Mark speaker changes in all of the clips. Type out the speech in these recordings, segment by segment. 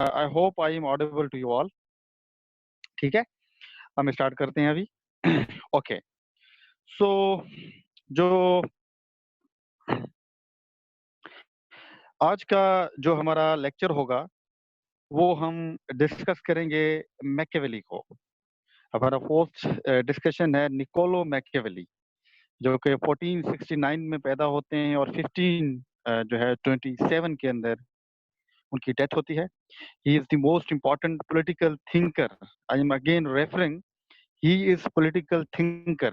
Speaker 1: I hope I am audible to you all. ठीक है, हम स्टार्ट करते हैं अभी. ओके, सो जो आज का जो हमारा लेक्चर होगा वो हम डिस्कस करेंगे मैकियावेली को. हमारा फोर्थ डिस्कशन है निकोलो मैकियावेली, जो कि 1469 में पैदा होते हैं और 27 के अंदर उनकी डेथ होती है. He is the most important political thinker. I am again referring, he is political thinker.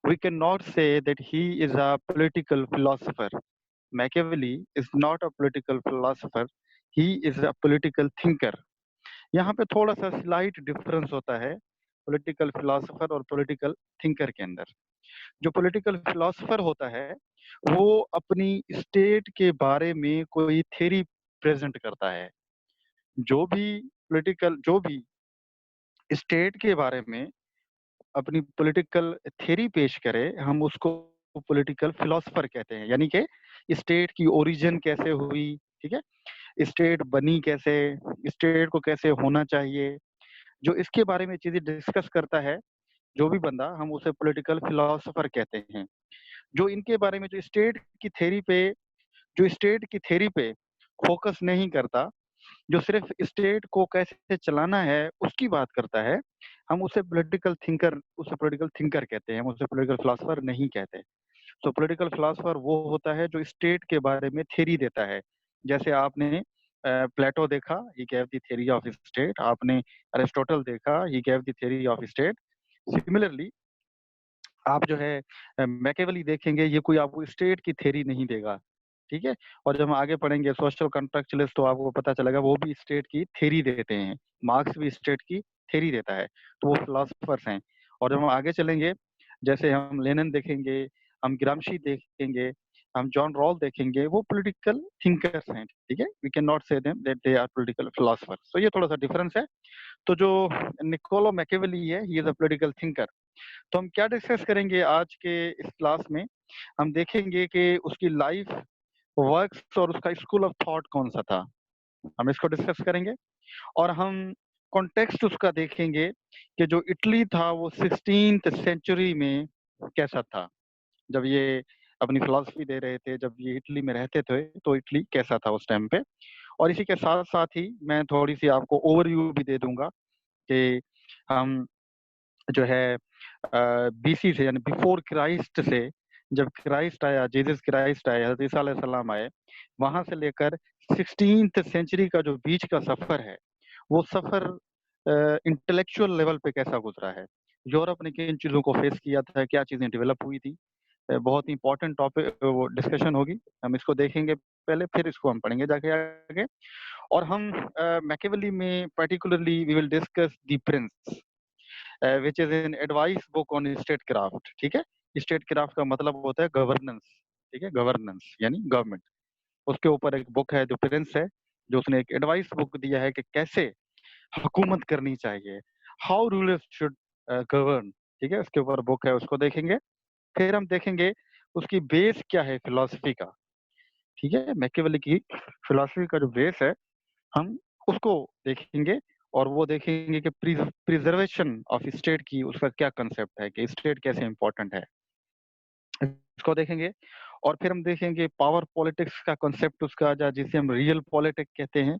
Speaker 1: We cannot say that he is a political philosopher. Machiavelli is not a political philosopher. He is a political thinker. यहाँ पे थोड़ा सा slight difference होता है political philosopher और political thinker के अंदर. जो पॉलिटिकल फिलोसोफर होता है वो अपनी स्टेट के बारे में कोई थ्योरी प्रेजेंट करता है. जो भी स्टेट के बारे में अपनी पॉलिटिकल थ्योरी पेश करे, हम उसको पॉलिटिकल फिलोसोफर कहते हैं. यानी कि स्टेट की ओरिजिन कैसे हुई, ठीक है, स्टेट बनी कैसे, स्टेट को कैसे होना चाहिए, जो इसके बारे में चीजें डिस्कस करता है जो भी बंदा, हम उसे पॉलिटिकल फिलोसोफर कहते हैं. जो इनके बारे में जो स्टेट की थ्योरी पे फोकस नहीं करता, जो सिर्फ स्टेट को कैसे चलाना है उसकी बात करता है, हम उसे पॉलिटिकल थिंकर कहते हैं. हम उसे पॉलिटिकल फिलोसोफर नहीं कहते. तो पॉलिटिकल फिलोसोफर वो होता है जो स्टेट के बारे में थ्योरी देता है. जैसे आपने प्लेटो देखा, he gave the theory of state. आपने अरिस्टोटल देखा, he gave the theory of state. Similarly आप जो है मैकियावेली देखेंगे, ये कोई आपको स्टेट की थ्योरी नहीं देगा. ठीक है, और जब हम आगे पढ़ेंगे सोशल कॉन्ट्रैक्चुअलिस्ट, तो आपको पता चलेगा वो भी स्टेट की थ्योरी देते हैं. मार्क्स भी स्टेट की थ्योरी देता है, तो वो फिलोसोफर्स हैं. और जब हम आगे चलेंगे, जैसे हम लेनिन देखेंगे, हम ग्रामशी देखेंगे, हम जॉन रॉल देखेंगे, वो पॉलिटिकल थिंकर्स हैं. ठीक है, we can not say them that they are political philosophers. तो ये थोड़ा सा डिफरेंस है. तो जो निकोलो मैकियावेली है, he is a political thinker. तो हम क्या डिस्कस करेंगे आज के इस क्लास में, हम देखेंगे कि उसकी लाइफ, वर्क्स और उसका स्कूल ऑफ थॉट कौन सा था, हम इसको डिस्कस करेंगे. और हम कॉन्टेक्स्ट उसका देखेंगे कि जो इटली था वो 16th सेंचुरी में कैसा था, जब ये अपनी फिलॉसफी दे रहे थे, जब ये इटली में रहते थे, तो इटली कैसा था उस टाइम पे. और इसी के साथ साथ ही मैं थोड़ी सी आपको ओवरव्यू भी दे दूंगा कि हम जो है बीसी से, यानी बिफोर क्राइस्ट से, जब क्राइस्ट आया, जीसस क्राइस्ट आए, हज़रत ईसा अलैहिस्सलाम आए, वहां से लेकर 16th सेंचुरी का जो बीच का सफर है, वो सफर इंटेलेक्चुअल लेवल पे कैसा गुजरा है, यूरोप ने किन चीजों को फेस किया था, क्या चीजें डेवलप हुई थी. बहुत ही इंपॉर्टेंट टॉपिक, वो डिस्कशन होगी, हम इसको देखेंगे पहले, फिर इसको हम पढ़ेंगे जाके आगे. और हम मैकियावेली में particularly we will discuss the Prince, which is an advice book on state craft. ठीक है, स्टेट क्राफ्ट का मतलब होता है गवर्नेंस. ठीक है, गवर्नेंस यानी गवर्नमेंट. उसके ऊपर एक बुक है जो प्रिंस है, जो उसने एक एडवाइस बुक दिया है कि कैसे हुकूमत करनी चाहिए, हाउ रूलर्स शुड गवर्न. ठीक है, उसके ऊपर बुक है, उसको देखेंगे. फिर हम देखेंगे उसकी बेस क्या है फिलोसफी का. ठीक है, मैकियावेली की फिलोसफी का जो बेस है, हम उसको देखेंगे. और वो देखेंगे कि प्रिजर्वेशन ऑफ स्टेट की उसका क्या कंसेप्ट है, कि स्टेट कैसे इंपॉर्टेंट है, इसको देखेंगे. और फिर हम देखेंगे पावर पॉलिटिक्स का कंसेप्ट उसका, जिसे हम रियल पॉलिटिक्स कहते हैं,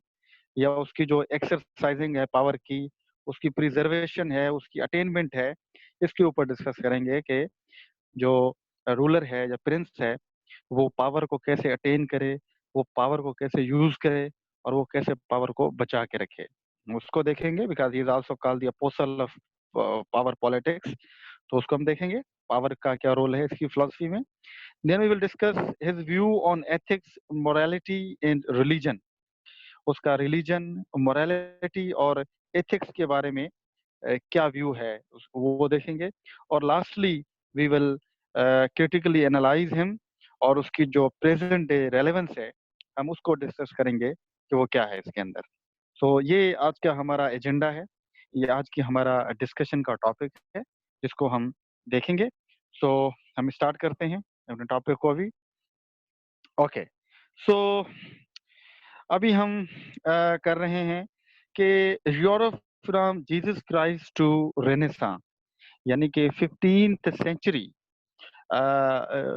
Speaker 1: या उसकी जो एक्सरसाइजिंग है पावर की, उसकी प्रिजर्वेशन है, उसकी अटेनमेंट है, इसके ऊपर डिस्कस करेंगे कि जो रूलर है या प्रिंस है, वो पावर को कैसे अटेन करे, वो पावर को कैसे यूज करे, और वो कैसे पावर को बचा के रखे, उसको देखेंगे. Because he is also called the apostle of power politics. तो उसको हम देखेंगे, पावर का क्या रोल है इसकी फिलोसफी में. Then we will discuss his view on ethics, morality and religion. उसका रिलीजन, मोरालिटी और एथिक्स के बारे में क्या व्यू है, वो देखेंगे. और lastly we will critically analyse him, और उसकी जो प्रेजेंट डे रेलेवेंस है, हम उसको डिस्कस करेंगे कि वो क्या है इसके अंदर. तो ये आज का हमारा एजेंडा है, ये आज की हमारा डिस्कशन का टॉपिक है, जिसको हम देखेंगे. सो हम स्टार्ट करते हैं अपने टॉपिक को अभी. ओके, सो अभी हम कर रहे हैं कि Europe from Jesus Christ to Renaissance, यानी कि 15th सेंचुरी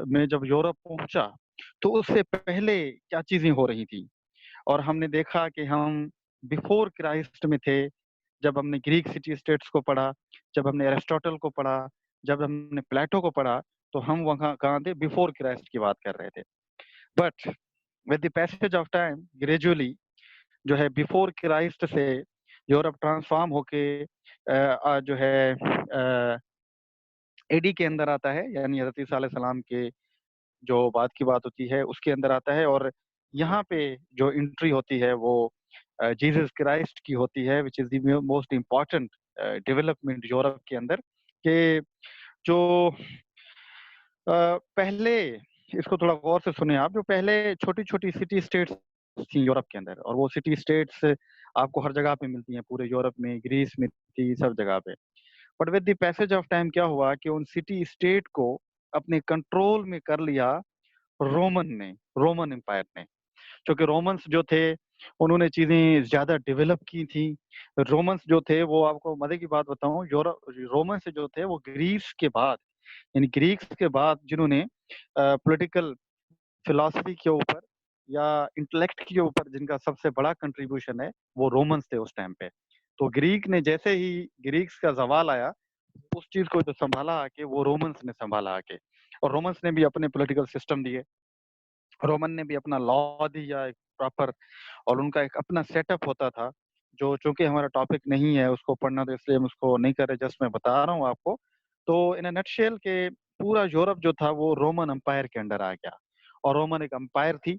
Speaker 1: में जब यूरोप पहुंचा, तो उससे पहले क्या चीजें हो रही थी। और हमने देखा कि हम बिफोर क्राइस्ट में थे, जब हमने ग्रीक सिटी स्टेट्स को पढ़ा, जब हमने एरिस्टोटल को पढ़ा, जब हमने प्लेटो को पढ़ा, तो हम वहाँ कहाँ थे, बिफोर क्राइस्ट की बात कर रहे थे। But with the passage of time gradually जो है बिफोर क्राइस्ट से यूरोप ट्रांसफॉर्म होके जो है एडी के अंदर आता है, यानी हज़रत ईसा अलैहिस्सलाम के जो बात की बात होती है उसके अंदर आता है। और यहाँ पे जो एंट्री होती है वो जीसस क्राइस्ट की होती है, which is the most important development Europe के अंदर। कि जो पहले, इसको थोड़ा गौर से सुने आप, जो पहले छोटी छोटी सिटी स्टेट्स थी यूरोप के अंदर, और वो सिटी स्टेट्स आपको हर जगह पे मिलती हैं पूरे यूरोप में, ग्रीस में थी, सब जगह पे। But with the passage of time क्या हुआ कि उन सिटी स्टेट को अपने कंट्रोल में कर लिया रोमन एम्पायर ने। क्योंकि रोमन्स जो थे उन्होंने चीजें ज्यादा डेवलप की थी। रोमन्स जो थे वो, आपको मजे की बात बताऊं, यूरोप रोमन्स जो थे वो ग्रीस के बाद, यानी ग्रीक्स के बाद जिन्होंने पॉलिटिकल फिलॉसफी के ऊपर या इंटेलेक्ट के ऊपर जिनका सबसे बड़ा कंट्रीब्यूशन है, वो रोमन्स थे उस टाइम पे। तो ग्रीक ने जैसे ही ग्रीक्स का जवाल आया, उस चीज को जो संभाला आके वो रोमन्स ने संभाला आके। और रोमन्स ने भी अपने पॉलिटिकल सिस्टम दिए, रोमन ने भी अपना लॉ दिया एक प्रॉपर, और उनका एक अपना सेटअप होता था। जो चूंकि हमारा टॉपिक नहीं है उसको पढ़ना, तो इसलिए हम उसको नहीं कर रहे, जस्ट मैं बता रहा हूँ आपको। तो इन नटशेल के पूरा यूरोप जो था वो रोमन एम्पायर के अंडर आ गया। और रोमन एक एम्पायर थी,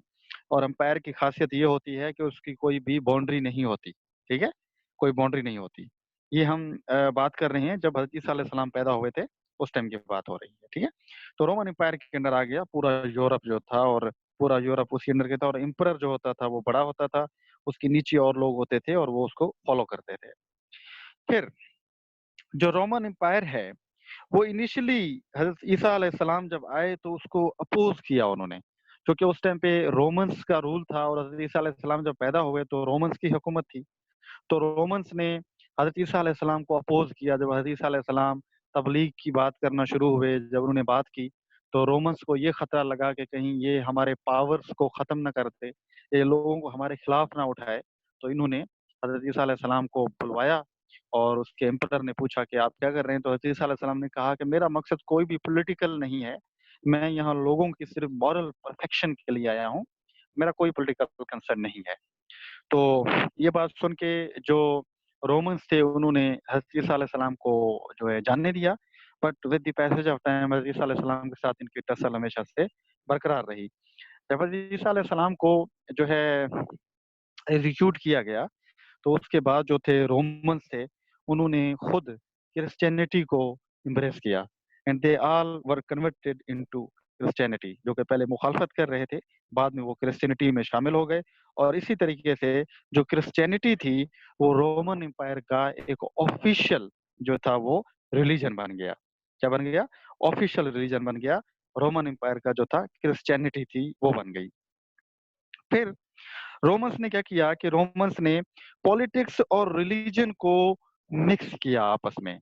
Speaker 1: और एम्पायर की खासियत ये होती है कि उसकी कोई भी बाउंड्री नहीं होती। ठीक है, कोई बाउंड्री नहीं होती। ये हम बात कर रहे हैं जब हज़रत ईसा अलैहिस्सलाम पैदा हुए थे, उस टाइम की बात हो रही है। ठीक है, तो रोमन एम्पायर के अंडर आ गया पूरा यूरोप जो था, और पूरा यूरोप उसके अंदर के था। और एम्परर जो होता था वो बड़ा होता था, उसके नीचे और लोग होते थे और वो उसको फॉलो करते थे। फिर जो रोमन एम्पायर है वो इनिशियली हज़रत ईसा अलैहिस्सलाम जब आए तो उसको अपोज किया उन्होंने, क्योंकि उस टाइम पे रोमन्स का रूल था। और हज़रत ईसा अलैहिस्सलाम जब पैदा हुए तो रोमन्स की हुकूमत थी। तो रोमन्स ने हज़रत ईसा अलैहिस्सलाम को अपोज किया। जब हज़रत ईसा अलैहिस्सलाम तबलीग की बात करना शुरू हुए, जब उन्होंने बात की, तो रोमन्स को ये खतरा लगा कि कहीं ये हमारे पावर्स को खत्म ना कर दे, ये लोगों को हमारे खिलाफ ना उठाए। तो इन्होंने हज़रत ईसा अलैहिस्सलाम को बुलवाया, और उसके एम्परर ने पूछा कि आप क्या कर रहे हैं? तो हज़रत ईसा अलैहिस्सलाम ने कहा कि मेरा मकसद कोई भी पॉलिटिकल नहीं है, मैं यहाँ लोगों की सिर्फ मॉरल परफेक्शन के लिए आया हूँ, मेरा कोई पॉलिटिकल कंसर्न नहीं है। तो ये बात सुन के जो रोमन्स थे उन्होंने हज़रत ईसा अलैहिस्सलाम को जो है जानने दिया। But with the passage of time हज़रत ईसा अलैहिस्सलाम के साथ इनकी टसल हमेशा से बरकरार रही। जब हज़रत ईसा अलैहिस्सलाम को जो है एग्जीक्यूट किया गया, तो उसके बाद जो थे रोमन्स थे, उन्होंने खुद क्रिश्चियनिटी को एम्ब्रेस किया, and they all were converted into Christianity. जो कि पहले मुखालफत कर रहे थे, बाद में वो क्रिश्चियनिटी में शामिल हो गए। और इसी तरीके से जो क्रिश्चियनिटी थी वो रोमन एम्पायर का एक ऑफिशियल जो था वो रिलीजन बन गया। क्या बन गया? ऑफिशियल रिलीजन बन गया। रोमन एम्पायर का जो था क्रिश्चियनिटी थी वो बन गई। फिर रोमन्स ने क्या किया कि रोमन्स ने पॉलिटिक्स और रिलीजन को मिक्स किया आपस में।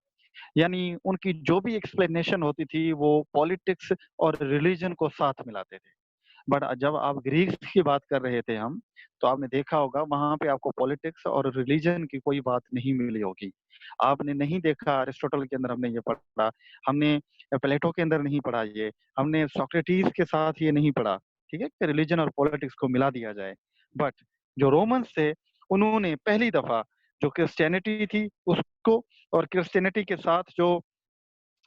Speaker 1: यानी उनकी जो भी एक्सप्लेनेशन होती थी वो पॉलिटिक्स और रिलीजन को साथ मिलाते थे। बट जब आप ग्रीक्स की बात कर रहे थे हम, तो आपने देखा होगा वहां पे आपको पॉलिटिक्स और रिलीजन की कोई बात नहीं मिली होगी। आपने नहीं देखा, अरिस्टोटल के अंदर हमने ये पढ़ा, हमने प्लेटो के अंदर नहीं पढ़ा, ये हमने सोक्रेटिस के साथ ये नहीं पढ़ा। ठीक है, कि रिलीजन और पॉलिटिक्स को मिला दिया जाए। बट जो रोमन्स थे उन्होंने पहली दफा जो क्रिश्चियनिटी थी उसको, और क्रिश्चियनिटी के साथ जो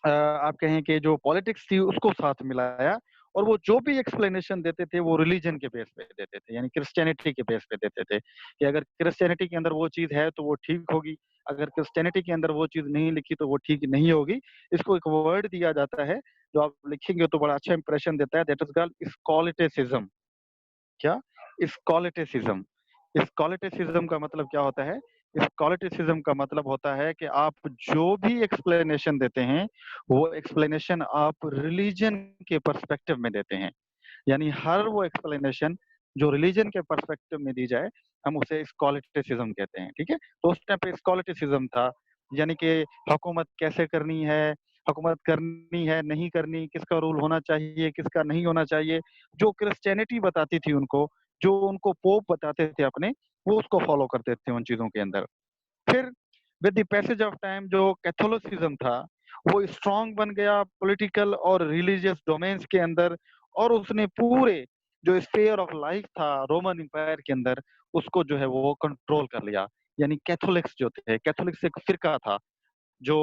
Speaker 1: आप कहें कि जो पॉलिटिक्स थी उसको साथ मिलाया। और वो जो भी एक्सप्लेनेशन देते थे वो रिलीजन के बेस पे देते थे, यानी क्रिश्चियनिटी के बेस पे देते थे कि अगर क्रिश्चियनिटी के अंदर वो चीज है तो वो ठीक होगी, अगर क्रिश्चियनिटी के अंदर वो चीज नहीं लिखी तो वो ठीक नहीं होगी। इसको एक वर्ड दिया जाता है, जो आप लिखेंगे तो बड़ा अच्छा इंप्रेशन देता है, दैट इज कॉल्ड स्कॉलिटिसिज्म। क्या? स्कॉलिटिसिज्म। स्कॉलिटिसिज्म का मतलब क्या होता है? स्कॉलिटिसिज्म का मतलब होता है कि आप जो भी एक्सप्लेनेशन देते हैं वो एक्सप्लेनेशन आप रिलीजन के पर्सपेक्टिव में देते हैं। यानी हर वो एक्सप्लेनेशन जो रिलीजन के पर्सपेक्टिव में दी जाए, हम उसे स्कॉलेस्टिसिज्म कहते हैं, ठीक है? तो उस टाइम पे स्कॉलेस्टिसिज्म था, यानी कि हुकूमत कैसे करनी है, हुकूमत करनी है, नहीं करनी, किसका रूल होना चाहिए, किसका नहीं होना चाहिए, जो क्रिश्चियनिटी बताती थी उनको, जो उनको पोप बताते थे अपने, वो उसको फॉलो करते थे उन चीज़ों के अंदर। फिर with the passage of time जो कैथोलिसिज्म था, वो स्ट्रांग बन गया पॉलिटिकल और रिलीजियस डोमेन्स के अंदर, और उसने पूरे जो स्फीयर ऑफ लाइफ था रोमन एम्पायर के अंदर, उसको जो है वो कंट्रोल कर लिया। यानी कैथोलिक्स जो थे, कैथोलिक्स एक फिरका था जो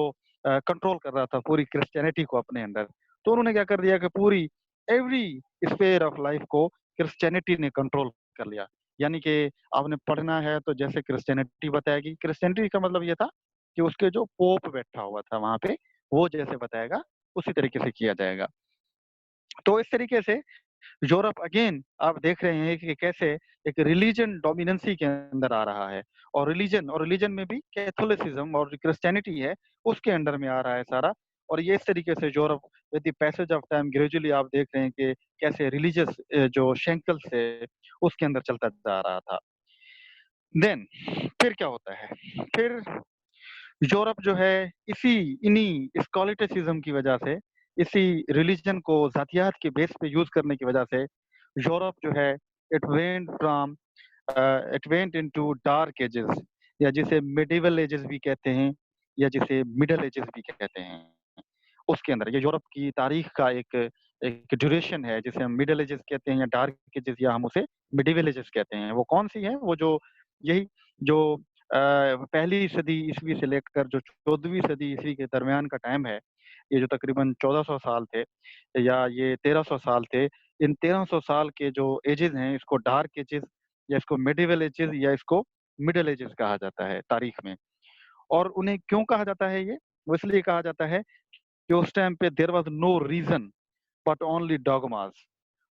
Speaker 1: कंट्रोल कर रहा था पूरी क्रिश्चियनिटी को अपने अंदर। तो उन्होंने क्या कर दिया कि पूरी एवरी स्फीयर ऑफ लाइफ को क्रिश्चियनिटी ने कंट्रोल कर लिया। यानी कि आपने पढ़ना है तो जैसे क्रिश्चियनिटी बताएगी, क्रिश्चियनिटी का मतलब ये था कि उसके जो पोप बैठा हुआ था वहाँ पे, वो जैसे बताएगा उसी तरीके से किया जाएगा। तो इस तरीके से यूरोप अगेन आप देख रहे हैं कि कैसे एक रिलीजन डोमिनेंसी के अंदर आ रहा है, और रिलीजन में भी कैथोलिसिज्म और क्रिश्चियनिटी है उसके अंडर में आ रहा है सारा। और ये इस तरीके से Europe with the passage of time gradually आप देख रहे हैं कि कैसे रिलीजियस जो शेंकल्स है उसके अंदर चलता जा रहा था। देन फिर क्या होता है, फिर यूरोप जो है इसी इन्हीं स्कॉलेटिसिज्म की वजह से, इसी रिलीजन को जातियात के बेस पे यूज करने की वजह से यूरोप जो है it went from it went into dark ages, या जिसे मिडिवल एजेस भी कहते हैं, या जिसे मिडल एजेस भी कहते हैं। उसके अंदर ये यूरोप की तारीख का एक एक ड्यूरेशन है जिसे हम मिडल एजेस कहते हैं या डार्क एजेस, या हम उसे मिडिवल एजेस कहते हैं। वो कौन सी है? वो जो यही जो पहली सदी ईस्वी से लेकर जो 14वीं सदी ईस्वी के दरमियान का टाइम है, ये जो तकरीबन 1400 साल थे या ये 1300 साल थे, इन 1300 साल के जो एजेस हैं इसको डार्क एजेस या इसको मिडिवल एजेस या इसको मिडल एजेस कहा जाता है तारीख में। और उन्हें क्यों कहा जाता है ये? वो इसलिए कहा जाता है कि उस टाइम पे there was no reason but only dogmas.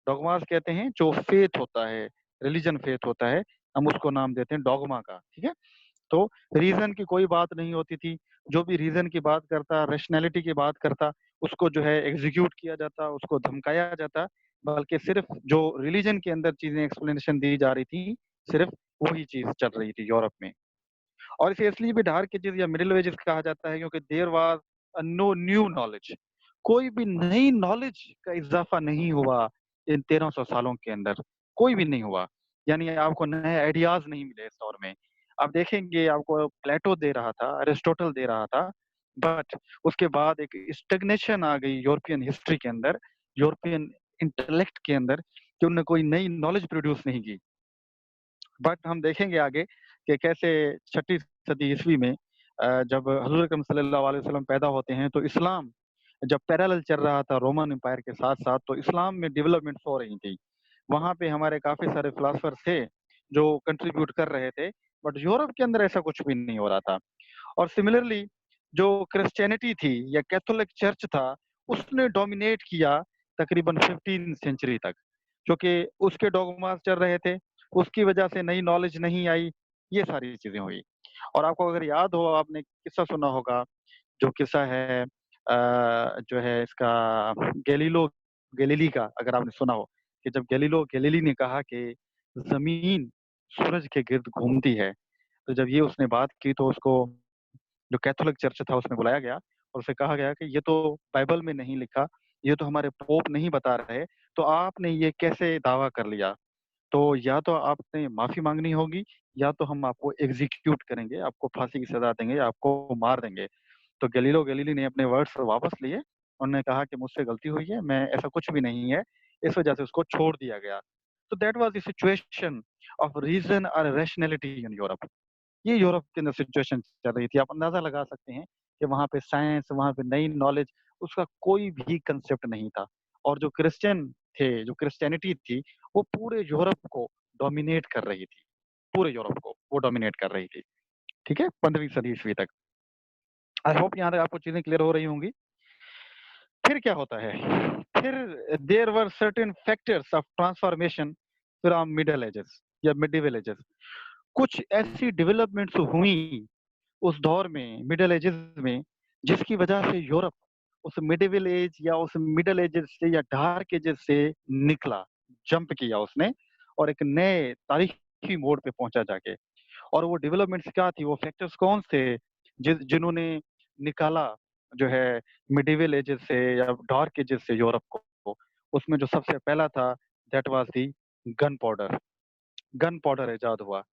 Speaker 1: Dogmas कहते हैं जो फेथ होता है, रिलीजन फेथ होता है, हम उसको नाम देते हैं डॉगमा का, ठीक है? तो रीज़न की कोई बात नहीं होती थी। जो भी रीज़न की बात करता, रैशनैलिटी की बात करता, उसको जो है एग्ज़ीक्यूट किया जाता, उसको धमकाया जाता। बल्कि सिर्फ़ जो रिलीजन के अंदर चीज़ें एक्सप्लेनेशन दी जा रही थी, सिर्फ़ वही चीज़ चल रही थी यूरोप में। और इसे इसलिए भी डार्क एजेस या मिडिल एजेस कहा जाता है क्योंकि there was no new knowledge. कोई भी नई नॉलेज का इज़ाफ़ा नहीं हुआ इन 1300 सालों के अंदर, कोई भी नहीं हुआ। यानी आपको नए आइडियाज़ नहीं मिले इस दौर में। आप देखेंगे आपको प्लेटो दे रहा था, अरिस्टोटल दे रहा था, बट उसके बाद एक स्टैग्नेशन आ गई यूरोपियन हिस्ट्री के अंदर, यूरोपियन इंटेलेक्ट के अंदर कि उन्होंने कोई नई नॉलेज प्रोड्यूस नहीं की। बट हम देखेंगे आगे कि कैसे छठी सदी ईस्वी में जब हज़रत अकरम सल्लल्लाहु अलैहि वसल्लम पैदा होते हैं, तो इस्लाम जब पैरेलल चल रहा था रोमन एम्पायर के साथ-साथ, तो इस्लाम में डेवलपमेंट्स हो रही थी। वहाँ पे हमारे काफ़ी सारे फिलॉसफर थे, जो कंट्रीब्यूट कर रहे थे, बट यूरोप के अंदर ऐसा कुछ भी नहीं हो रहा था। और सिमिलरली जो क्रिश्चियनिटी थी या कैथोलिक चर्च था, उसने डोमिनेट किया तकरीबन 15th सेंचुरी तक, क्योंकि उसके डॉगमास चल रहे थे, उसकी वजह से नई नॉलेज नहीं आई, ये सारी चीज़ें हुई। और आपको अगर याद हो, आपने किस्सा सुना होगा, जो किस्सा है जो है इसका गैलीलो गैलीली का, अगर आपने सुना हो, कि जब गैलीलो गैलीली ने कहा कि ज़मीन सूरज के गिर्द घूमती है, तो जब ये उसने बात की तो उसको जो कैथोलिक चर्च था उसमें बुलाया गया और उसे कहा गया कि ये तो बाइबल में नहीं लिखा, ये तो हमारे पोप नहीं बता रहे, तो आपने ये कैसे दावा कर लिया? तो या तो आपने माफ़ी माँगनी होगी या तो हम आपको एग्ज़ीक्यूट करेंगे, आपको फांसी की सज़ा देंगे, आपको मार देंगे। तो गैलीलो गैलीली ने अपने वर्ड्स वापस लिए, उन्होंने कहा कि मुझसे गलती हुई है, मैं ऐसा कुछ भी नहीं है, इस वजह से उसको छोड़ दिया गया। तो that was the situation of reason और रैशनैलिटी इन यूरोप। ये यूरोप के अंदर सिचुएशन चल रही थी। आप अंदाज़ा लगा सकते हैं कि वहाँ पे साइंस, वहाँ पे नई नॉलेज, उसका कोई भी कांसेप्ट नहीं था। और जो क्रिश्चियन थे, जो क्रिश्चियनिटी थी, वो पूरे यूरोप को डोमिनेट कर रही थी। पूरे यूरोप को वो डोमिनेट कर रही थी। ठीक है? 15वीं सदी ईस्वी तक। आई होप यहाँ तक आपको चीज़ें क्लियर हो रही होंगी। फिर क्या होता है? फिर there were certain factors of transformation from middle ages या मिडिवल एजेस। कुछ ऐसी डेवलपमेंट्स हुई उस दौर में, मिडल एजेस में, जिसकी वजह से यूरोप उस मिडिवल एज या उस मिडल एजेस से या डार्क एजेस से निकला, जंप किया उसने और एक नए तारीखी मोड़ पे पहुंचा जाके। और वो डेवलपमेंट्स क्या थी, वो फैक्टर्स कौन थे जिन्होंने निकाला जो है मिडिवल एजेस से या डार्क एजेस से यूरोप को। उसमें जो सबसे पहला था that was the gun powder. Gun powder इजाद हुआ।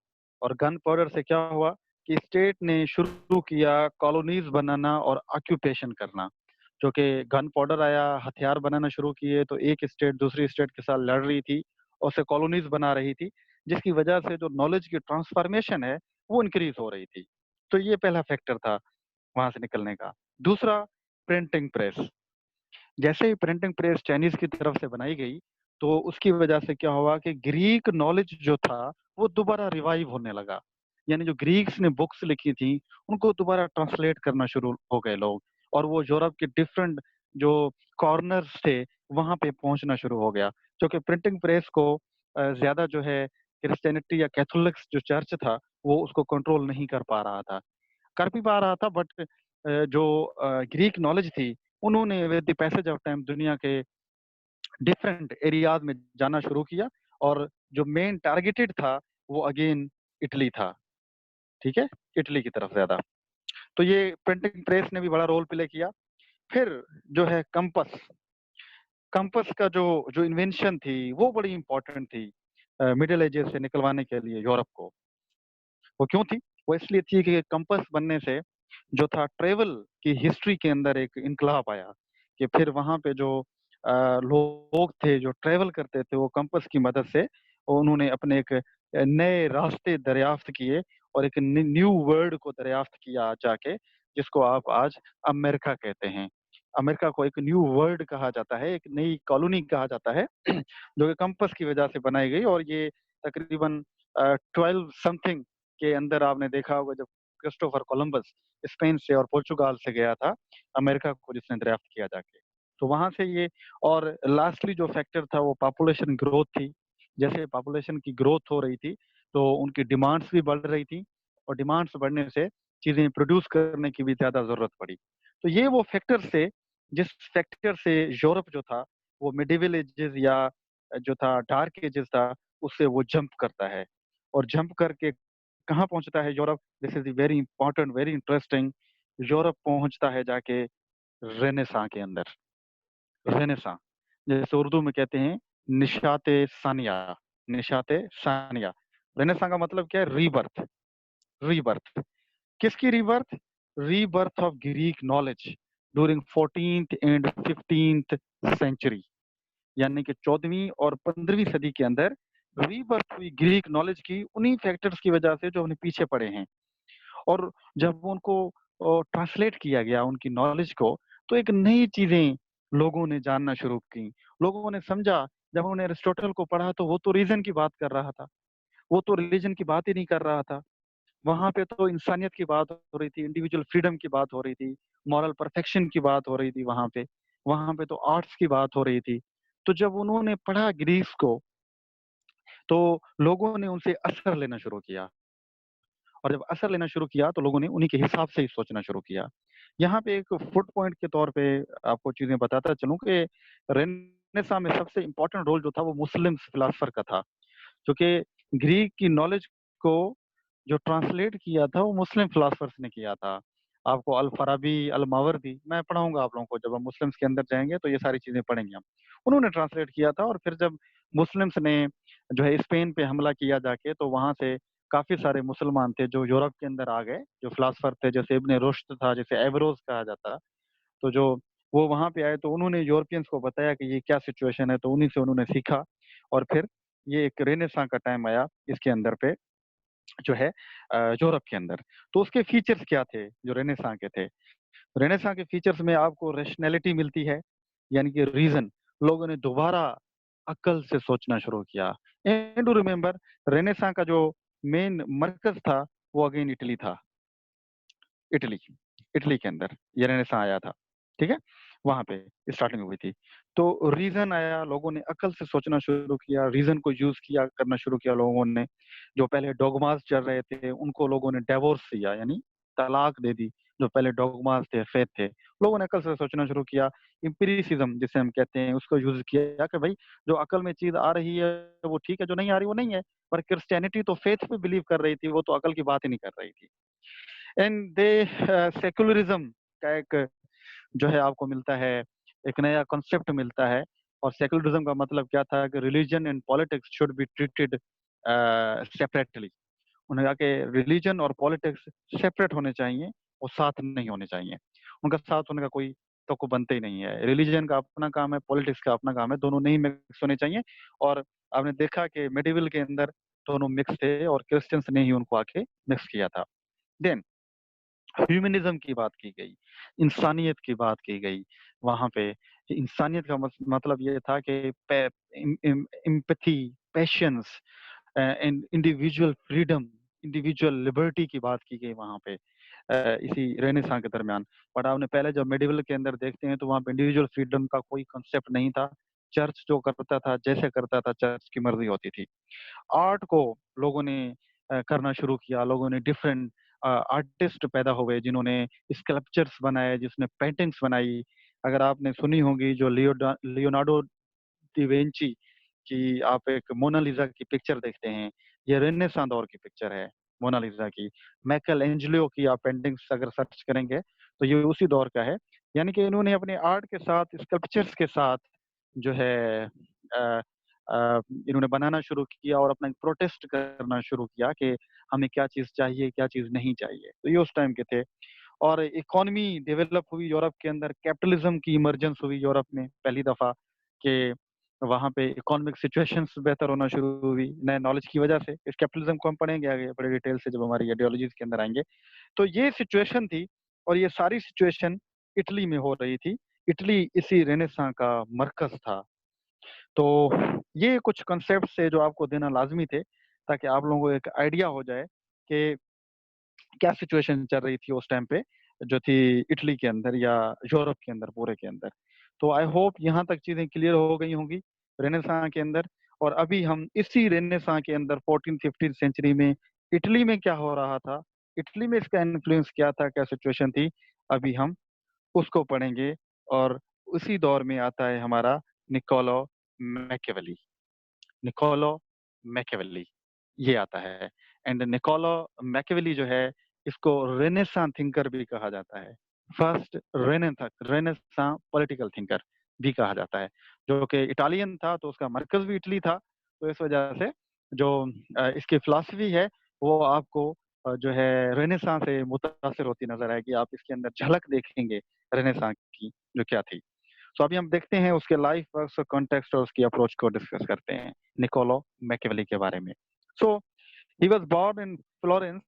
Speaker 1: और गन पाउडर से क्या हुआ कि स्टेट ने शुरू किया कॉलोनीज बनाना और ऑक्यूपेशन करना। जो कि गन पाउडर आया, हथियार बनाना शुरू किए, तो एक स्टेट दूसरी स्टेट के साथ लड़ रही थी और उसे कॉलोनीज बना रही थी, जिसकी वजह से जो नॉलेज की ट्रांसफॉर्मेशन है वो इंक्रीज हो रही थी। तो ये पहला फैक्टर था वहां से निकलने का। दूसरा, प्रिंटिंग प्रेस। जैसे ही प्रिंटिंग प्रेस चाइनीज की तरफ से बनाई गई, तो उसकी वजह से क्या हुआ कि ग्रीक नॉलेज जो था वो दोबारा रिवाइव होने लगा। यानी जो ग्रीक्स ने बुक्स लिखी थी उनको दोबारा ट्रांसलेट करना शुरू हो गए लोग, और वो यूरोप के डिफरेंट जो कॉर्नर्स थे वहां पे पहुंचना शुरू हो गया। क्योंकि प्रिंटिंग प्रेस को ज्यादा जो है क्रिश्चियनिटी या कैथोलिक्स जो चर्च था वो उसको कंट्रोल नहीं कर पा रहा था, कर भी पा रहा था, बट जो ग्रीक नॉलेज थी उन्होंने with the passage of time दुनिया के डिफरेंट एरियाज में जाना शुरू किया। और जो मेन टारगेटेड था वो अगेन इटली था। ठीक है, इटली की तरफ ज्यादा। तो ये प्रिंटिंग प्रेस ने भी बड़ा रोल प्ले किया। फिर जो है कंपस। कंपस का जो जो इन्वेंशन थी वो बड़ी इंपॉर्टेंट थी मिडिल एजेस से निकलवाने के लिए यूरोप को। वो क्यों थी? वो इसलिए थी कि कंपस बनने से जो था ट्रेवल की हिस्ट्री के अंदर एक इनकलाब आया। कि फिर वहां पे जो लोग थे जो ट्रेवल करते थे वो कंपस की मदद से उन्होंने अपने एक नए रास्ते दरियाफ्त किए और एक न्यू वर्ल्ड को दरियाफ्त किया जाके, जिसको आप आज अमेरिका कहते हैं। अमेरिका को एक न्यू वर्ल्ड कहा जाता है, एक नई कॉलोनी कहा जाता है जो कि कंपस की वजह से बनाई गई। और ये तकरीबन 12 समथिंग के अंदर आपने देखा होगा जब क्रिस्टोफर कोलंबस स्पेन से और पुर्तगाल से गया था अमेरिका को, जिसने दरियाफ्त किया जाके। तो वहां से ये। और लास्टली जो फैक्टर था वो पॉपुलेशन ग्रोथ थी। जैसे पॉपुलेशन की ग्रोथ हो रही थी तो उनकी डिमांड्स भी बढ़ रही थी, और डिमांड्स बढ़ने से चीजें प्रोड्यूस करने की भी ज्यादा जरूरत पड़ी। तो ये वो फैक्टर से, जिस फैक्टर से यूरोप जो था वो मिडिवल एजेस या जो था डार्क एजेस था उससे वो जंप करता है। और जंप करके कहाँ पहुंचता है Europe? This is very important, very interesting. Europe पहुंचता है जाके रेनेसां के अंदर। रेनेसां, जैसे उर्दू में कहते हैं निशाते सानिया। निशाते सानिया। रेनेसां का मतलब क्या है? रीबर्थ। रीबर्थ किसकी rebirth? Rebirth of Greek knowledge during 14th and 15th century. यानी कि 14वीं और 15वीं सदी के अंदर रीबर्थ हुई ग्रीक नॉलेज की उन्हीं फैक्टर्स की वजह से जो हमने पीछे पड़े हैं। और जब उनको ट्रांसलेट किया गया उनकी नॉलेज को, तो एक नई चीजें लोगों ने जानना शुरू की। लोगों ने समझा, जब उन्होंने एरिस्टोटल को पढ़ा तो वो तो रीजन की बात कर रहा था, वो तो रिलीजन की बात ही नहीं कर रहा था। वहां पे तो इंसानियत की बात हो रही थी, इंडिविजुअल फ्रीडम की बात हो रही थी, मॉरल परफेक्शन की बात हो रही थी। वहां पे तो आर्ट्स की बात हो रही थी। तो जब उन्होंने पढ़ा ग्रीस को, तो लोगों ने उनसे असर लेना शुरू किया। और जब असर लेना शुरू किया तो लोगों ने उन्हीं के हिसाब से ही सोचना शुरू किया। यहाँ पे एक फुट पॉइंट के तौर पे आपको चीजें बताता चलूं कि रेनेसां में सबसे इंपॉर्टेंट रोल जो था वो मुस्लिम फिलासफर का था। क्योंकि ग्रीक की नॉलेज को जो ट्रांसलेट किया था वो मुस्लिम फिलासफर्स ने किया था। आपको अल फराबी, अल मावर्दी मैं पढ़ाऊंगा आप लोगों को, जब हम मुस्लिम्स के अंदर जाएंगे तो ये सारी चीजें पढ़ेंगे हम। उन्होंने ट्रांसलेट किया था। और फिर जब मुस्लिम्स ने जो है स्पेन पे हमला किया जाके, तो वहां से काफी सारे मुसलमान थे जो यूरोप के अंदर आ गए, जो फिलासफर थे, जैसे इब्ने रुश्द था, जैसे एवरोज कहा जाता। तो जो वो वहां पे आए तो उन्होंने यूरोपियंस को बताया कि ये क्या सिचुएशन है, तो उन्हीं से उन्होंने सीखा। और फिर ये एक रेनेसां का टाइम आया इसके अंदर पे जो है यूरोप के अंदर। तो उसके फीचर्स क्या थे जो रेनेसां के थे? रेनेसां के फीचर्स में आपको रैशनैलिटी मिलती है, यानी कि रीजन। लोगों ने दोबारा अक्ल से सोचना शुरू किया। एंड टू रिमेम्बर, रेनेसां का जो मेन मरकज था वो अगेन इटली था। इटली, इटली के अंदर ये रेनेसां आया था। ठीक है, वहां पे स्टार्टिंग हुई थी। तो रीजन आया, लोगों ने अकल से सोचना शुरू किया, रीजन को यूज किया करना शुरू किया लोगों ने। जो पहले डोगमास चल रहे थे उनको लोगों ने डिवोर्स दिया, यानी तलाक दे दी। जो पहले डॉगमास थे, फेथ थे, लोगों ने अकल से सोचना शुरू किया। एम्पिरिसिज्म जिसे हम कहते हैं, उसको यूज़ किया कि भाई जो अकल में चीज़ आ रही है वो ठीक है, जो नहीं आ रही वो नहीं है। पर क्रिश्चियनिटी तो फेथ पे बिलीव कर रही थी, वो तो अकल की बात ही नहीं कर रही थी। एंड दे सेक्युलरिज्म का एक जो है आपको मिलता है, एक नया कॉन्सेप्ट मिलता है। और सेक्युलरिज्म का मतलब क्या था कि religion and politics should be treated separately. उन्होंने कहा कि रिलीजन और पॉलिटिक्स सेपरेट होने चाहिए और साथ नहीं होने चाहिए। उनका साथ होने का कोई तो को बनते ही नहीं है। रिलीजन का अपना काम है, पॉलिटिक्स का अपना काम है, दोनों नहीं मिक्स होने चाहिए। और आपने देखा कि मेडिवल के अंदर दोनों मिक्स थे और क्रिश्चियंस ने ही उनको आके मिक्स किया था। देन ह्यूमनिज्म की बात की गई, इंसानियत की बात की गई। वहां पे इंसानियत का मतलब ये था कि empathy, patience and individual freedom, individual liberty की बात की गई वहां पे इसी रेनेसां के दरमियान। बट आपने पहले जब मेडिवल के अंदर देखते हैं तो वहां पे इंडिविजुअल फ्रीडम का कोई कंसेप्ट नहीं था। चर्च जो करता था, जैसे करता था, चर्च की मर्जी होती थी। आर्ट को लोगों ने करना शुरू किया। लोगों ने डिफरेंट आर्टिस्ट पैदा हुए जिन्होंने स्कल्पचर्स बनाए, जिसने पेंटिंग्स बनाई। अगर आपने सुनी होगी जो लियोनार्डो डिवेंची की आप एक मोनालिसा की पिक्चर देखते हैं, ये रेनेसां दौर की पिक्चर है मोनालिसा की। माइकल एंजेलो की आप पेंटिंग्स अगर सर्च करेंगे तो ये उसी दौर का है। यानी कि इन्होंने अपने आर्ट के साथ, स्कल्पचर्स के साथ जो है अ, इन्होंने बनाना शुरू किया और अपना प्रोटेस्ट करना शुरू किया कि हमें क्या चीज़ चाहिए, क्या चीज़ नहीं चाहिए। तो ये उस टाइम के थे। और इकोनॉमी डेवलप हुई यूरोप के अंदर, कैपिटलिज्म की इमर्जेंस हुई यूरोप में पहली दफा कि वहाँ पे इकोनॉमिक सिचुएशंस बेहतर होना शुरू हुई नए नॉलेज की वजह से। इस कैपिटलिज्म को हम पढ़ेंगे आगे बड़े डिटेल से जब हमारी आइडियोलॉजीज के अंदर आएंगे। तो ये सिचुएशन थी और ये सारी सिचुएशन इटली में हो रही थी। इटली इसी रेनेसां का मरकज था। तो ये कुछ कॉन्सेप्ट है जो आपको देना लाजमी थे ताकि आप लोगों को एक आइडिया हो जाए कि क्या सिचुएशन चल रही थी उस टाइम पे, जो थी इटली के अंदर या यूरोप के अंदर पूरे के अंदर। तो आई होप यहाँ तक चीजें क्लियर हो गई होंगी रेनेसां के अंदर। और अभी हम इसी रेनेसां के अंदर 14th-15th सेंचुरी में इटली में क्या हो रहा था, इटली में इसका इन्फ्लुएंस क्या था, क्या सिचुएशन थी, अभी हम उसको पढ़ेंगे। और उसी दौर में आता है हमारा निकोलो मैकियावेली। निकोलो मैकियावेली ये आता है। एंड निकोलो मैकियावेली जो है, इसको रेनेसां थिंकर भी कहा जाता है। फर्स्ट रेनेसां पॉलिटिकल थिंकर भी कहा जाता है, जो कि इटालियन था, तो उसका मरकज भी इटली था। तो इस वजह से जो इसकी फिलॉसफी है वो आपको जो है रेनेसां से मुतासिर होती नजर आएगी। आप इसके अंदर झलक देखेंगे रेनेसां की जो क्या थी। सो अभी हम देखते हैं उसके लाइफ वर्क्स और कॉन्टेक्स्ट और उसकी अप्रोच को डिस्कस करते हैं निकोलो मैकियावेली के बारे में। So he was born in Florence,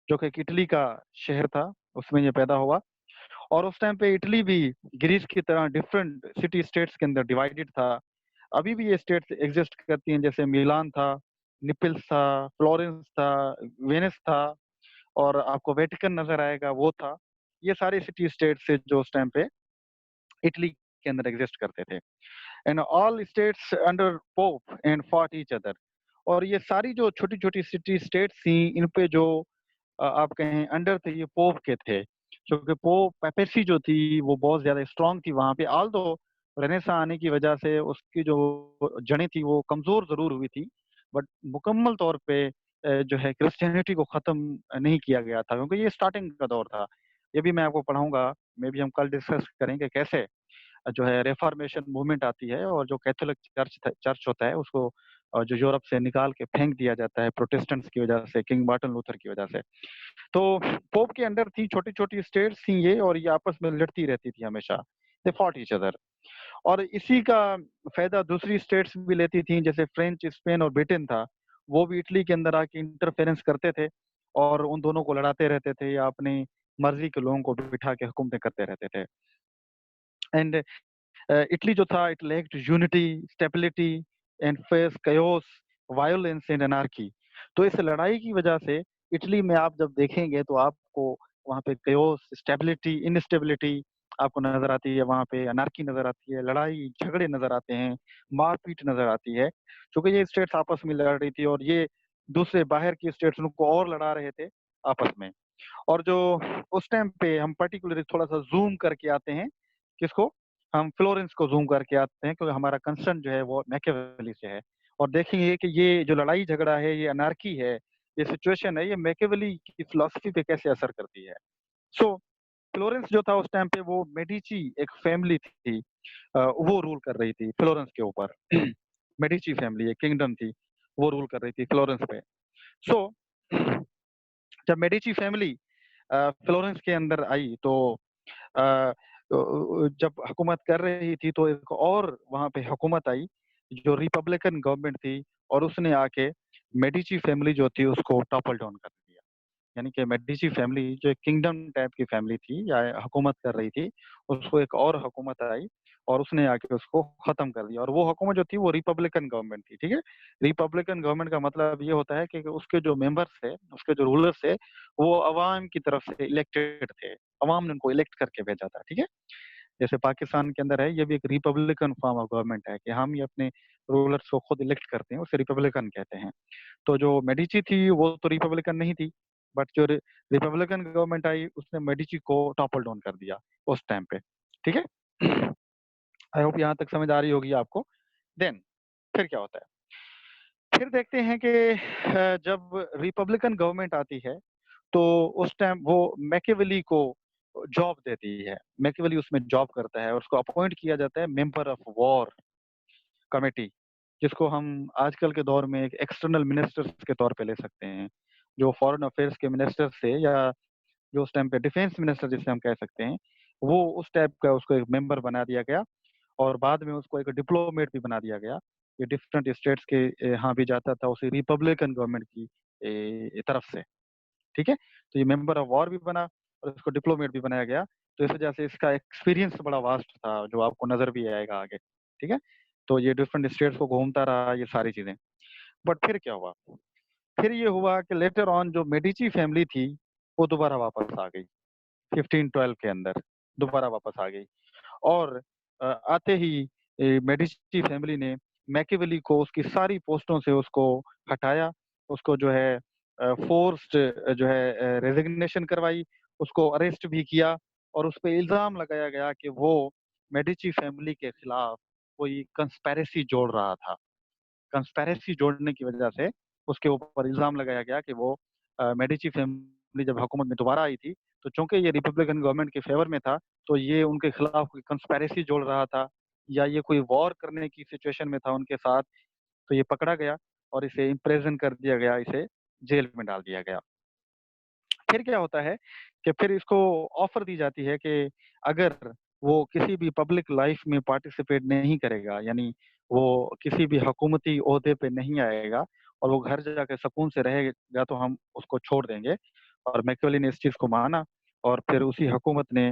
Speaker 1: जो कि इटली का शहर था, उसमें ये पैदा हुआ। और उस टाइम पे इटली भी ग्रीस की तरह डिफरेंट सिटी स्टेट्स के अंदर डिवाइडेड था। अभी भी ये स्टेट्स एग्जिस्ट करती हैं, जैसे मिलान था, निपिल्स था, फ्लोरेंस था, वेनिस था, और आपको वेटिकन नजर आएगा वो था। ये सारे सिटी स्टेट्स से जो उस टाइम पे इटली के अंदर एग्जिस्ट करते थे। And all states under pope and fought each other. और ये सारी जो छोटी छोटी सिटी स्टेट्स थी, इन पे जो आप कहें अंडर थे, ये पोप के थे। क्योंकि पोप पेपेसी जो थी वो बहुत ज्यादा स्ट्रांग थी वहां पे। आल दो रेनेसा आने की वजह से उसकी जो जड़ें थी वो कमजोर जरूर हुई थी, बट मुकम्मल तौर पे जो है क्रिश्चियनिटी को खत्म नहीं किया गया था, क्योंकि ये स्टार्टिंग का दौर था। ये भी मैं आपको पढ़ाऊंगा, मे भी हम कल डिस्कस करेंगे कैसे जो है रेफॉर्मेशन मूवमेंट आती है और जो कैथोलिक चर्च होता है उसको जो यूरोप से निकाल के फेंक दिया जाता है प्रोटेस्टेंट्स की वजह से, किंग मार्टिन लूथर की वजह से। तो पोप के अंडर थी छोटी छोटी स्टेट्स थी ये, और ये आपस में लड़ती रहती थी हमेशा। They fought each other. और इसी का फायदा दूसरी स्टेट्स भी लेती थी, जैसे फ्रेंच, स्पेन और ब्रिटेन था, वो भी इटली के अंदर आके इंटरफेरेंस करते थे और उन दोनों को लड़ाते रहते थे या अपनी मर्जी के लोगों को बिठा के हुकूमतें करते रहते थे। एंड इटली जो था, it lacked unity, stability and face chaos, violence and anarchy. तो इस लड़ाई की वजह से इटली में आप जब देखेंगे तो आपको वहाँ पे chaos, स्टेबिलिटी, इनस्टेबिलिटी आपको नजर आती है, वहाँ पे अनार्की नजर आती है, लड़ाई झगड़े नजर आते हैं, मारपीट नजर आती है, क्योंकि ये स्टेट्स आपस में लड़ रही थी और ये दूसरे बाहर की स्टेट्स उनको और लड़ा रहे थे आपस में। और जो उस टाइम पे हम पर्टिकुलरली थोड़ा-सा ज़ूम करके आते हैं, किसको? हम फ्लोरेंस को ज़ूम करके आते हैं क्योंकि हमारा कंसर्न जो है वो मैकियावेली से है। और देखेंगे कि ये जो लड़ाई-झगड़ा है, ये अनार्की है, ये सिचुएशन है, ये मैकियावेली की फिलॉसफी पे कैसे असर करती है। सो फ्लोरेंस जो था उस टाइम पे वो मेडिची एक फैमिली थी, वो रूल कर रही थी फ्लोरेंस के ऊपर। मेडिची फैमिली एक किंगडम थी, वो रूल कर रही थी फ्लोरेंस पे। सो जब मेडिची फैमिली फ्लोरेंस के अंदर आई तो जब हुकूमत कर रही थी तो एक और वहाँ पे हुकूमत आई जो रिपब्लिकन गवर्नमेंट थी और उसने आके मेडिची फैमिली जो थी उसको टॉपल डाउन कर दिया। यानी कि मेडिची फैमिली जो एक किंगडम टाइप की फैमिली थी या हुकूमत कर रही थी, उसको एक और हुकूमत आई और उसने आके उसको खत्म कर दिया और वो हुकूमत जो थी वो रिपब्लिकन गवर्नमेंट थी, ठीक है? रिपब्लिकन गवर्नमेंट का मतलब ये होता है कि उसके जो मेंबर्स थे, उसके जो रूलर्स थे, वो अवाम की तरफ से इलेक्टेड थे। अवाम ने उनको इलेक्ट करके भेजा था, ठीक है? जैसे पाकिस्तान के अंदर है, ये भी एक रिपब्लिकन फॉर्म ऑफ गवर्नमेंट है कि हम ही अपने रूलर्स को खुद इलेक्ट करते हैं, उसे रिपब्लिकन कहते हैं। तो जो मेडिची थी वो तो रिपब्लिकन नहीं थी, बट जो रिपब्लिकन गवर्नमेंट आई उसने मेडिची को टॉपल डाउन कर दिया उस टाइम पे, ठीक है? आई होप यहाँ तक समझ आ रही होगी आपको। देन फिर क्या होता है? फिर देखते हैं कि जब रिपब्लिकन गवर्नमेंट आती है तो उस टाइम वो मैकियावेली को जॉब देती है। मैकियावेली उसमें जॉब करता है और उसको अपॉइंट किया जाता है मेंबर ऑफ वॉर कमिटी, जिसको हम आजकल के दौर में एक एक्सटर्नल मिनिस्टर्स के तौर पे ले सकते हैं। जो फॉरेन अफेयर्स के मिनिस्टर्स थे या जो उस टाइम पे डिफेंस मिनिस्टर जिसे हम कह सकते हैं, वो उस टाइप का उसको एक मेंबर बना दिया गया और बाद में उसको एक डिप्लोमेट भी बना दिया गया। ये डिफरेंट स्टेट्स के यहाँ भी जाता था उसी रिपब्लिकन गवर्नमेंट की तरफ से, ठीक है? तो ये मेंबर ऑफ वॉर भी बना और इसको डिप्लोमेट भी बनाया गया। तो इस वजह से इसका एक्सपीरियंस बड़ा वास्ट था, जो आपको नज़र भी आएगा आगे, ठीक है? तो ये डिफरेंट स्टेट्स को घूमता रहा, ये सारी चीज़ें। बट फिर क्या हुआ? फिर ये हुआ कि लेटर ऑन जो मेडिची फैमिली थी, वो दोबारा वापस आ गई। 1512 के अंदर दोबारा वापस आ गई और आते ही मेडिची फैमिली ने मैकियावेली को उसकी सारी पोस्टों से उसको हटाया, उसको जो है फोर्स्ड जो है रेजिग्नेशन करवाई, उसको अरेस्ट भी किया और उस पे इल्ज़ाम लगाया गया कि वो मेडिची फैमिली के खिलाफ कोई कंस्पिरेसी जोड़ रहा था। कंस्पिरेसी जोड़ने की वजह से उसके ऊपर इल्ज़ाम लगाया गया कि वो मेडिची फैमिली जब हुकूमत में दोबारा आई थी, तो चूँकि ये रिपब्लिकन गवर्नमेंट के फ़ेवर में था, तो ये उनके खिलाफ कोई कंस्पिरेसी जोड़ रहा था या ये कोई वॉर करने की सिचुएशन में था उनके साथ, तो ये पकड़ा गया और इसे इम्प्रिज़न कर दिया गया, इसे जेल में डाल दिया गया। फिर क्या होता है कि फिर इसको ऑफ़र दी जाती है कि अगर वो किसी भी पब्लिक लाइफ़ में पार्टिसिपेट नहीं करेगा, यानी वो किसी भी हुकूमती ओहदे पे नहीं आएगा और वो घर जाके सुकून से रहेगा तो हम उसको छोड़ देंगे। और मैकियावेली ने इस चीज़ को माना और फिर उसी हुकूमत ने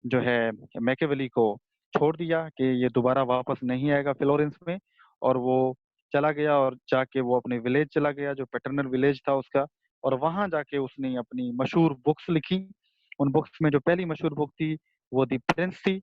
Speaker 1: जो है मैकियावेली को छोड़ दिया कि ये दोबारा वापस नहीं आएगा फ्लोरेंस में और वो चला गया और जाके वो अपने विलेज चला गया जो पैटर्नल विलेज था उसका और वहाँ जाके उसने अपनी मशहूर बुक्स लिखी। उन बुक्स में जो पहली मशहूर बुक थी वो द प्रिंस थी,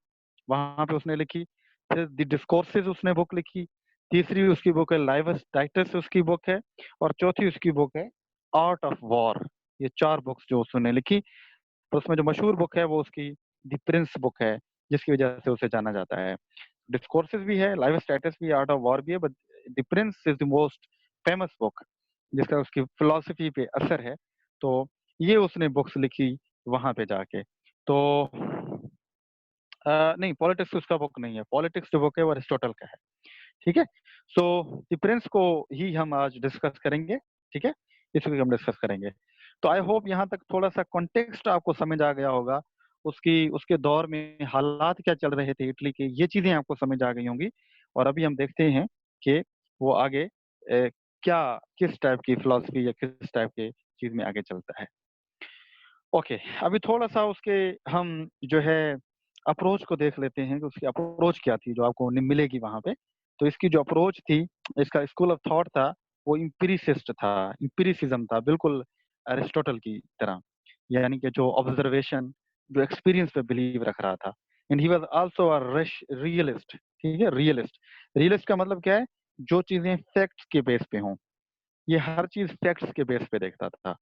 Speaker 1: वहाँ पे उसने लिखी। फिर द डिस्कोर्सेस उसने बुक लिखी, तीसरी उसकी बुक है लाइवस टाइटस उसकी बुक है और चौथी उसकी बुक है आर्ट ऑफ वॉर। ये 4 बुक्स जो उसने लिखी, तो उसमें जो मशहूर बुक है वो उसकी द प्रिंस बुक है, जिसकी वजह से उसे जाना जाता है। डिस्कोर्सेस भी है, लाइव स्टेटस भी है, आर्ट ऑफ वॉर भी है, but the Prince is the most famous book जिसका उसकी फिलॉसफी पे असर है। तो ये उसने बुक्स लिखी वहाँ पे जाके। तो नहीं पॉलिटिक्स उसका बुक नहीं है, पॉलिटिक्स जो बुक है वो अरिस्टोटल का है, ठीक है? सो द प्रिंस को ही हम आज डिस्कस करेंगे, ठीक है? इसी को हम डिस्कस करेंगे। तो आई होप यहाँ तक थोड़ा-सा कॉन्टेक्स्ट आपको समझ आ गया होगा। उसकी उसके दौर में हालात क्या चल रहे थे इटली के, ये चीज़ें आपको समझ आ गई होंगी और अभी हम देखते हैं कि वो आगे क्या किस टाइप की फिलॉसफी या किस टाइप के चीज़ में आगे चलता है। ओके, अभी थोड़ा-सा उसके हम जो है अप्रोच को देख लेते हैं कि उसकी अप्रोच क्या थी जो आपको मिलेगी वहाँ पे। तो इसकी जो अप्रोच थी, इसका स्कूल ऑफ थॉट था, वो एम्पिरिसिस्ट था, एम्पिरिसिज़्म था, बिल्कुल अरिस्टोटल की तरह। यानी कि जो ऑब्जर्वेशन, जो एक्सपीरियंस पे बिलीव रख रहा था। And he was also a realist, ठीक है? रियलिस्ट। रियलिस्ट का मतलब क्या है? जो चीज़ें फैक्ट्स के बेस पे हों। ये हर चीज़ फैक्ट्स के बेस पे देखता था।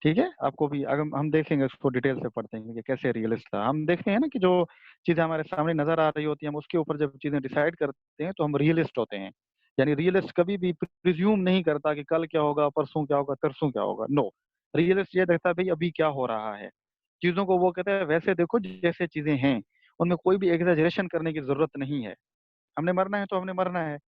Speaker 1: ठीक है, आपको भी अगर हम देखेंगे उसको डिटेल से पढ़ते हैं कि कैसे रियलिस्ट था। हम देखते हैं ना कि जो चीजें हमारे सामने नजर आ रही होती हैं, हम उसके ऊपर जब चीजें डिसाइड करते हैं तो हम रियलिस्ट होते हैं। यानी रियलिस्ट कभी भी प्रिज्यूम नहीं करता कि कल क्या होगा, परसों क्या होगा, तरसों क्या होगा। नो, रियलिस्ट ये देखता है भाई अभी क्या हो रहा है। चीजों को वो कहते हैं वैसे देखो जैसे चीजें हैं, उनमें कोई भी एग्जेजरेशन करने की जरूरत नहीं है। हमने मरना है तो हमने मरना है,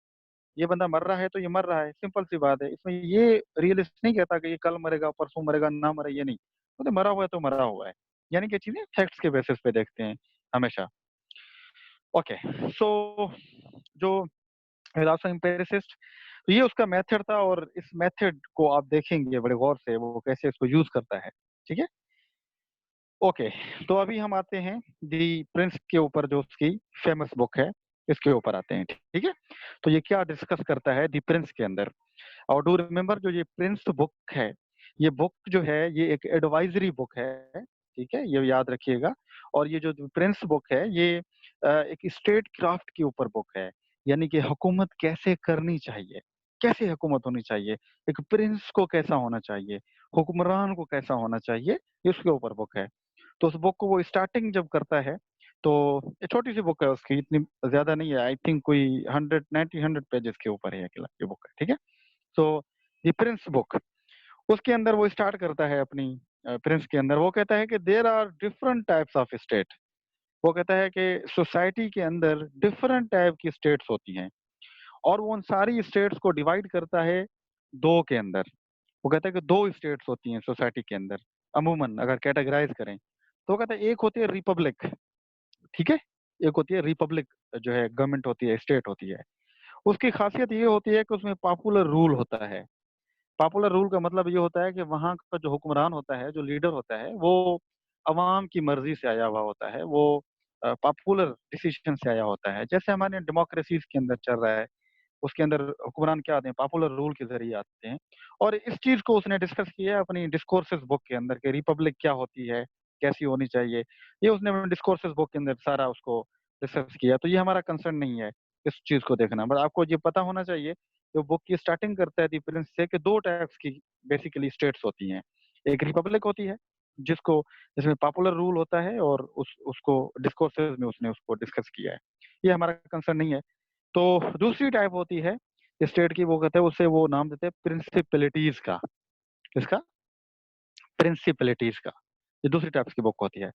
Speaker 1: ये बंदा मर रहा है तो ये मर रहा है, सिंपल सी बात है। इसमें ये रियलिस्ट नहीं कहता कि ये कल मरेगा, परसों मरेगा, ना मरे, ये नहीं। वो तो मरा हुआ है तो मरा हुआ है। यानी कि चीजें फैक्ट्स के बेसिस पे देखते हैं हमेशा। ओके, सो जो फिलोसफी एम्पिरिसिस्ट, तो ये उसका मेथड था, और इस मेथड को आप देखेंगे बड़े गौर से वो कैसे इसको यूज करता है। ठीक है, ओके। तो अभी हम आते हैं दी प्रिंस के ऊपर, जो उसकी फेमस बुक है, इसके ऊपर आते हैं। ठीक है, तो ये क्या डिस्कस करता है दी प्रिंस के अंदर। और डू रिमेम्बर, जो ये प्रिंस बुक है, ये बुक जो है ये एक एडवाइजरी बुक है। ठीक है, ये याद रखिएगा। और ये जो प्रिंस बुक है ये एक स्टेट क्राफ्ट के ऊपर बुक है। यानी कि हुकूमत कैसे करनी चाहिए, कैसे हुकूमत होनी चाहिए, एक प्रिंस को कैसा होना चाहिए, हुक्मरान को कैसा होना चाहिए, ये उसके ऊपर बुक है। तो उस बुक को वो स्टार्टिंग जब करता है, तो ये छोटी सी बुक है उसकी, इतनी ज्यादा नहीं है। आई थिंक कोई 100 पेजेस के ऊपर है अकेला ये बुक है। ठीक है, तो ये प्रिंस बुक, उसके अंदर वो स्टार्ट करता है अपनी प्रिंस के अंदर वो कहता है कि there are different types of state. वो कहता है कि सोसाइटी के अंदर डिफरेंट टाइप की स्टेट्स होती हैं, और वो उन सारी स्टेट्स को डिवाइड करता है दो के अंदर। वो कहता है कि दो स्टेट्स होती हैं सोसाइटी के अंदर, अमूमन अगर कैटेगराइज करें तो। वो कहता है एक होती है रिपब्लिक, ठीक है, एक होती है रिपब्लिक, जो है गवर्नमेंट होती है, स्टेट होती है। उसकी खासियत ये होती है कि उसमें पॉपुलर रूल होता है। पॉपुलर रूल का मतलब ये होता है कि वहाँ का जो हुक्मरान होता है, जो लीडर होता है, वो अवाम की मर्जी से आया हुआ होता है, वो पॉपुलर डिसीजन से आया होता है। जैसे हमारे डेमोक्रेसीज के अंदर चल रहा है, उसके अंदर हुक्मरान क्या आते हैं, पॉपुलर रूल के जरिए आते हैं। और इस चीज को उसने डिस्कस किया है अपनी डिस्कोर्सेस बुक के अंदर कि रिपब्लिक क्या होती है, कैसी होनी चाहिए। ये उसने डिस्कोर्सेस बुक के अंदर सारा उसको डिस्कस किया। तो ये हमारा कंसर्न नहीं है इस चीज को देखना, बट आपको ये पता होना चाहिए। जो बुक की स्टार्टिंग करता है दी प्रिंस से कि दो टाइप्स की बेसिकली स्टेट्स होती हैं। एक रिपब्लिक होती है, जिसको जिसमें पॉपुलर रूल होता है, और उसको डिस्कोर्सेस में उसने उसको डिस्कस किया है। ये हमारा कंसर्न नहीं है। तो दूसरी टाइप होती है स्टेट की, वो कहते हैं उसे, वो नाम देते हैं प्रिंसिपलिटीज का। किसका? प्रिंसिपलिटीज का। ये दूसरी टाइप की बुक होती है।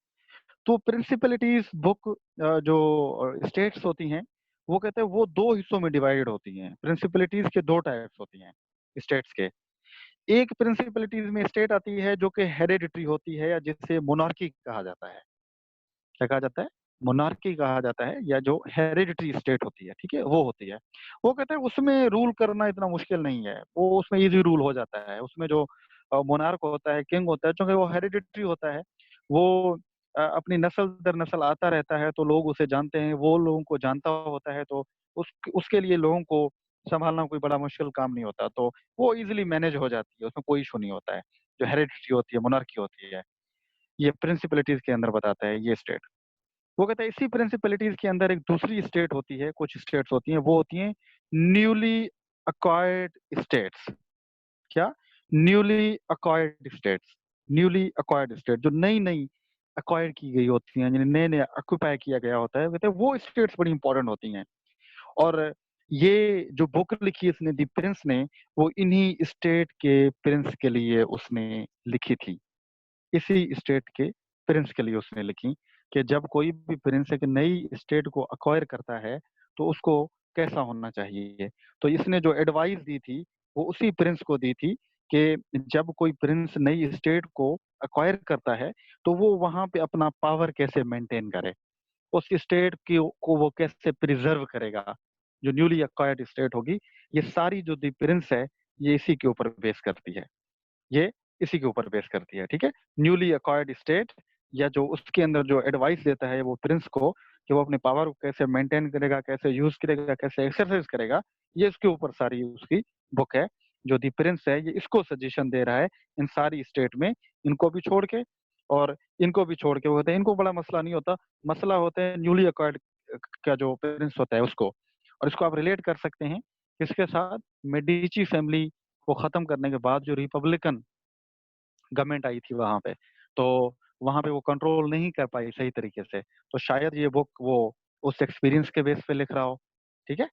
Speaker 1: तो प्रिंसिपलिटीज बुक, जो स्टेट्स होती हैं, वो कहते हैं वो दो हिस्सों में डिवाइडेड होती हैं। प्रिंसिपलिटीज के दो टाइप्स होती हैं स्टेट्स के। एक प्रिंसिपलिटीज में स्टेट आती है जो कि हेरेडिटरी होती है, या जिसे मोनार्की कहा जाता है। क्या कहा जाता है? मोनार्की कहा जाता है, या जो हेरिडिटरी स्टेट होती है, ठीक है, वो होती है। वो कहते हैं उसमें रूल करना इतना मुश्किल नहीं है, वो उसमें इजी रूल हो जाता है। उसमें जो मोनार्क होता है, किंग होता है, क्योंकि वो हेरिडिटरी होता है, वो अपनी नस्ल दर नस्ल आता रहता है, तो लोग उसे जानते हैं, वो लोगों को जानता होता है, तो उसके लिए लोगों को संभालना कोई बड़ा मुश्किल काम नहीं होता। तो वो इजिली मैनेज हो जाती है, उसमें कोई इशू नहीं होता है। जो हेरिडिटरी होती है, मोनार्की होती है, ये प्रिंसिपलिटीज के अंदर बताता है ये स्टेट। वो कहता है इसी प्रिंसिपलिटीज के अंदर एक दूसरी स्टेट होती है, कुछ स्टेट्स होती हैं, वो होती हैं न्यूली अक्वायर्ड स्टेट्स। क्या? Newly acquired states. Newly acquired state जो नई नई अक्वायर की गई होती हैं, यानी नए नए ऑक्यूपाई किया गया होता है, कहते हैं वो स्टेट्स बड़ी इंपॉर्टेंट होती हैं। और ये जो बुक लिखी इसने दी प्रिंस ने, वो इन्हीं स्टेट के प्रिंस के लिए उसने लिखी थी। इसी स्टेट के प्रिंस के लिए उसने लिखी कि जब कोई भी प्रिंस एक नई स्टेट को अक्वायर करता है तो उसको कैसा होना चाहिए। तो इसने जो एडवाइस दी थी वो उसी प्रिंस को दी थी कि जब कोई प्रिंस नई स्टेट को अक्वायर करता है तो वो वहां पे अपना पावर कैसे मेंटेन करे, उस स्टेट की को वो कैसे प्रिजर्व करेगा, जो न्यूली अक्वायर्ड स्टेट होगी। ये सारी जो दी प्रिंस है, ये इसी के ऊपर बेस करती है। ये इसी के ऊपर बेस करती है। ठीक है, न्यूली अक्वायर्ड स्टेट, या जो उसके अंदर जो एडवाइस देता है वो प्रिंस को कि वो अपने पावर को कैसे मेंटेन करेगा, कैसे यूज करेगा, कैसे एक्सरसाइज करेगा, ये इसके ऊपर सारी उसकी बुक है। जो दी प्रिंस है ये इसको सजेशन दे रहा है इन सारी स्टेट में, इनको भी छोड़ के और इनको भी छोड़ के। वो होते हैं, इनको बड़ा मसला नहीं होता, मसला होता है न्यूली अक्वायर्ड का जो प्रिंस होता है उसको। और इसको आप रिलेट कर सकते हैं किसके साथ? मेडिची फैमिली को खत्म करने के बाद जो रिपब्लिकन गवर्नमेंट आई थी वहाँ पे, तो वहाँ पे वो कंट्रोल नहीं कर पाई सही तरीके से, तो शायद ये बुक वो उस एक्सपीरियंस के बेस पे लिख रहा हो, ठीक है?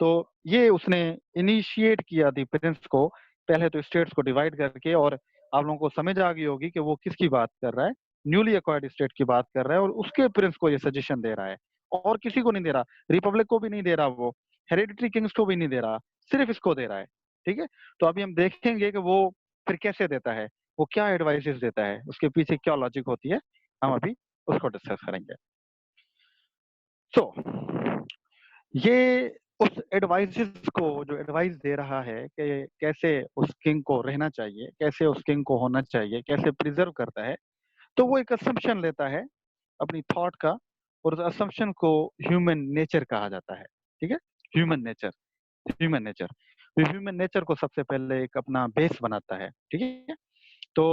Speaker 1: तो ये उसने इनिशिएट किया थी प्रिंस को, पहले तो स्टेट्स को डिवाइड करके, और आप लोगों को समझ आ गई होगी कि वो किसकी बात कर रहा है, न्यूली एक्वायर्ड स्टेट की बात कर रहा है, और उसके प्रिंस को ये सजेशन दे रहा है, और किसी को नहीं दे रहा, रिपब्लिक को भी नहीं दे रहा, वो हेरिडिटरी किंग्स को भी नहीं दे रहा, सिर्फ इसको दे रहा है, ठीक है? तो अभी हम देखेंगे कि वो फिर कैसे देता है, वो क्या एडवाइसेस देता है, उसके पीछे क्या लॉजिक होती है, हम अभी उसको डिस्कस करेंगे। सो ये उस एडवाइसेस को जो एडवाइस दे रहा है कि कैसे उस किंग को रहना चाहिए, कैसे उस किंग को होना चाहिए, कैसे प्रिजर्व करता है, तो वो एक असम्पशन लेता है अपनी थॉट का, और उस असम्पशन को ह्यूमन नेचर कहा जाता है, ठीक है? Human nature, human nature, human nature को सबसे पहले एक अपना बेस बनाता है, ठीक है? तो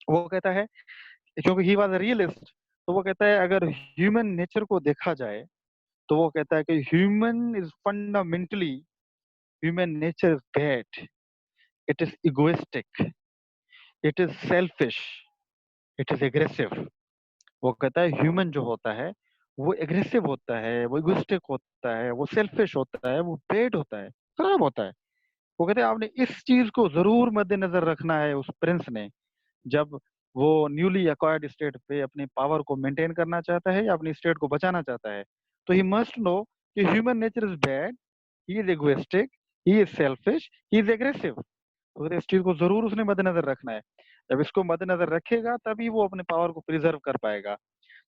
Speaker 1: वो कहता है, क्योंकि ही वाज अ रियलिस्ट, तो वो कहता है अगर ह्यूमन नेचर को देखा जाए, तो वो कहता है कि human is fundamentally, human nature is bad, it is egoistic, it is selfish, it is aggressive. वो कहता है ह्यूमन जो होता है वो एग्रेसिव होता है, वो इगोइस्टिक होता है, वो सेल्फिश होता है, वो बैड होता है, खराब होता है। वो कहते हैं आपने इस चीज को जरूर मद्देनजर रखना है उस प्रिंस ने, जब वो न्यूली एक्वायर्ड स्टेट पे अपनी पावर को मेंटेन करना चाहता है या अपनी स्टेट को बचाना चाहता है, तो ही मस्ट नो कि human nature is bad, he is egoistic, he is selfish, he is aggressive. तो कहते हैं इस चीज को जरूर उसने मद्देनजर रखना है, जब इसको मद्देनजर रखेगा तभी वो अपने पावर को प्रिजर्व कर पाएगा।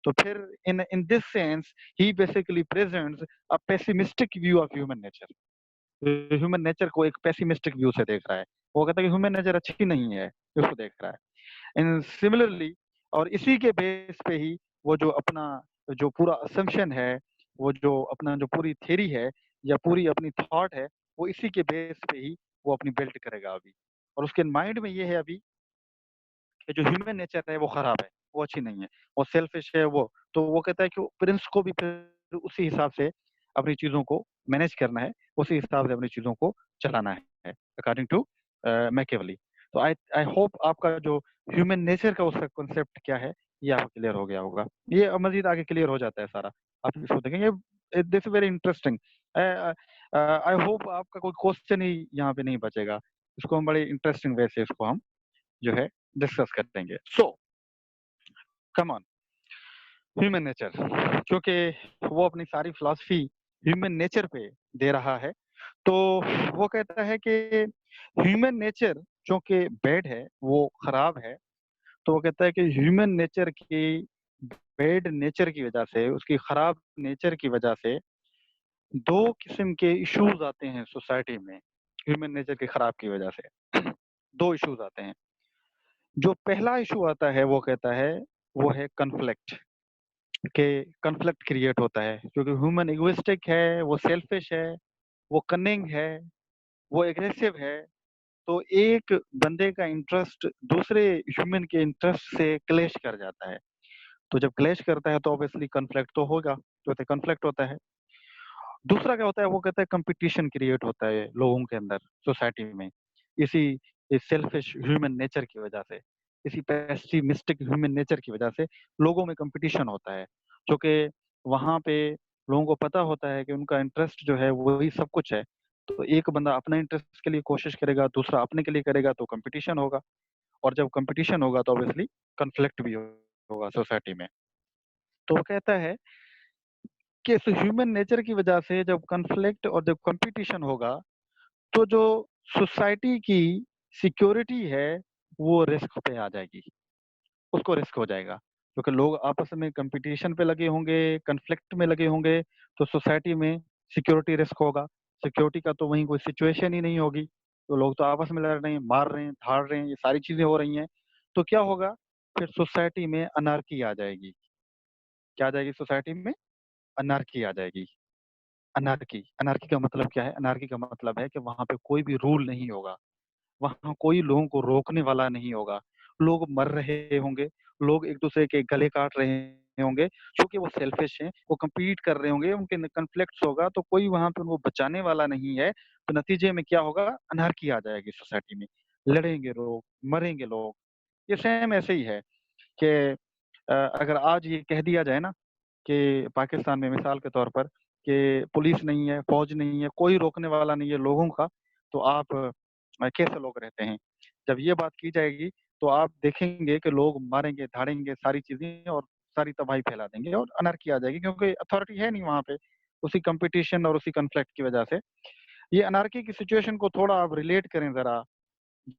Speaker 1: तो फिर in in this sense he basically presents a pessimistic view of human nature, human nature को एक पेसिमिस्टिक व्यू से देख रहा है। वो कहता है कि ह्यूमन नेचर अच्छी नहीं है, उसको देख रहा है। एंड सिमिलरली, और इसी के बेस पे ही वो जो अपना जो पूरा असम्पशन है, वो जो अपना जो पूरी थ्योरी है या पूरी अपनी थॉट है, वो इसी के बेस पे ही वो अपनी बिल्ड करेगा अभी। और उसके माइंड में ये है अभी कि जो ह्यूमन नेचर है वो खराब है, वो अच्छी नहीं है, वो सेल्फिश है वो। तो वो कहता है कि प्रिंस को भी फिर उसी हिसाब से अपनी चीजों को मैनेज करना है, उसी हिसाब से अपनी चीजों को चलाना है, अकॉर्डिंग टू मैकियावेली। तो आई आई होप आपका जो ह्यूमन नेचर का उसका कॉन्सेप्ट क्या है, ये आपको क्लियर हो गया होगा। ये मजीद आगे क्लियर हो जाता है सारा, आप इसको देखेंगे, this is very interesting. I hope आपका कोई क्वेश्चन ही यहाँ पे नहीं बचेगा, इसको हम बड़े इंटरेस्टिंग वे से इसको हम जो है डिस्कस करेंगे। सो कम ऑन, ह्यूमन नेचर, क्योंकि वो अपनी सारी फिलॉसफी ह्यूमन नेचर पे दे रहा है, तो वो कहता है कि ह्यूमन नेचर जो कि बैड है, वो खराब है। तो वो कहता है कि ह्यूमन नेचर की बैड नेचर की वजह से, उसकी खराब नेचर की वजह से दो किस्म के इश्यूज आते हैं सोसाइटी में, ह्यूमन नेचर की खराब की वजह से दो इश्यूज आते हैं। जो पहला इशू आता है वो कहता है वो है कन्फ्लिक्ट, के कन्फ्लिक्ट क्रिएट होता है क्योंकि ह्यूमन इगोइस्टिक है, वो सेल्फिश है, वो कनिंग है, वो एग्रेसिव है। तो एक बंदे का इंटरेस्ट दूसरे ह्यूमन के इंटरेस्ट से क्लेश कर जाता है, तो जब क्लेश करता है तो ऑब्वियसली कन्फ्लिक्ट तो होगा, तो कन्फ्लिक्ट होता है। दूसरा क्या होता है, वो कहता है कंपटीशन क्रिएट होता है लोगों के अंदर, सोसाइटी में, इसी इस सेल्फिश ह्यूमन नेचर की वजह से, इसी पेसिमिस्टिक ह्यूमन नेचर की वजह से लोगों में कंपटीशन होता है, क्योंकि वहां पे लोगों को पता होता है कि उनका इंटरेस्ट जो है वही सब कुछ है। तो एक बंदा अपना इंटरेस्ट के लिए कोशिश करेगा, दूसरा अपने के लिए करेगा, तो कंपटीशन होगा, और जब कंपटीशन होगा तो ऑब्वियसली कन्फ्लिक्ट भी होगा सोसाइटी में। तो वो कहता है कि इस ह्यूमन नेचर की वजह से जब कन्फ्लिक्ट और जब कंपटीशन होगा, तो जो सोसाइटी की सिक्योरिटी है वो रिस्क पे आ जाएगी, उसको रिस्क हो जाएगा, क्योंकि लोग आपस में कंपटीशन पे लगे होंगे, कन्फ्लिक्ट में लगे होंगे, तो सोसाइटी में सिक्योरिटी रिस्क होगा। सिक्योरिटी का तो वहीं कोई सिचुएशन ही नहीं होगी, तो लोग तो आपस में लड़ रहे हैं, मार रहे हैं, धाड़ रहे हैं, ये सारी चीजें हो रही हैं। तो क्या होगा, फिर सोसाइटी में अनार्की आ जाएगी। क्या आ जाएगी सोसाइटी में? अनार्की आ जाएगी। अनार्की, अनार्की का मतलब क्या है? अनार्की का मतलब है कि वहां पे कोई भी रूल नहीं होगा, वहां कोई लोगों को रोकने वाला नहीं होगा, लोग मर रहे होंगे, लोग एक दूसरे के गले काट रहे होंगे, क्योंकि वो सेल्फिश हैं, वो compete कर रहे होंगे, उनके कन्फ्लिक्ट्स होगा, तो कोई वहां पे उनको बचाने वाला नहीं है। तो नतीजे में क्या होगा, अनार्की आ जाएगी सोसाइटी में, लड़ेंगे लोग, मरेंगे लोग, ये सेम ऐसे ही है कि अगर आज ये कह दिया जाए ना कि पाकिस्तान में मिसाल के तौर पर कि पुलिस नहीं है, फौज नहीं है, कोई रोकने वाला नहीं है लोगों का, तो आप कैसे लोग रहते हैं? जब ये बात की जाएगी, तो आप देखेंगे कि लोग मारेंगे, धाड़ेंगे सारी चीज़ें और सारी तबाही फैला देंगे और अनार्की आ जाएगी क्योंकि अथॉरिटी है नहीं वहाँ पे, उसी कॉम्पिटिशन और उसी कॉन्फ्लिक्ट की वजह से। ये अनार्की की सिचुएशन को थोड़ा आप रिलेट करें ज़रा,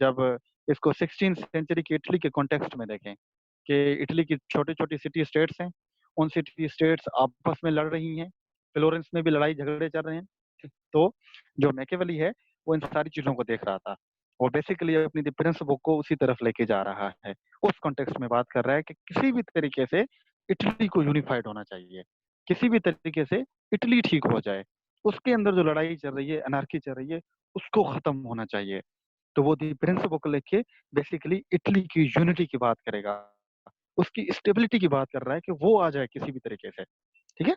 Speaker 1: जब इसको 16th सेंचुरी की इटली के कॉन्टेक्स्ट में देखें कि इटली की छोटी-छोटी सिटी स्टेट्स हैं, उन सिटी स्टेट्स आपस में लड़ रही हैं, फ्लोरेंस में भी लड़ाई झगड़े चल रहे हैं। तो जो मैकियावेली है, वो इन सारी चीज़ों को देख रहा था। वो बेसिकली अपनी द प्रिंस बुक को उसी तरफ लेके जा रहा है। उस कॉन्टेक्स्ट में बात कर रहा है कि किसी भी तरीके से इटली को यूनिफाइड होना चाहिए। किसी भी तरीके से इटली ठीक हो जाए। उसके अंदर जो लड़ाई चल रही है, अनार्की चल रही है, उसको खत्म होना चाहिए। तो वो द प्रिंस बुक लेके बेसिकली इटली की यूनिटी की बात करेगा। उसकी स्टेबिलिटी की बात कर रहा है कि वो आ जाए किसी भी तरीके से। ठीक है?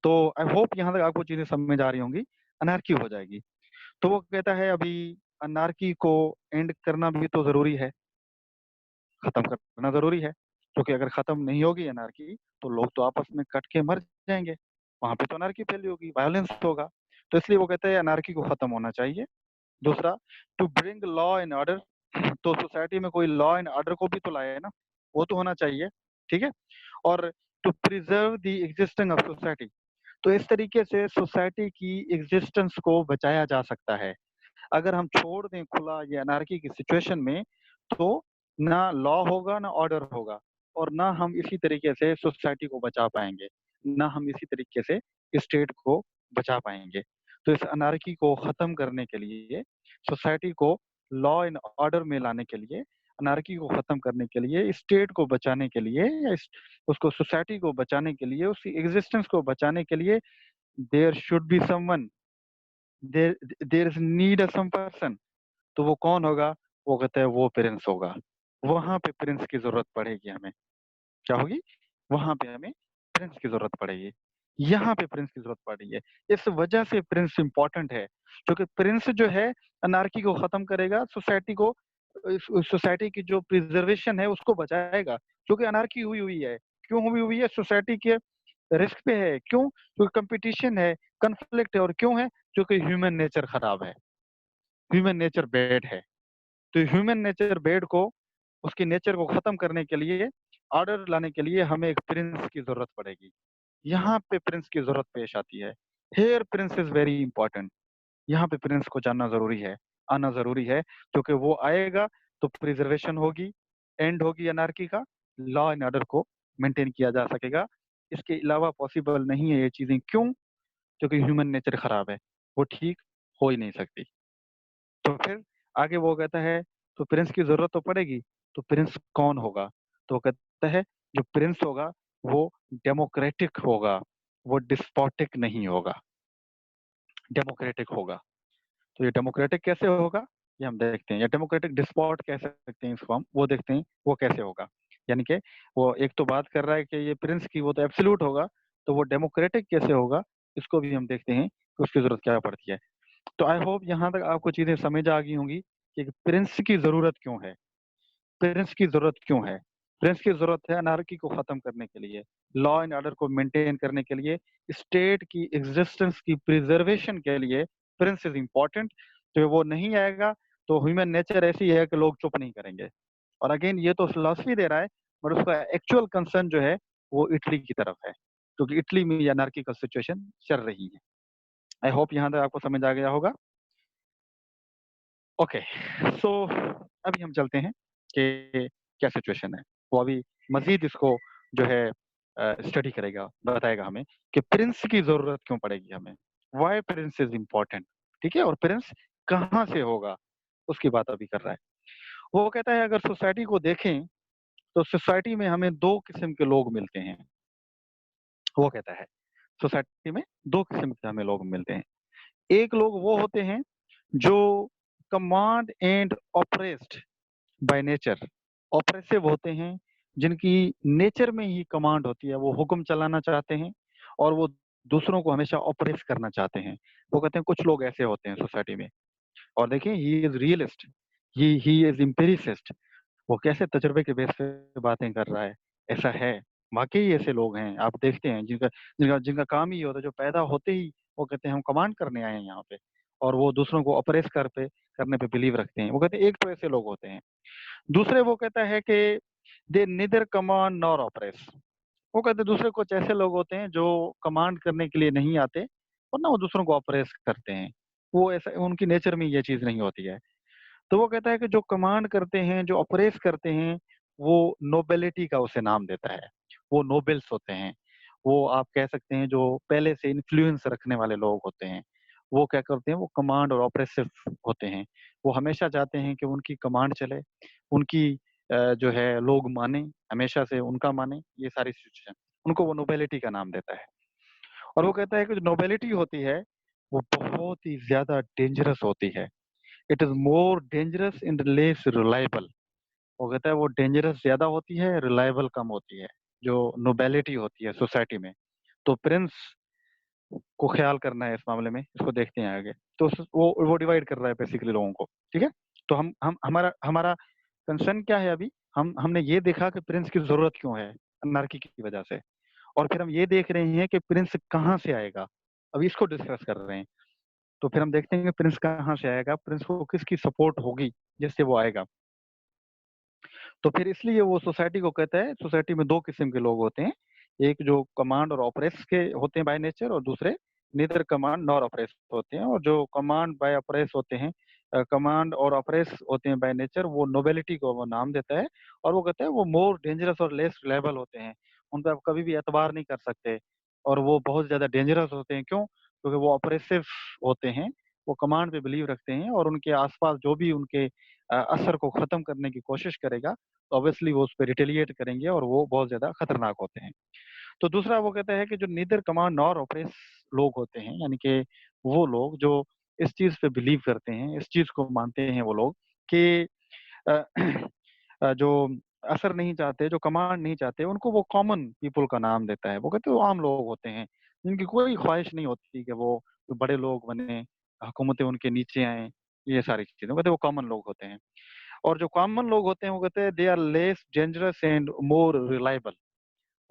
Speaker 1: तो आई होप यहाँ तक आपको चीज़ें समझ आ रही होंगी। अनार्की हो जाएगी। तो वो कहता है अभी अनार्की को एंड करना भी तो ज़रूरी है, खत्म करना ज़रूरी है, क्योंकि अगर खत्म नहीं होगी अनार्की, तो लोग तो आपस में कट के मर जाएँगे। वहाँ पे तो अनार्की फैली होगी, वायलेंस होगा। तो इसलिए वो कहते हैं अनार्की को खत्म होना चाहिए। दूसरा, to bring law and order, तो सोसाइटी में कोई लॉ एंड ऑर्डर को भी तो लाए ना, वो तो होना चाहिए, ठीक है? और to preserve the existence of society, तो इस तरीके से सोसाइटी की एग्जिस्टेंस को बचाया जा सकता है। अगर हम छोड़ दें खुला ये अनार्की की सिचुएशन में, तो ना लॉ होगा, ना ऑर्डर होगा और ना हम इसी तरीके से सोसाइटी को बचा पाएँगे, ना हम इसी तरीके से स्टेट को बचा पाएँगे। तो इस अनार्की को ख़त्म करने के लिए, सोसाइटी को लॉ एंड ऑर्डर में लाने के लिए, अनार्की को ख़त्म करने के लिए, स्टेट को बचाने के लिए या इस उसको सोसाइटी को बचाने के लिए, उसकी एक्जिस्टेंस को बचाने के लिए there should be someone, there there is need some person, तो वो कौन होगा? वो कहता है वो प्रिंस होगा। वहाँ पे प्रिंस की ज़रूरत पड़ेगी हमें। क्या होगी? वहाँ पे हमें प्रिंस की ज़रूरत पड़ेगी। यहाँ पे प्रिंस की ज़रूरत पड़ रही है। इस वजह से प्रिंस इम्पोर्टेंट है, क्योंकि प्रिंस जो है अनार्की को ख़त्म करेगा, सोसाइटी को सोसाइटी की जो प्रिज़र्वेशन है उसको बचाएगा, क्योंकि अनार्की हुई हुई है। क्यों हुई हुई है? सोसाइटी के रिस्क पे है। क्यों? क्योंकि कॉम्पिटिशन है, कॉन्फ्लिक्ट है और क्यों है? क्योंकि ह्यूमन नेचर खराब है, ह्यूमन नेचर बैड है। तो ह्यूमन नेचर बैड को, उसके नेचर को खत्म करने के लिए, ऑर्डर लाने के लिए हमें एक प्रिंस की ज़रूरत पड़ेगी। यहाँ पे प्रिंस की ज़रूरत पेश आती है। Here Prince is very important. यहाँ पे प्रिंस को जानना ज़रूरी है, आना ज़रूरी है, क्योंकि वो आएगा तो प्रिजर्वेशन होगी, एंड होगी अनार्की का, लॉ एंड ऑर्डर को मेंटेन किया जा सकेगा। इसके अलावा पॉसिबल नहीं है ये चीज़ें। क्यों? क्योंकि ह्यूमन नेचर खराब है, वो ठीक हो ही नहीं सकती। तो फिर आगे वो कहता है तो प्रिंस की ज़रूरत तो पड़ेगी, तो प्रिंस कौन होगा? तो वो कहता है जो प्रिंस होगा वो डेमोक्रेटिक होगा, वो डिस्पोटिक नहीं होगा, डेमोक्रेटिक होगा। तो ये डेमोक्रेटिक कैसे होगा? ये हम देखते हैं, या डेमोक्रेटिक डिस्पोट कह सकते हैं इसको हम, वो देखते हैं वो कैसे होगा। यानी कि वो एक तो बात कर रहा है कि ये प्रिंस की वो तो एब्सोल्यूट होगा, तो वो डेमोक्रेटिक कैसे होगा, इसको भी हम देखते हैं कि उसकी ज़रूरत क्या पड़ती है। तो आई होप यहाँ तक आपको चीज़ें समझ आ गई होंगी कि प्रिंस की ज़रूरत क्यों है? प्रिंस की ज़रूरत क्यों है? प्रिंस की ज़रूरत है अनार्की को ख़त्म करने के लिए, लॉ एंड ऑर्डर को मेंटेन करने के लिए, स्टेट की एक्जिस्टेंस की प्रिजर्वेशन के लिए प्रिंस इज़ इम्पोर्टेंट। जो वो नहीं आएगा, तो ह्यूमन नेचर ऐसी है कि लोग चुप नहीं करेंगे। और अगेन ये तो फिलॉसफी दे रहा है, बट उसका एक्चुअल कंसर्न जो है, वो इटली की तरफ है, क्योंकि इटली में ये अनार्किकल सिचुएशन चल रही है। आई होप यहाँ तक आपको समझ आ गया होगा। ओके, सो अभी हम चलते हैं कि क्या सिचुएशन है। वो अभी मज़ीद इसको जो है स्टडी करेगा, बताएगा हमें कि प्रिंस की ज़रूरत क्यों पड़ेगी हमें? व्हाई प्रिंस इज़ इम्पोर्टेंट, ठीक है? और प्रिंस कहाँ से होगा, उसकी बात अभी कर रहा है। वो कहता है अगर सोसाइटी को देखें, तो सोसाइटी में हमें 2 किस्म के लोग मिलते हैं। वो कहता है, सोसाइटी में 2 किस्म के हमें लोग मिलते हैं। एक लोग वो होते हैं जो command and oppressed by nature, oppressive होते हैं, जिनकी नेचर में ही कमांड होती है, वो हुक्म चलाना चाहते हैं और वो दूसरों को हमेशा ऑपरेस करना चाहते हैं। वो कहते हैं कुछ लोग ऐसे होते हैं सोसाइटी में। और देखिए he is realist, he is empiricist, वो कैसे तजुर्बे के बेस पे बातें कर रहा है। ऐसा है, वाकई ऐसे लोग हैं, आप देखते हैं जिनका जिनका जिनका काम ही ये होता है, जो पैदा होते ही वो कहते हैं हम कमांड करने आए हैं यहाँ पे, और वो दूसरों को ऑपरेस करने पे बिलीव रखते हैं। वो कहते हैं एक तो ऐसे लोग होते हैं। दूसरे वो कहता है कि दे निदर कमांड नॉर ऑपरेस। वो कहते हैं दूसरे कुछ ऐसे लोग होते हैं जो कमांड करने के लिए नहीं आते, और ना वो दूसरों को ऑपरेस करते हैं। वो ऐसा, उनकी नेचर में ये चीज नहीं होती है। तो वो कहता है कि जो कमांड करते हैं, जो ऑपरेस करते हैं, वो नोबेलिटी का उसे नाम देता है। वो नोबेल्स होते हैं। वो आप कह सकते हैं जो पहले से इन्फ्लुएंस रखने वाले लोग होते हैं। वो क्या करते हैं, वो कमांड और ऑपरेसिव होते हैं। वो हमेशा चाहते हैं कि उनकी कमांड चले, उनकी जो है लोग माने, हमेशा से उनका माने, ये सारी सिचुएशन उनको वो नोबेलिटी का नाम देता है। और वो कहता है कि जो नोबेलिटी होती है वो बहुत ही ज्यादा डेंजरस होती है। It is more dangerous in less reliable. वो कहता है वो डेंजरस ज्यादा होती है, रिलायबल कम होती है, जो नोबेलिटी होती है सोसाइटी में। तो प्रिंस को ख्याल करना है इस मामले में, इसको देखते हैं आगे। तो वो डिवाइड कर रहा है बेसिकली लोगों को। ठीक है, तो हम हमारा हमारा कंसर्न क्या है अभी, हमने ये देखा कि प्रिंस की जरूरत क्यों है अनार्की की वजह से, और फिर हम ये देख रहे हैं कि प्रिंस कहाँ से आएगा, अभी इसको डिस्कस कर रहे हैं। तो फिर हम देखते हैं कि प्रिंस कहाँ से आएगा, प्रिंस को किसकी सपोर्ट होगी जिससे वो आएगा। तो फिर इसलिए वो सोसाइटी को कहता है, सोसाइटी में दो किस्म के लोग होते हैं, एक जो कमांड और ऑपरेस के होते हैं बाय नेचर, और दूसरे नीदर कमांड नॉर ऑपरेस होते हैं। और जो कमांड बाय ऑपरेस होते हैं, कमांड और ऑपरेस होते हैं बाय नेचर, वो नोबेलिटी को वो नाम देता है। और वो कहता है वो मोर डेंजरस और लेस रिलायबल होते हैं, उन पर आप कभी भी एतबार नहीं कर सकते, और वो बहुत ज्यादा डेंजरस होते हैं। क्यों? क्योंकि वो ऑपरेसिव होते हैं, वो कमांड पे बिलीव रखते हैं, और उनके आसपास जो भी उनके असर को खत्म करने की कोशिश करेगा, तो ऑब्वियसली वो उस पर रिटेलिएट करेंगे, और वो बहुत ज्यादा खतरनाक होते हैं। तो दूसरा वो कहता है कि जो नीदर कमांड नॉर ऑपरेस लोग होते हैं, यानी कि वो लोग जो इस चीज पे बिलीव करते हैं, इस चीज को मानते हैं, वो लोग कि अ, जो असर नहीं चाहते, जो कमांड नहीं चाहते, उनको वो कॉमन पीपल का नाम देता है। वो कहते हैं वो आम लोग होते हैं, जिनकी कोई ख्वाहिश नहीं होती कि वो बड़े लोग बने, हुकूमतें उनके नीचे आए, ये सारी चीजें। वो कहते हैं वो कॉमन लोग होते हैं। और जो कॉमन लोग होते हैं वो कहते हैं they are less dangerous and more reliable.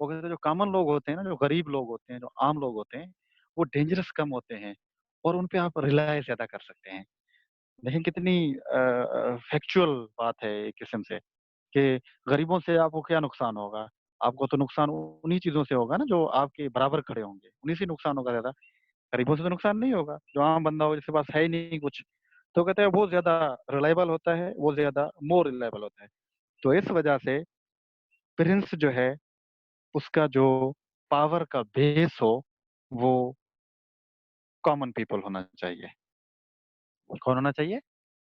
Speaker 1: वो कहते हैं जो कॉमन लोग होते हैं ना, जो गरीब लोग होते हैं, जो आम लोग होते हैं, वो डेंजरस कम होते हैं, और उन पे आप रिलाय ज्यादा कर सकते हैं। देखिए कितनी फैक्चुअल बात है एक किस्म से, कि गरीबों से आपको क्या नुकसान होगा? आपको तो नुकसान उन्हीं चीजों से होगा ना जो आपके बराबर खड़े होंगे, उन्हीं से नुकसान होगा ज्यादा। गरीबों से तो नुकसान नहीं होगा, जो आम बंदा हो जिसके पास है ही नहीं कुछ। तो कहते हैं वो ज्यादा रिलायबल होता है, वो ज्यादा मोर रिलायबल होता है। तो इस वजह से प्रिंस जो है, उसका जो पावर का बेस हो, वो कॉमन पीपल होना चाहिए। कौन होना चाहिए?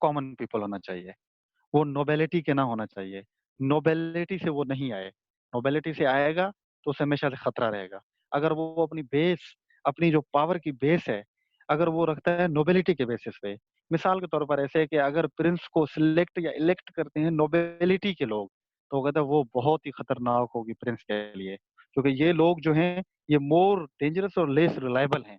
Speaker 1: कॉमन पीपल होना चाहिए। वो नोबेलिटी के ना होना चाहिए। नोबेलिटी से वो नहीं आए। नोबेलिटी से आएगा तो उसे हमेशा से खतरा रहेगा। अगर वो अपनी बेस, अपनी जो पावर की बेस है, अगर वो रखता है नोबेलिटी के बेसिस पे, मिसाल के तौर पर ऐसे है कि अगर प्रिंस को सिलेक्ट या इलेक्ट करते हैं नोबेलिटी के लोग, तो कहता है वो बहुत ही खतरनाक होगी प्रिंस के लिए, क्योंकि ये लोग जो हैं, ये मोर डेंजरस और लेस रिलायबल हैं,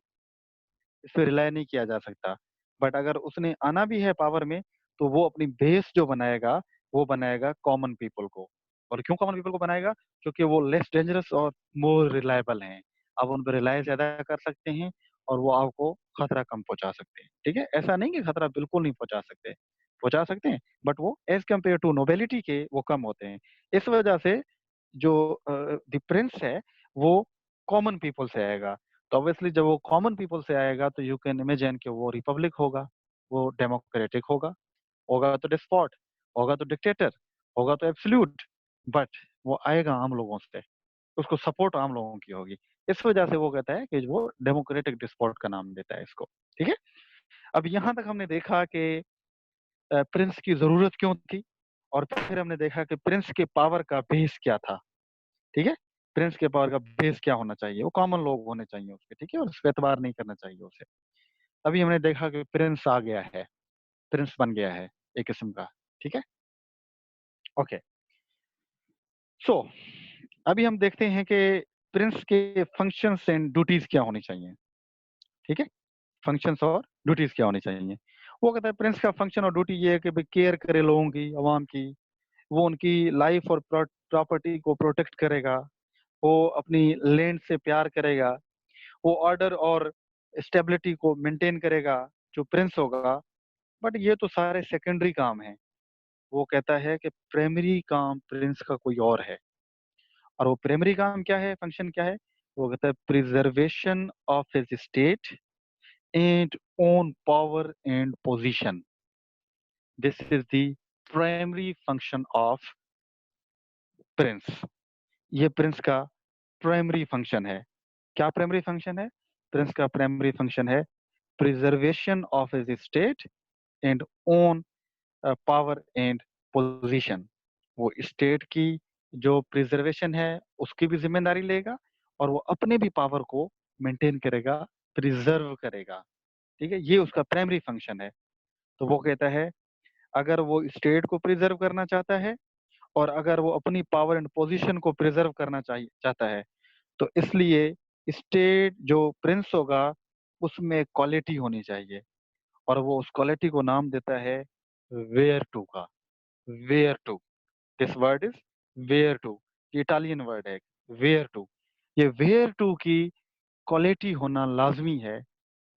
Speaker 1: इस पे रिलाय नहीं किया जा सकता। बट अगर उसने आना भी है पावर में, तो वो अपनी बेस जो बनाएगा, वो बनाएगा कॉमन पीपल को। और क्यों कॉमन पीपल को बनाएगा? क्योंकि वो लेस डेंजरस और मोर रिलायबल हैं। आप उन पर रिलाय ज्यादा कर सकते हैं, और वो आपको खतरा कम पहुंचा सकते हैं। ठीक है, ऐसा नहीं कि खतरा बिल्कुल नहीं पहुंचा सकते, पहुंचा सकते हैं, बट वो एज कम्पेयर टू नोबेलिटी के वो कम होते हैं। इस वजह से जो द प्रिंस है, वो कॉमन पीपल से आएगा। तो ऑब्वियसली जब वो कॉमन पीपल से आएगा, तो यू कैन इमेजिन कि वो रिपब्लिक होगा, वो डेमोक्रेटिक होगा, होगा तो डिस्पॉट, होगा तो डिक्टेटर, होगा तो एब्सोल्यूट, बट वो आएगा आम लोगों से, उसको सपोर्ट आम लोगों की होगी। इस वजह से वो कहता है कि वो डेमोक्रेटिक डिस्पॉट का नाम देता है इसको। ठीक है, अब यहाँ तक हमने देखा कि प्रिंस की जरूरत क्यों थी, और फिर हमने देखा कि प्रिंस के पावर का बेस क्या था। ठीक है, प्रिंस के पावर का बेस क्या होना चाहिए, वो कॉमन लोग होने चाहिए उसके। ठीक है, और उस पर एतबार नहीं करना चाहिए उसे। अभी हमने देखा कि प्रिंस आ गया है, प्रिंस बन गया है एक किस्म का। ठीक है, ओके। सो अभी हम देखते हैं कि प्रिंस के फंक्शंस एंड ड्यूटीज क्या होनी चाहिए। ठीक है, फंक्शंस और ड्यूटीज क्या होनी चाहिए। वो कहता है प्रिंस का फंक्शन और ड्यूटी ये है कि भाई केयर करे लोगों की, आवाम की, वो उनकी लाइफ और प्रॉपर्टी को प्रोटेक्ट करेगा, वो अपनी लैंड से प्यार करेगा, वो ऑर्डर और स्टेबिलिटी को मेंटेन करेगा, जो प्रिंस होगा। बट ये तो सारे सेकेंडरी काम है। वो कहता है कि प्राइमरी काम प्रिंस का कोई और है। और वो प्राइमरी काम क्या है, फंक्शन क्या है? वो कहता है preservation of his state and own power and position. This is the primary function of Prince. ये प्रिंस का प्राइमरी फंक्शन है। क्या प्राइमरी फंक्शन है? प्रिंस का प्राइमरी फंक्शन है preservation of his state and own power and position. वो state की जो प्रिजर्वेशन है उसकी भी जिम्मेदारी लेगा, और वो अपने भी पावर को मेंटेन करेगा, प्रिजर्व करेगा। ठीक है, ये उसका प्राइमरी फंक्शन है। तो वो कहता है अगर वो स्टेट को प्रिजर्व करना चाहता है, और अगर वो अपनी पावर एंड पोजीशन को प्रिजर्व करना चाहता है, तो इसलिए स्टेट जो प्रिंस होगा उसमें क्वालिटी होनी चाहिए, और वो उस क्वालिटी को नाम देता है वेयर टू का। वेयर टू, दिस वर्ड इज वेयर टू। ये इटालियन वर्ड है, वेयर टू। ये वेयर टू की क्वालिटी होना लाजमी है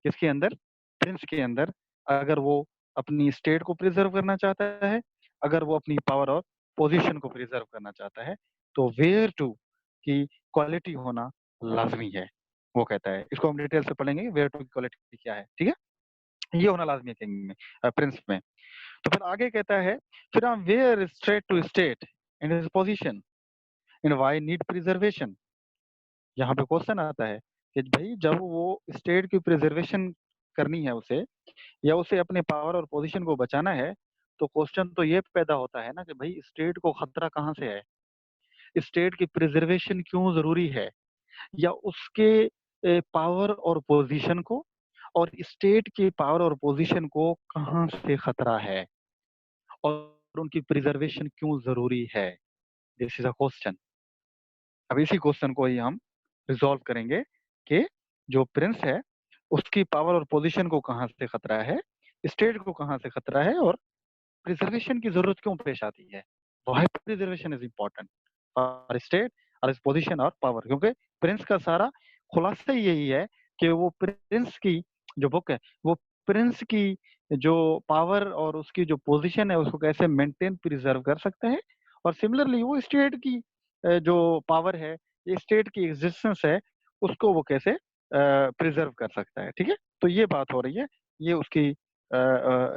Speaker 1: किसके अंदर? प्रिंस के अंदर। अगर वो अपनी स्टेट को प्रिजर्व करना चाहता है, अगर वो अपनी पावर और पोजीशन को प्रिजर्व करना चाहता है, तो वेयर टू की क्वालिटी होना लाजमी है। वो कहता है, इसको हम डिटेल से पढ़ेंगे वेयर टू की क्वालिटी क्या है। ठीक है, ये होना लाजमी है किंग में, प्रिंस में। तो फिर आगे कहता है, फिर हम where straight to state in his position in why need preservation. यहाँ पे क्वेश्चन आता है कि भाई जब वो स्टेट की प्रिजर्वेशन करनी है उसे, या उसे अपने पावर और पोजीशन को बचाना है, तो क्वेश्चन तो ये पैदा होता है ना कि भाई स्टेट को खतरा कहाँ से है, स्टेट की प्रिजर्वेशन क्यों जरूरी है, या उसके पावर और पोजीशन को, और स्टेट की पावर और पोजीशन को कहाँ से खतरा है, और उनकी प्रिजर्वेशन क्यों जरूरी है। This is a question. अब इसी क्वेश्चन को ही हम रिजॉल्व करेंगे कि जो प्रिंस है उसकी पावर और पोजीशन को कहाँ से खतरा है, स्टेट को कहाँ से खतरा है, और प्रिजर्वेशन की जरूरत क्यों पेश आती है। Why preservation is important for state और इस पोजीशन और पावर, क्योंकि प्रिंस का सारा खुलासा ही यही है कि वो प्रिंस की जो बुक है, वो प्रिंस की जो पावर और उसकी जो पोजीशन है उसको कैसे मेंटेन प्रिजर्व कर सकता है, और सिमिलरली वो स्टेट की जो पावर है, ये स्टेट की एग्जिस्टेंस है, उसको वो कैसे प्रिजर्व कर सकता है। ठीक है, तो ये बात हो रही है, ये उसकी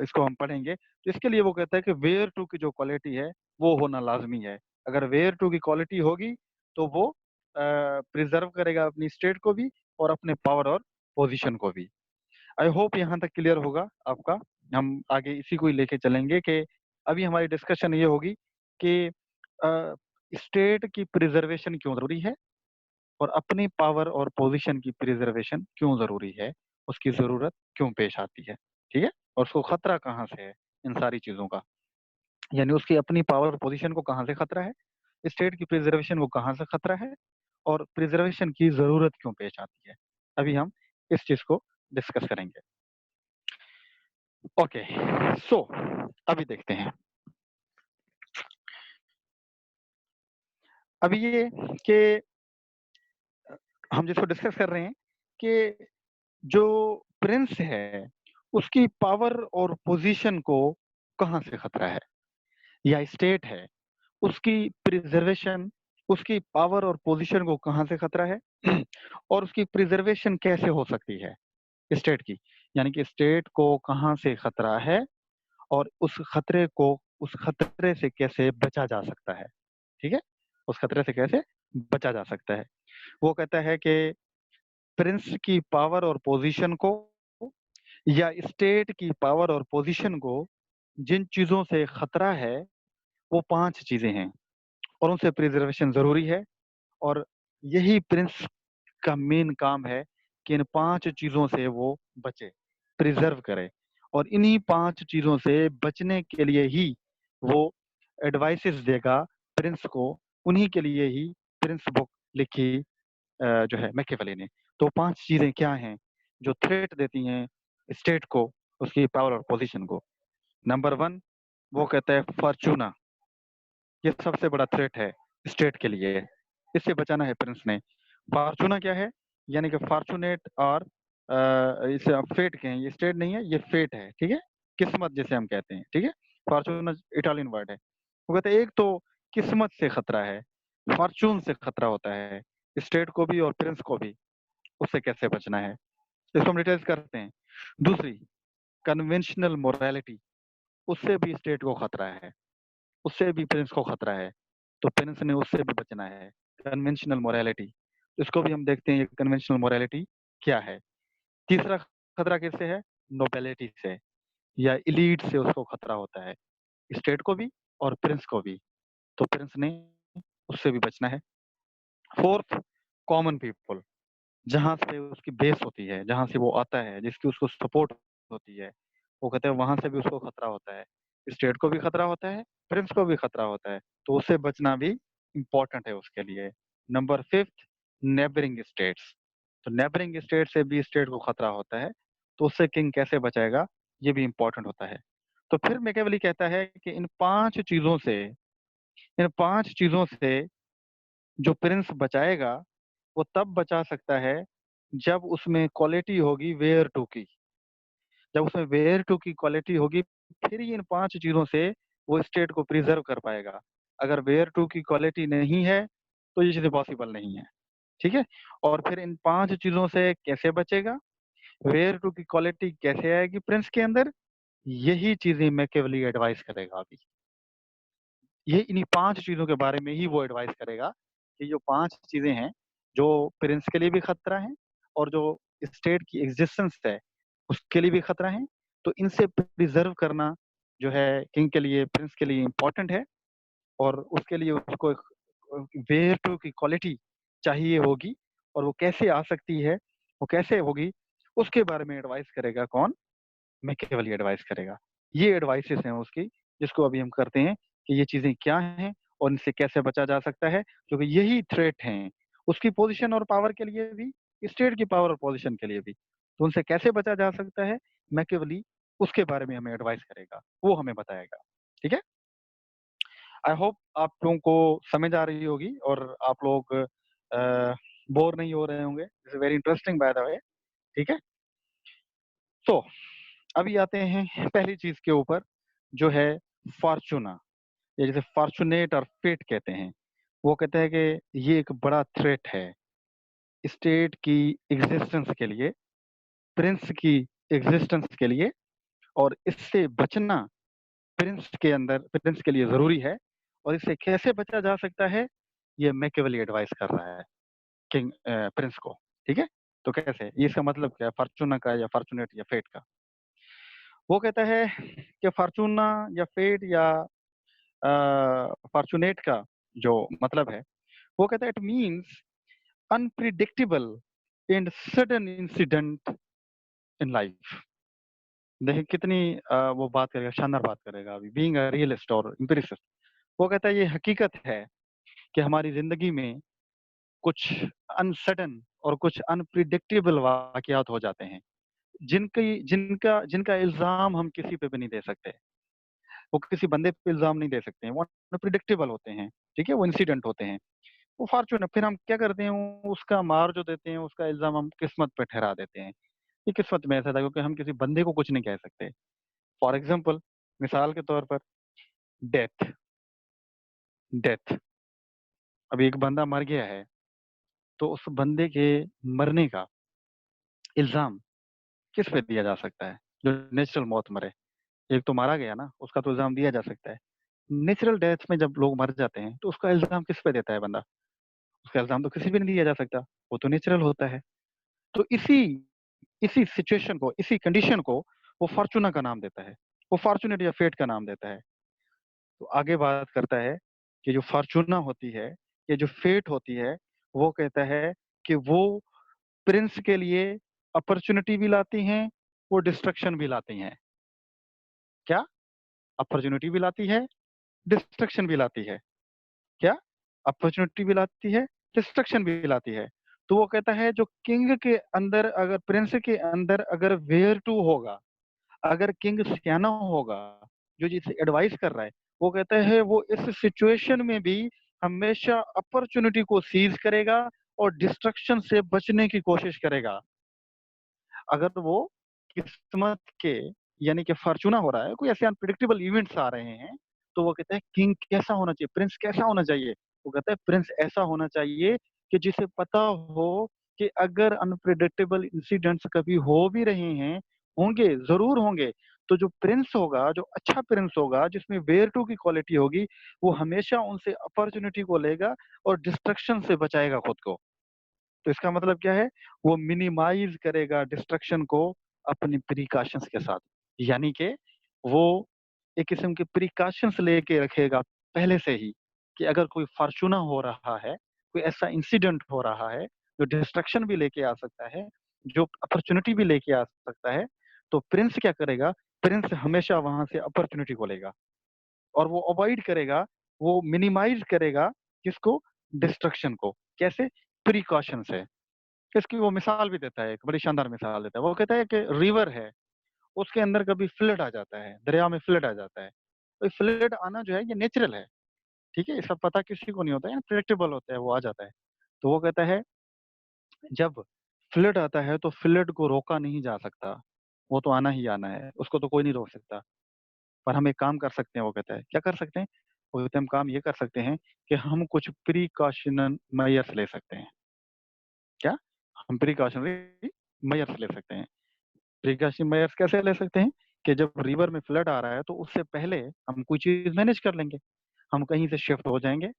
Speaker 1: इसको हम पढ़ेंगे। तो इसके लिए वो कहता है कि वेयर टू की जो क्वालिटी है वो होना लाजमी है। अगर वेयर टू की क्वालिटी होगी तो वो प्रिजर्व करेगा अपनी स्टेट को भी और अपने पावर और पोजीशन को भी। आई होप यहाँ तक क्लियर होगा आपका। हम आगे इसी को ही लेके चलेंगे कि अभी हमारी डिस्कशन ये होगी कि स्टेट की प्रिजर्वेशन क्यों जरूरी है, और अपनी पावर और पोजीशन की प्रिजर्वेशन क्यों जरूरी है, उसकी जरूरत क्यों पेश आती है। ठीक है, और उसको खतरा कहाँ से है इन सारी चीजों का, यानी उसकी अपनी पावर और पोजीशन को कहाँ से खतरा है, स्टेट की प्रिजर्वेशन को कहाँ से खतरा है, और प्रिजर्वेशन की जरूरत क्यों पेश आती है। अभी हम इस चीज को डिस्कस करेंगे। ओके, सो अभी देखते हैं। अभी ये कि हम जिसको डिस्कस कर रहे हैं कि जो प्रिंस है उसकी पावर और पोजीशन को कहाँ से खतरा है, या स्टेट है उसकी प्रिजर्वेशन, उसकी पावर और पोजीशन को कहाँ से खतरा है और उसकी प्रिजर्वेशन कैसे हो सकती है स्टेट की, यानी कि स्टेट को कहाँ से खतरा है, और उस खतरे से कैसे बचा जा सकता है। ठीक है, उस खतरे से कैसे बचा जा सकता है। वो कहता है कि प्रिंस की पावर और पोजीशन को, या स्टेट की पावर और पोजीशन को जिन चीजों से खतरा है वो 5 चीजें हैं, और उनसे प्रिजर्वेशन जरूरी है। और यही प्रिंस का मेन काम है कि इन 5 चीजों से वो बचे, प्रिजर्व करे। और इन्हीं 5 चीजों से बचने के लिए ही वो एडवाइसेस देगा प्रिंस को। उन्हीं के लिए ही प्रिंस बुक लिखी जो है मैकियावेली ने। तो 5 चीजें क्या हैं जो थ्रेट देती हैं स्टेट को, उसकी पावर और पोजीशन को। नंबर 1, वो कहता है फॉर्चूना। ये सबसे बड़ा थ्रेट है स्टेट के लिए, इससे बचाना है प्रिंस ने। फॉर्चूना क्या है, यानी कि फॉर्चुनेट और इसे फेट कहें, ये स्टेट नहीं है, ये फेट है, ठीक है, किस्मत जिसे हम कहते हैं, ठीक है। फॉर्चूना इटालियन वर्ड है। वो कहते हैं एक तो किस्मत से खतरा है, फॉर्चून से खतरा होता है, स्टेट को भी और प्रिंस को भी, उससे कैसे बचना है, इसको हम डिटेल्स करते हैं। दूसरी, कन्वेंशनल मोरालिटी, उससे भी स्टेट को खतरा है, उससे भी प्रिंस को खतरा है, तो प्रिंस ने उससे भी बचना है। कन्वेंशनल मोरालिटी, इसको भी हम देखते हैं, ये कन्वेंशनल मोरालिटी क्या है। तीसरा खतरा किससे है, नोबेलिटी से या इलीट से उसको खतरा होता है, स्टेट को भी और प्रिंस को भी, तो प्रिंस ने उससे भी बचना है। फोर्थ, कॉमन पीपल, जहां से उसकी बेस होती है, जहां से वो आता है, जिसकी उसको सपोर्ट होती है, वो कहते हैं वहां से भी उसको खतरा होता है, स्टेट को भी खतरा होता है, प्रिंस को भी खतरा होता है, तो उससे बचना भी इम्पोर्टेंट है उसके लिए। नंबर फिफ्थ, नेबरिंग स्टेट्स, तो नेबरिंग स्टेट से भी स्टेट को खतरा होता है, तो उससे किंग कैसे बचाएगा, ये भी इम्पोर्टेंट होता है। तो फिर मैकियावेली कहता है कि इन पांच चीजों से जो प्रिंस बचाएगा, वो तब बचा सकता है जब उसमें क्वालिटी होगी वेयर टू की, जब उसमें वेयर टू की क्वालिटी होगी, फिर ही इन पांच चीजों से वो स्टेट को प्रिजर्व कर पाएगा। अगर वेयर टू की क्वालिटी नहीं है तो ये चीजें पॉसिबल नहीं है, ठीक है। और फिर इन पांच चीजों से कैसे बचेगा, वेयर टू की क्वालिटी कैसे आएगी प्रिंस के अंदर, यही चीजें मैकियावेली एडवाइस करेगा अभी। ये इन्हीं पांच चीजों के बारे में ही वो एडवाइस करेगा कि जो पांच चीजें हैं जो प्रिंस के लिए भी खतरा है और जो स्टेट की एग्जिस्टेंस है उसके लिए भी खतरा है, तो इनसे प्रिजर्व करना जो है किंग के लिए, प्रिंस के लिए इम्पोर्टेंट है। और उसके लिए उसको वेयर टू की क्वालिटी चाहिए होगी, और वो कैसे आ सकती है, वो कैसे होगी, उसके बारे में एडवाइस करेगा कौन, मैकियावेली एडवाइस करेगा। ये एडवाइसेस हैं उसकी, जिसको अभी हम करते हैं कि ये चीजें क्या हैं और इनसे कैसे बचा जा सकता है, क्योंकि यही थ्रेट हैं उसकी पोजीशन और पावर के लिए भी, स्टेट की पावर और पोजीशन के लिए भी। तो उनसे कैसे बचा जा सकता है, मैकियावेली उसके बारे में हमें एडवाइस करेगा, वो हमें बताएगा, ठीक है। आई होप आप लोगों को समझ आ रही होगी और आप लोग बोर नहीं हो रहे होंगे। It's very interesting by the way, ठीक है। तो अभी आते हैं पहली चीज के ऊपर, जो है फॉर्चूना, या जिसे फॉर्चुनेट और फेट कहते हैं। वो कहते हैं कि ये एक बड़ा थ्रेट है स्टेट की एग्जिस्टेंस के लिए, प्रिंस की एग्जिस्टेंस के लिए, और इससे बचना प्रिंस के लिए जरूरी है। और इससे कैसे बचा जा सकता है, ये मैकियावेली एडवाइस कर रहा है किंग प्रिंस को, ठीक है। तो कैसे, ये इसका मतलब क्या है फॉर्चूना का या फॉर्चुनेट या फेट का। वो कहता है कि फॉर्चूना या फेट या फॉर्चुनेट का जो मतलब है, वो कहता है it means unpredictable and sudden incident in life. देखिए कितनी वो बात करेगा, शानदार बात करेगा अभी, बीइंग अ रियलिस्ट और एम्पिरिसिस्ट। वो कहता है ये हकीकत है कि हमारी जिंदगी में कुछ अनसडन और कुछ अनप्रिडिक्टेबल वाकयात हो जाते हैं, जिनकी जिनका जिनका इल्जाम हम किसी पे भी नहीं दे सकते। वो किसी बंदे पे इल्जाम नहीं दे सकते हैं, वो अनप्रिडिक्टेबल होते हैं, ठीक है, वो इंसिडेंट होते हैं, वो फॉर्चून। फिर हम क्या करते हैं, उसका मार जो देते हैं, उसका इल्जाम हम किस्मत पे ठहरा देते हैं। ये किस्मत में ऐसा था, क्योंकि हम किसी बंदे को कुछ नहीं कह सकते। फॉर एग्जाम्पल, मिसाल के तौर पर, डेथ डेथ अभी एक बंदा मर गया है, तो उस बंदे के मरने का इल्जाम किस पे दिया जा सकता है, जो नेचुरल मौत मरे। एक तो मारा गया ना, उसका तो इल्जाम दिया जा सकता है। नेचुरल डेथ में जब लोग मर जाते हैं तो उसका इल्जाम किस पे देता है बंदा, उसका इल्जाम तो किसी भी नहीं दिया जा सकता, वो तो नेचुरल होता है। तो इसी इसी सिचुएशन को, इसी कंडीशन को वो फॉर्चूना का नाम देता है, वो फॉर्चुनेट या फेट का नाम देता है। तो आगे बात करता है कि जो फॉर्चूना होती है, ये जो फेट होती है, वो कहता है कि वो प्रिंस के लिए अपॉर्चुनिटी भी लाती हैं, वो डिस्ट्रक्शन भी लाती हैं। क्या, अपॉर्चुनिटी भी लाती है, डिस्ट्रक्शन भी लाती है। क्या, अपॉर्चुनिटी भी लाती है, डिस्ट्रक्शन भी लाती है। तो वो कहता है जो किंग के अंदर, अगर प्रिंस के अंदर अगर वेयर टू होगा, अगर किंग सियाना होगा, जो जिसे एडवाइस कर रहा है, वो कहता है वो इस सिचुएशन में भी हमेशा अपॉर्चुनिटी को सीज करेगा और डिस्ट्रक्शन से बचने की कोशिश करेगा। अगर वो किस्मत के यानी कि फॉर्च्यूना हो रहा है, कोई ऐसे अनप्रेडिक्टेबल इवेंट्स आ रहे हैं, तो वो कहता है किंग कैसा होना चाहिए, प्रिंस कैसा होना चाहिए? वो कहता है प्रिंस ऐसा होना चाहिए कि जिसे पता हो कि अगर अनप्रेडिक्टेबल इंसिडेंट्स कभी हो भी रहे हैं, होंगे, ज़रूर होंगे, तो जो प्रिंस होगा, जो अच्छा प्रिंस होगा, जिसमें वेयर टू की क्वालिटी होगी, वो हमेशा उनसे अपॉर्च्युनिटी को लेगा और डिस्ट्रक्शन से बचाएगा खुद को। तो इसका मतलब क्या है? वो मिनिमाइज़ करेगा डिस्ट्रक्शन को अपनी प्रिकॉशंस के साथ। यानी कि वो एक किस्म के प्रिकॉशंस लेके रखेगा पहले से ही कि अगर कोई फॉर्च्यूना हो रहा है, कोई ऐसा इंसिडेंट हो रहा है, जो डिस्ट्रक्शन भी लेके आ सकता है, जो अपॉर्च्युनिटी भी लेके आ सकता है, तो प्रिंस क्या करेगा? प्रिंस हमेशा वहाँ से अपॉर्च्युनिटी को लेगा और वो अवॉइड करेगा, वो मिनिमाइज़ करेगा किसको? डिस्ट्रक्शन को। कैसे? प्रिकॉशन से। इसकी वो मिसाल भी देता है, एक बड़ी शानदार मिसाल देता है। वो कहता है कि रिवर है, उसके अंदर कभी फ्लड आ जाता है, दरिया में फ्लड आ जाता है। तो फ्लड आना जो है ये नेचुरल है, ठीक है? इसका पता किसी को नहीं होता है, अनप्रेडिक्टेबल होता है, वो आ जाता है। तो वो कहता है जब फ्लड आता है तो फ्लड को रोका नहीं जा सकता, वो तो आना ही आना है, उसको तो कोई नहीं रोक सकता। पर हम एक काम कर सकते हैं वो कहता है, क्या कर सकते हैं? वो कहते हैं हम काम ये कर सकते हैं कि हम कुछ प्रिकॉशनल मेजर्स ले सकते हैं। क्या? हम प्रिकॉशनरी मेजर्स ले सकते हैं। प्रिकॉशन मेजर्स कैसे ले सकते हैं? कि जब रिवर में फ्लड आ रहा है तो उससे पहले हम कोई चीज़ मैनेज कर लेंगे। हम कहीं से शिफ्ट हो जाएँगे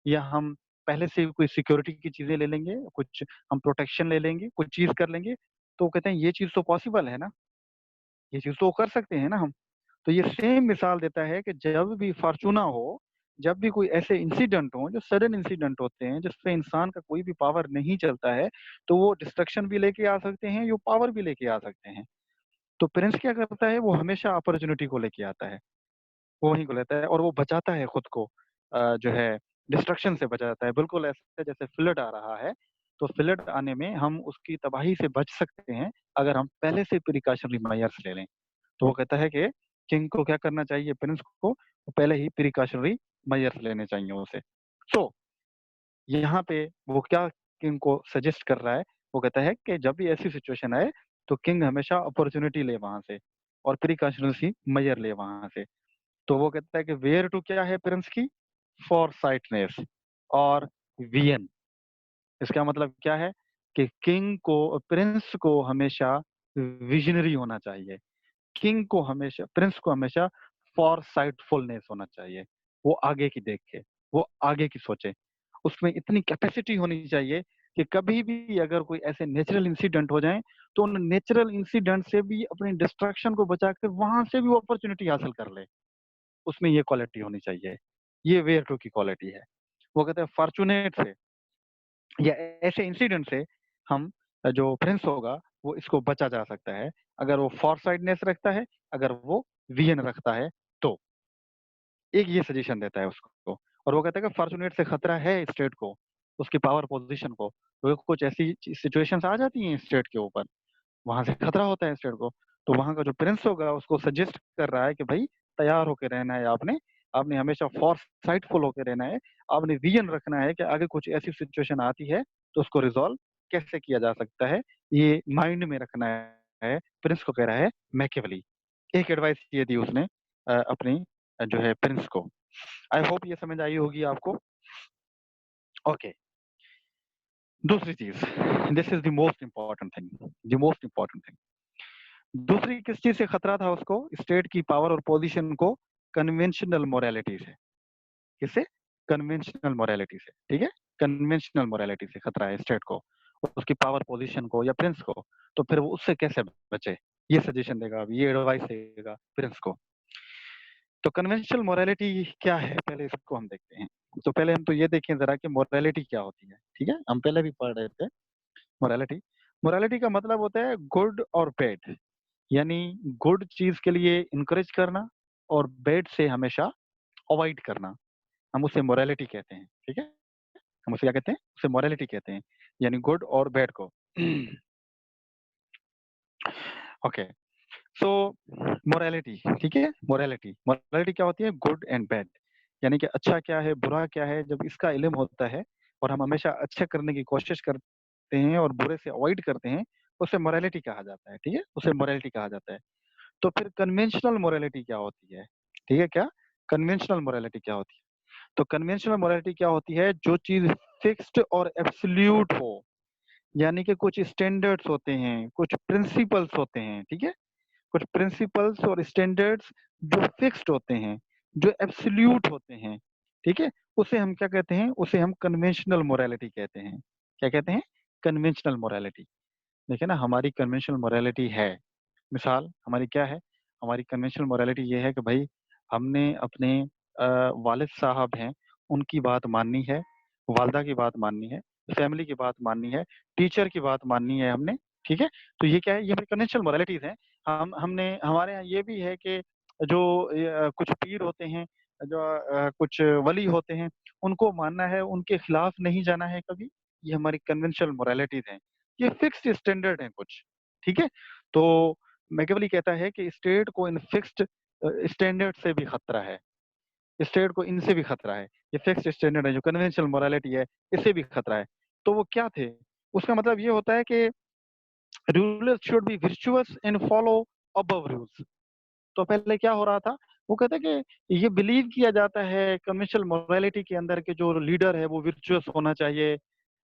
Speaker 1: या हम पहले से कोई सिक्योरिटी की चीज़ें ले लेंगे, कुछ हम प्रोटेक्शन ले लेंगे, कुछ चीज़ कर लेंगे। तो कहते हैं ये चीज़ तो पॉसिबल है ना, ये चीज़ तो कर सकते हैं ना हम। तो ये सेम मिसाल देता है कि जब भी फॉर्च्यूना हो, जब भी कोई ऐसे इंसिडेंट हो, जो सडन इंसिडेंट होते हैं, जिसपे इंसान का कोई भी पावर नहीं चलता है, तो वो डिस्ट्रक्शन भी लेके आ सकते हैं, यो पावर भी लेके आ सकते हैं। तो प्रिंस क्या करता है, वो हमेशा अपॉर्च्युनिटी को लेके आता है, वो वहीं को लेता है और वो बचाता है खुद को जो है डिस्ट्रक्शन से बचाता है। बिल्कुल ऐसे जैसे फ्लड आ रहा है, तो फ्लड आने में हम उसकी तबाही से बच सकते हैं, अगर हम पहले से प्रिकॉशनरी मेजर्स ले लें। तो वो कहता है कि किंग को क्या करना चाहिए, प्रिंस को पहले ही प्रिकॉशनरी मेजर्स लेने चाहिए उसे। सो यहाँ पे वो क्या किंग को सजेस्ट कर रहा है, वो कहता है कि जब भी ऐसी सिचुएशन आए, तो किंग हमेशा अपॉर्च्युनिटी ले वहाँ से और प्रिकॉशनरी मेजर ले वहाँ से। तो वो कहता है कि वेयर टू क्या है प्रिंस की? फॉरसाइटनेस और विजन। इसका मतलब क्या है कि किंग को प्रिंस को हमेशा विजनरी होना चाहिए। किंग को हमेशा प्रिंस को हमेशा फॉरसाइटफुलनेस होना चाहिए। वो आगे की देखे, वो आगे की सोचे। उसमें इतनी कैपेसिटी होनी चाहिए कि कभी भी अगर कोई ऐसे नेचुरल इंसिडेंट हो जाएँ, तो उन नेचुरल इंसिडेंट से भी अपनी डिस्ट्रैक्शन को बचा के वहाँ से भी वो अपॉर्च्युनिटी हासिल कर ले। उसमें ये क्वालिटी होनी चाहिए। ये वेयर टू की क्वालिटी है। वो कहते हैं फॉर्च्यूनेट से या ऐसे इंसिडेंट से हम जो प्रिंस होगा वो इसको बचा जा सकता है। अगर वो फॉरसाइटनेस रखता है, अगर वो विजन रखता है तो। एक ये सजेशन देता है उसको और वो कहता है कि फॉर्च्यूनेट से खतरा है स्टेट को, उसकी पावर पोज़ीशन को। तो कुछ ऐसी सिचुएशंस आ जाती हैं स्टेट के ऊपर, वहाँ से खतरा होता है स्टेट को। तो वहाँ का जो प्रिंस होगा उसको सजेस्ट कर रहा है कि भाई तैयार होके रहना है आपने, आपने हमेशा फोरसाइटफुल होके रहना है, आपने विज़न रखना है कि आगे कुछ ऐसी सिचुएशन आती है तो उसको रिज़ॉल्व कैसे किया जा सकता है, ये माइंड में रखना है, प्रिंस को कह रहा है मैकियावेली। एक एडवाइस ये दी उसने अपनी जो है प्रिंस को। आई होप ये समझ आई होगी आपको। ओके, दूसरी चीज़, this is the most important thing, the most important thing. दूसरी किस चीज़ से खतरा था उसको? स्टेट की पावर और पोज़ीशन को कन्वेंशनल मोरालिटी से। किससे? कन्वेंशनल मोरालिटी से, ठीक है? कन्वेंशनल मोरालिटी से खतरा है स्टेट को, उसकी पावर पोज़ीशन को या प्रिंस को। तो फिर वो उससे कैसे बचे? ये सजेशन देगा, अब ये एडवाइस देगा प्रिंस को। तो कन्वेंशनल मोरालिटी क्या है? पहले इसको हम देखते हैं। तो पहले हम तो ये देखें ज़रा कि मोरालिटी क्या होती है, ठीक है? हम पहले भी पढ़ रहे थे मोरालिटी। मोरालिटी का मतलब होता है गुड और बैड। यानी गुड चीज़ के लिए इनकरेज करना और बैड से हमेशा अवॉइड करना, हम उसे मोरालिटी कहते हैं, ठीक है? हम उसे क्या कहते हैं? उसे मोरालिटी कहते हैं, यानी गुड और बैड को। ओके, सो मोरालिटी, ठीक है, मोरालिटी मोरालिटी क्या होती है? गुड एंड बैड, यानी कि अच्छा क्या है बुरा क्या है। जब इसका इल्म होता है और हम हमेशा अच्छा करने की कोशिश करते हैं और बुरे से अवॉइड करते हैं, उसे मोरालिटी कहा जाता है, ठीक है, उसे मोरालिटी कहा जाता है। तो फिर कन्वेंशनल मोरालिटी क्या होती है? ठीक है, क्या कन्वेंशनल मोरालिटी क्या होती है? तो कन्वेंशनल मोरालिटी क्या होती है? जो चीज फिक्स्ड और एब्सोल्यूट हो, यानी कि कुछ स्टैंडर्ड्स होते हैं, कुछ प्रिंसिपल्स होते हैं, ठीक है, कुछ प्रिंसिपल्स और स्टैंडर्ड्स जो फिक्स्ड होते हैं, जो एब्सोल्यूट होते हैं, ठीक है, उसे हम क्या कहते हैं? उसे हम कन्वेंशनल मोरालिटी कहते हैं। क्या कहते हैं? Conventional morality. देखिए ना, हमारी कन्वेंशनल मोरालिटी है, मिसाल हमारी क्या है? हमारी कन्वेंशनल मोरालिटी ये है कि भाई हमने अपने वालिद साहब हैं, उनकी बात माननी है, वालदा की बात माननी है, फैमिली की बात माननी है, टीचर की बात माननी है हमने, ठीक है? तो ये क्या है? ये हमारी कन्वेंशनल मोरालिटीज़ हैं। हमने हमारे यहाँ ये भी है कि जो कुछ पीर होते हैं, जो कुछ वली होते हैं, उनको मानना है, उनके खिलाफ नहीं जाना है कभी। ये हमारी कन्वेंशनल मोरालिटीज़ हैं। ये फिक्स्ड स्टैंडर्ड हैं कुछ, ठीक है? तो मैकियावेली कहता है कि स्टेट को इन फिक्स्ड स्टैंडर्ड से भी खतरा है, स्टेट को इनसे भी खतरा है। ये फिक्स्ड स्टैंडर्ड है, जो कन्वेंशनल मोरालिटी है, इससे भी खतरा है। तो वो क्या थे? उसका मतलब ये होता है कि rulers should be virtuous and follow above rules. तो पहले क्या हो रहा था? वो कहते हैं कि ये बिलीव किया जाता है कन्वेंशनल मोरालिटी के अंदर कि जो लीडर है वो वर्चुअस होना चाहिए,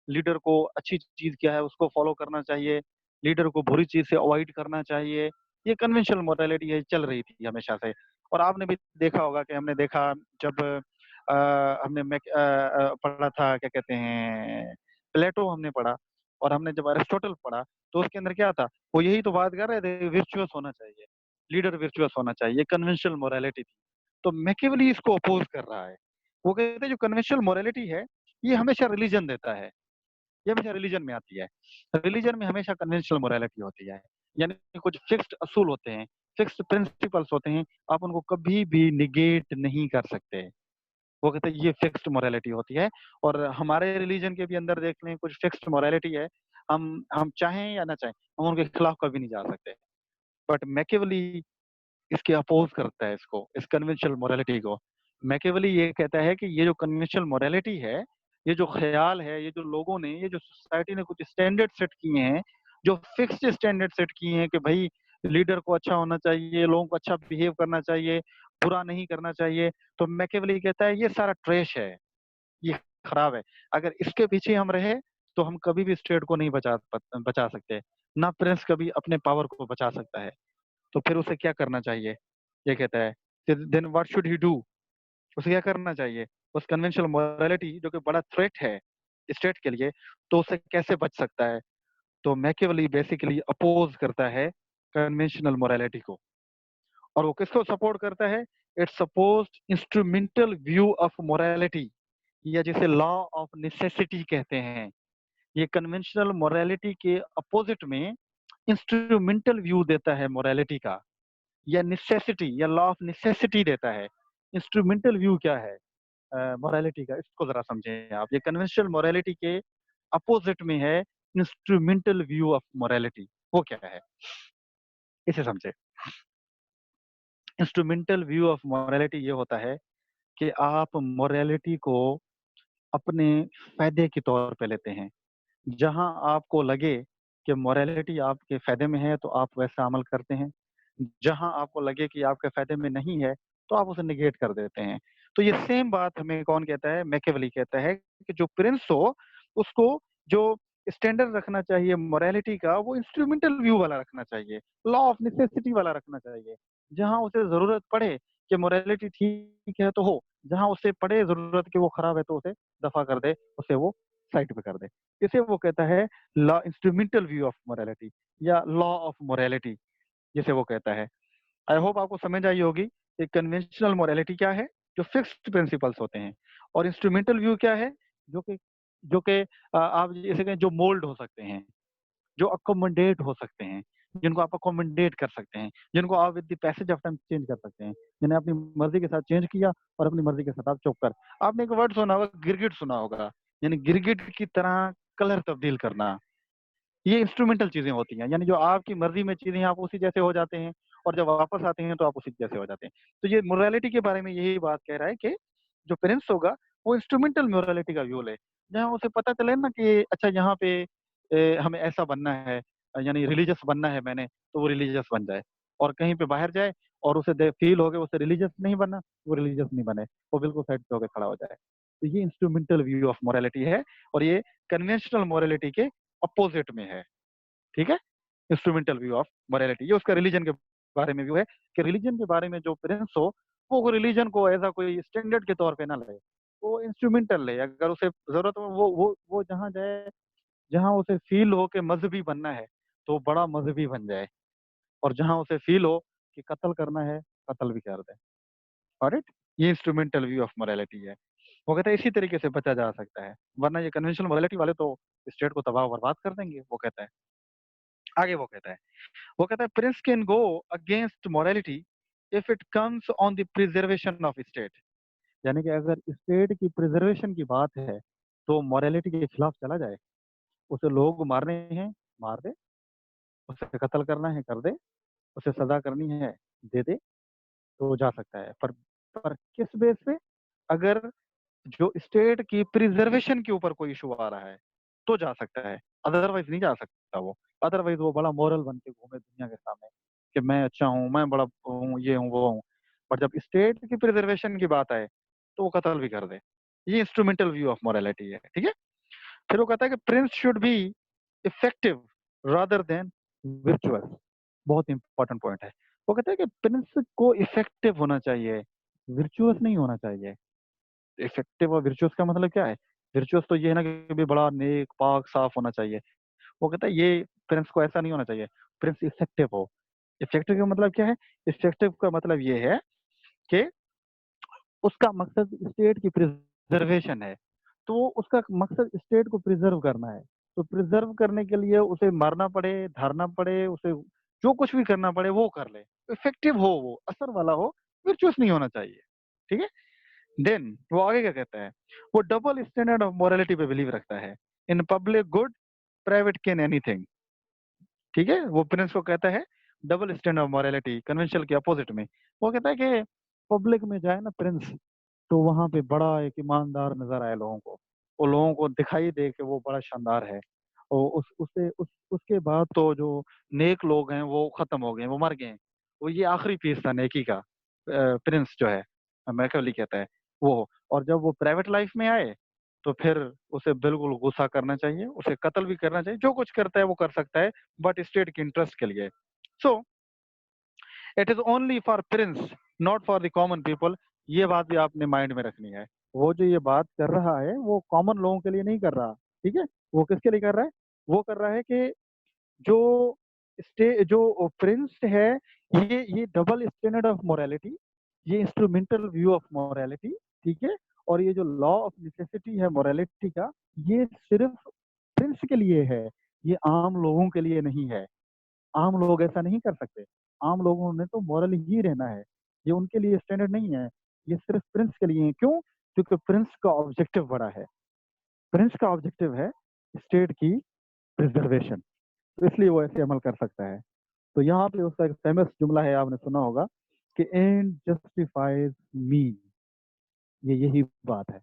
Speaker 1: लीडर को अच्छी चीज क्या है उसको फॉलो करना चाहिए, लीडर को बुरी चीज से अवॉइड करना चाहिए। ये कन्वेंशनल मोरालिटी है, चल रही थी हमेशा से। और आपने भी देखा होगा कि हमने देखा जब हमने पढ़ा था, क्या कहते हैं, प्लेटो हमने पढ़ा, और हमने जब अरिस्टोटल पढ़ा, तो उसके अंदर क्या था? वो यही तो बात कर रहे थे, वर्चुअस होना चाहिए, लीडर वर्चुअस होना चाहिए, कन्वेंशनल मोरालिटी थी। तो मैकियावेली इसको अपोज कर रहा है। वो कहते हैं जो कन्वेंशनल मोरालिटी है, ये हमेशा रिलीजन देता है, ये हमेशा रिलीजन में आती है। रिलीजन में हमेशा कन्वेंशनल मोरालिटी होती है, यानी कुछ फिक्स्ड असूल होते हैं, फिक्स्ड प्रिंसिपल्स होते हैं, आप उनको कभी भी निगेट नहीं कर सकते। वो कहते हैं ये फिक्स्ड मोरालिटी होती है। और हमारे रिलीजन के भी अंदर देख लें, कुछ फिक्स्ड मोरालिटी है, हम चाहें या ना चाहें, हम उनके खिलाफ कभी नहीं जा सकते। बट मैकियावेली इसके अपोज करता है, इसको, इस कन्वेंशनल मोरालिटी को। मैकियावेली ये कहता है कि ये जो कन्वेंशनल मोरालिटी है, ये जो ख्याल है, ये जो लोगों ने, ये जो सोसाइटी ने कुछ स्टैंडर्ड सेट किए हैं, जो फिक्स्ड स्टैंडर्ड सेट किए हैं कि भाई लीडर को अच्छा होना चाहिए, लोगों को अच्छा बिहेव करना चाहिए, बुरा नहीं करना चाहिए। तो मैकियावेली कहता है ये सारा ट्रेश है, ये खराब है। अगर इसके पीछे हम रहे तो हम कभी भी स्टेट को नहीं बचा सकते, ना प्रिंस कभी अपने पावर को बचा सकता है। तो फिर उसे क्या करना चाहिए? ये कहता है, then what should he do? उसे क्या करना चाहिए? उस कन्वेंशनल मोरालिटी जो कि बड़ा थ्रेट है स्टेट के लिए, तो उसे कैसे बच सकता है? तो मैकियावेली बेसिकली अपोज करता है कन्वेंशनल मोरालिटी को। और वो किसको सपोर्ट करता है? It's supposed instrumental view of morality, या जिसे लॉ ऑफ नेसेसिटी कहते हैं। ये कन्वेंशनल मोरालिटी के अपोजिट में इंस्ट्रूमेंटल व्यू देता है मोरालिटी का, या नेसेसिटी या लॉ ऑफ नेसेसिटी देता है। इंस्ट्रूमेंटल व्यू क्या है मोरालिटी का? इसको जरा समझें आप। ये कन्वेंशनल मोरालिटी के अपोजिट में है इंस्ट्रूमेंटल व्यू ऑफ मोरालिटी। वो क्या है, इसे समझे। इंस्ट्रूमेंटल व्यू ऑफ मोरालिटी ये होता है कि आप मोरालिटी को अपने फायदे के तौर पे लेते हैं। जहां आपको लगे कि मोरालिटी आपके फायदे में है तो आप वैसा अमल करते हैं, जहां आपको लगे कि आपके फायदे में नहीं है तो आप उसे निगेट कर देते हैं। तो ये सेम बात हमें कौन कहता है? मैकियावेली कहता है कि जो प्रिंस हो उसको जो स्टैंडर्ड रखना चाहिए मोरालिटी का, वो इंस्ट्रूमेंटल व्यू वाला रखना चाहिए, लॉ ऑफ नेसेसिटी वाला रखना चाहिए। जहां उसे जरूरत पड़े कि मोरालिटी ठीक है तो हो, जहां उसे पड़े जरूरत कि वो खराब है तो उसे दफा कर दे, उसे वो साइड पे कर दे। इसे वो कहता है law, instrumental view of morality, या लॉ ऑफ मोरालिटी, जिसे वो कहता है। आई होप आपको समझ आई होगी कि कन्वेंशनल मोरालिटी क्या है, जो फिक्स्ड प्रिंसिपल्स होते हैं, और इंस्ट्रूमेंटल व्यू क्या है, जो कि आप जैसे कहें जो मोल्ड हो सकते हैं, जो अकोमोडेट हो सकते हैं, जिनको आप अकोमोडेट कर सकते हैं, जिनको आप with the passage of time change कर सकते हैं, जिन्हें अपनी मर्जी के साथ चेंज किया और अपनी मर्जी के साथ आप चुप कर। आपने एक वर्ड सुना होगा, गिरगिट सुना होगा, यानी गिरगिट की तरह कलर तब्दील करना। ये इंस्ट्रूमेंटल चीजें होती हैं, यानी जो आपकी मर्जी में चीजें आप उसी जैसे हो जाते हैं, और जब वापस आते हैं तो आप उसी जैसे हो जाते हैं। तो ये मोरालिटी के बारे में यही बात कह रहा है कि जो प्रिंस होगा वो इंस्ट्रूमेंटल मोरालिटी का व्यू ले, जहाँ उसे पता चले ना कि अच्छा यहाँ पे हमें ऐसा बनना है, यानी रिलीजियस बनना है मैंने, तो वो रिलीजियस बन जाए। और कहीं पे बाहर जाए और उसे फील हो गया उसे रिलीजियस नहीं बनना, वो रिलीजियस नहीं बने, वो बिल्कुल साइड पे होकर खड़ा हो जाए। तो ये इंस्ट्रूमेंटल व्यू ऑफ मोरालिटी है और ये कन्वेंशनल मोरालिटी के अपोजिट में है। ठीक है, इंस्ट्रूमेंटल व्यू ऑफ मोरालिटी ये उसका रिलीजन के बारे में व्यू है कि रिलीजन के बारे में जो प्रिंस हो वो रिलीजन को एज अ कोई स्टैंडर्ड के तौर पे ना ले, वो इंस्ट्रूमेंटल ले। अगर उसे जरूरत हो वो जहाँ जाए, जहाँ उसे फील हो कि मजहबी बनना है तो वो बड़ा मजहबी बन जाए, और जहाँ उसे फील हो कि कत्ल करना है कत्ल भी कर दे। ऑलराइट, ये इंस्ट्रूमेंटल व्यू ऑफ मोरालिटी है। वो कहता है इसी तरीके से बचा जा सकता है, वरना ये कन्वेंशनल मोरालिटी वाले तो स्टेट को तबाह बर्बाद कर देंगे। वो कहता है आगे, वो कहता है Prince can go against morality if it comes on the preservation of state. यानी कि अगर स्टेट की प्रिजर्वेशन की बात है तो मोरालिटी के खिलाफ चला जाए, उसे लोग मारने हैं मार दे, उसे कत्ल करना है कर दे, उसे सजा करनी है दे दे, तो जा सकता है। पर किस बेस पे? अगर जो स्टेट की प्रिजर्वेशन के ऊपर कोई इशू आ रहा है तो जा सकता है, अदरवाइज नहीं जा सकता वो। अदरवाइज वो बड़ा मॉरल बन के घूमे दुनिया के सामने कि मैं अच्छा हूँ, मैं बड़ा हूँ, ये हूँ वो हूँ। पर जब स्टेट की प्रिजर्वेशन की बात आए तो वो कत्ल भी कर दे। ये इंस्ट्रूमेंटल व्यू ऑफ मोरालिटी है। ठीक है, फिर वो कहता है कि prince should be effective rather than virtuous. बहुत इंपॉर्टेंट पॉइंट है। वो कहता है कि प्रिंस को इफेक्टिव होना चाहिए, विर्चुअस नहीं होना चाहिए। इफेक्टिव और विर्चुअस का मतलब क्या है? विर्चुअस तो ये है ना कि भी बड़ा नेक पाक साफ होना चाहिए। वो कहता है ये प्रिंस को ऐसा नहीं होना चाहिए, प्रिंस इफेक्टिव हो। इफेक्टिव का मतलब क्या है? इफेक्टिव का मतलब ये है कि उसका मकसद स्टेट की प्रिजर्वेशन है, तो उसका मकसद स्टेट को प्रिजर्व करना है। तो प्रिजर्व करने के लिए उसे मारना पड़े, धारना पड़े, उसे जो कुछ भी करना पड़े वो कर ले। इफेक्टिव हो, वो असर वाला हो, विर्चुअस नहीं होना चाहिए। ठीक है, देन वो आगे क्या कहता है? वो डबल स्टैंडर्ड ऑफ मोरालिटी पे बिलीव रखता है। In public good private can anything. ठीक है, वो प्रिंस को कहता है double standard of morality conventional के अपोजिट में। वो कहता है कि पब्लिक में जाए ना प्रिंस, तो वहां पे बड़ा एक ईमानदार नजर आए लोगों को, वो लोगों को दिखाई दे कि वो बड़ा शानदार है। और उसके बाद तो जो नेक लोग हैं वो खत्म हो गए, वो मर गए हैं। वो ये आखिरी पीस था नेकी का, प्रिंस जो है मैकेवली कहता है वो। और जब वो प्राइवेट लाइफ में आए तो फिर उसे बिल्कुल गुस्सा करना चाहिए, उसे कत्ल भी करना चाहिए, जो कुछ करता है वो कर सकता है, बट स्टेट के इंटरेस्ट के लिए। So it is only for Prince, not for the common people. ये बात भी आपने माइंड में रखनी है। वो जो ये बात कर रहा है वो कॉमन लोगों के लिए नहीं कर रहा। ठीक है, वो किसके लिए कर रहा है? वो कर रहा है कि जो जो प्रिंस है, ये डबल स्टैंडर्ड ऑफ मोरालिटी, ये इंस्ट्रूमेंटल व्यू ऑफ मोरालिटी। ठीक है, और ये जो लॉ ऑफ नेसेसिटी है मोरालिटी का, ये सिर्फ प्रिंस के लिए है, ये आम लोगों के लिए नहीं है। आम लोग ऐसा नहीं कर सकते। आम लोगों ने तो मॉरल ही रहना है, ये उनके लिए स्टैंडर्ड नहीं है, ये सिर्फ प्रिंस के लिए है। क्यों? क्योंकि प्रिंस का ऑब्जेक्टिव बड़ा है। प्रिंस का ऑब्जेक्टिव है स्टेट की प्रिजर्वेशन, तो इसलिए वो ऐसे अमल कर सकता है। तो यहाँ पे उसका एक फेमस जुमला है, आपने सुना होगा कि एंड जस्टिफाइज मीन। ये यही बात है,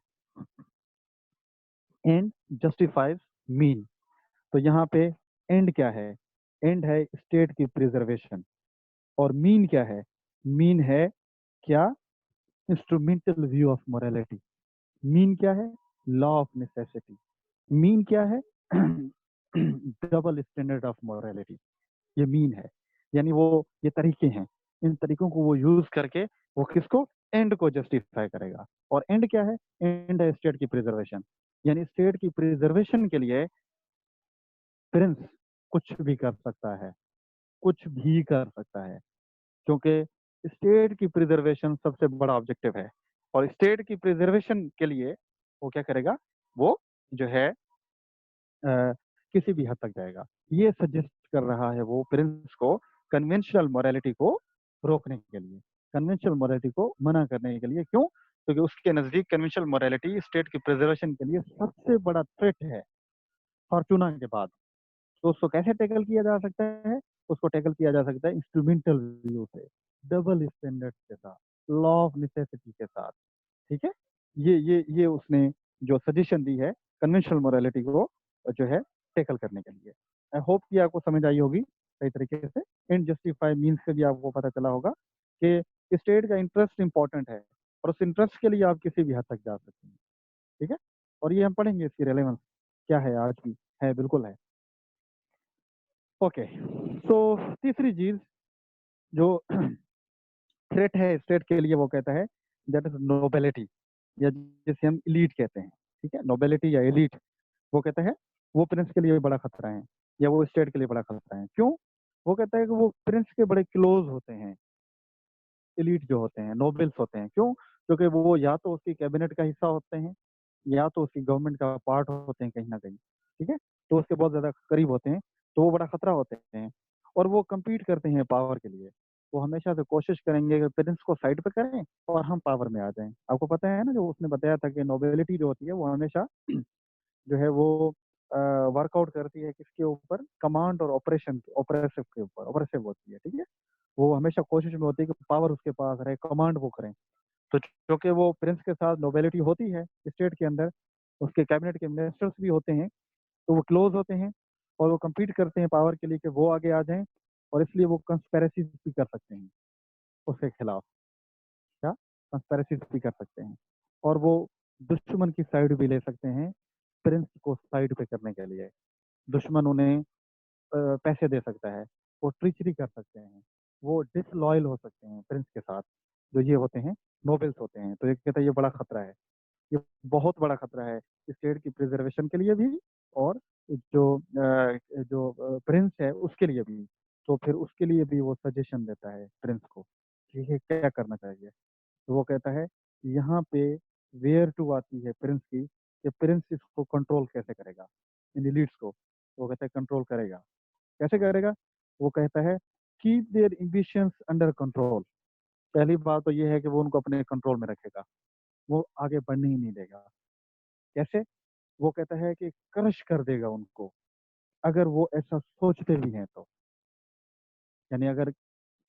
Speaker 1: एंड जस्टिफाइज मीन। तो यहाँ पे एंड क्या है? एंड है स्टेट की प्रिजर्वेशन। और मीन क्या है? मीन है क्या? Instrumental view of morality. Mean क्या है? Law of necessity. मीन क्या है? Double standard of morality. ये मीन है, यानी वो ये तरीके हैं, इन तरीकों को वो यूज करके वो किसको? एंड को जस्टिफाई करेगा। और एंड क्या है? एंड है स्टेट की प्रिजर्वेशन। यानी स्टेट की प्रिजर्वेशन के लिए प्रिंस कुछ भी कर सकता है, कुछ भी कर सकता है, क्योंकि स्टेट की प्रिजर्वेशन सबसे बड़ा ऑब्जेक्टिव है। और स्टेट की प्रिजर्वेशन के लिए वो क्या करेगा? वो जो है किसी भी हद तक जाएगा। ये सजेस्ट कर रहा है वो प्रिंस को कन्वेंशनल मोरालिटी को रोकने के लिए, कन्वेंशनल मोरालिटी को मना करने के लिए। क्यों? क्योंकि उसके नजदीक कन्वेंशनल मोरालिटी स्टेट की प्रिजर्वेशन के लिए सबसे बड़ा थ्रेट है, फॉर्चूना के बाद। तो उसको कैसे टैकल किया जा सकता है? उसको टैकल किया जा सकता है इंस्ट्रूमेंटल व्यू से, डबल स्टैंडर्ड के साथ, लॉ ऑफ नेसेसिटी के साथ। ठीक है, ये उसने जो सजेशन दी है कन्वेंशनल मोरालिटी को जो है टैकल करने के लिए। आई होप कि आपको समझ आई होगी सही तरीके से। एंड जस्टिफाई मीन्स से भी आपको पता चला होगा कि स्टेट का इंटरेस्ट इंपॉर्टेंट है और उस इंटरेस्ट के लिए आप किसी भी हद तक जा सकते हैं। ठीक है, और ये हम पढ़ेंगे इसकी रेलेवेंस क्या है, आज भी है, बिल्कुल है। ओके, तो तीसरी चीज जो थ्रेट है स्टेट के लिए, वो कहता है दैट इज नोबेलिटी, या जिसे हम इलीट कहते हैं। ठीक है, नोबेलिटी या एलीट, वो कहता है वो प्रिंस के लिए बड़ा खतरा है, या वो स्टेट के लिए बड़ा खतरा है। क्यों? वो कहता है कि वो प्रिंस के बड़े क्लोज होते हैं, एलीट जो होते हैं, नोबल्स होते हैं। क्यों? क्योंकि वो या तो उसकी कैबिनेट का हिस्सा होते हैं, या तो उसकी गवर्नमेंट का पार्ट होते हैं कहीं ना कहीं। ठीक है, तो उसके बहुत ज्यादा करीब होते हैं, तो वो बड़ा खतरा होते हैं। और वो compete करते हैं पावर के लिए। वो हमेशा से कोशिश करेंगे कि प्रिंस को साइड पे करें और हम पावर में आ जाएं। आपको पता है ना, जो उसने बताया था कि नोबेलिटी जो होती है वो हमेशा जो है वो वर्कआउट करती है किसके ऊपर? कमांड और ऑपरेशन, ऑपरेसिव के ऊपर, ऑपरेसिव होती है। ठीक है, वो हमेशा कोशिश में होती है कि पावर उसके पास रहे, कमांड वो करें। तो क्योंकि वो प्रिंस के साथ नोबेलिटी होती है स्टेट के अंदर, उसके कैबिनेट के मिनिस्टर्स भी होते हैं, तो वो क्लोज होते हैं और वो compete करते हैं पावर के लिए कि वो आगे आ जाएं। और इसलिए वो कंस्पेरेसी भी कर सकते हैं उसके खिलाफ। क्या? कंस्पेरेसी भी कर सकते हैं। और वो दुश्मन की साइड भी ले सकते हैं प्रिंस को साइड पे करने के लिए। दुश्मन उन्हें पैसे दे सकता है, वो ट्रिचरी कर सकते हैं, वो डिसलॉयल हो सकते हैं प्रिंस के साथ, जो ये होते हैं नोबल्स होते हैं। तो ये कहता है ये बड़ा खतरा है, ये बहुत बड़ा खतरा है स्टेट की प्रिजर्वेशन के लिए भी, और जो प्रिंस है उसके लिए भी। तो फिर उसके लिए भी वो सजेशन देता है प्रिंस को कि ये क्या करना चाहिए। तो वो कहता है यहाँ पे वेयर टू आती है प्रिंस की, कि प्रिंस इसको कंट्रोल कैसे करेगा, इन एलिट्स को। वो कहता है कंट्रोल करेगा, कैसे करेगा? वो कहता है keep their ambitions under control. पहली बात तो ये है कि वो उनको अपने कंट्रोल में रखेगा, वो आगे बढ़ने ही नहीं देगा। कैसे? वो कहता है कि क्रश कर देगा उनको, अगर वो ऐसा सोचते भी हैं तो। यानी अगर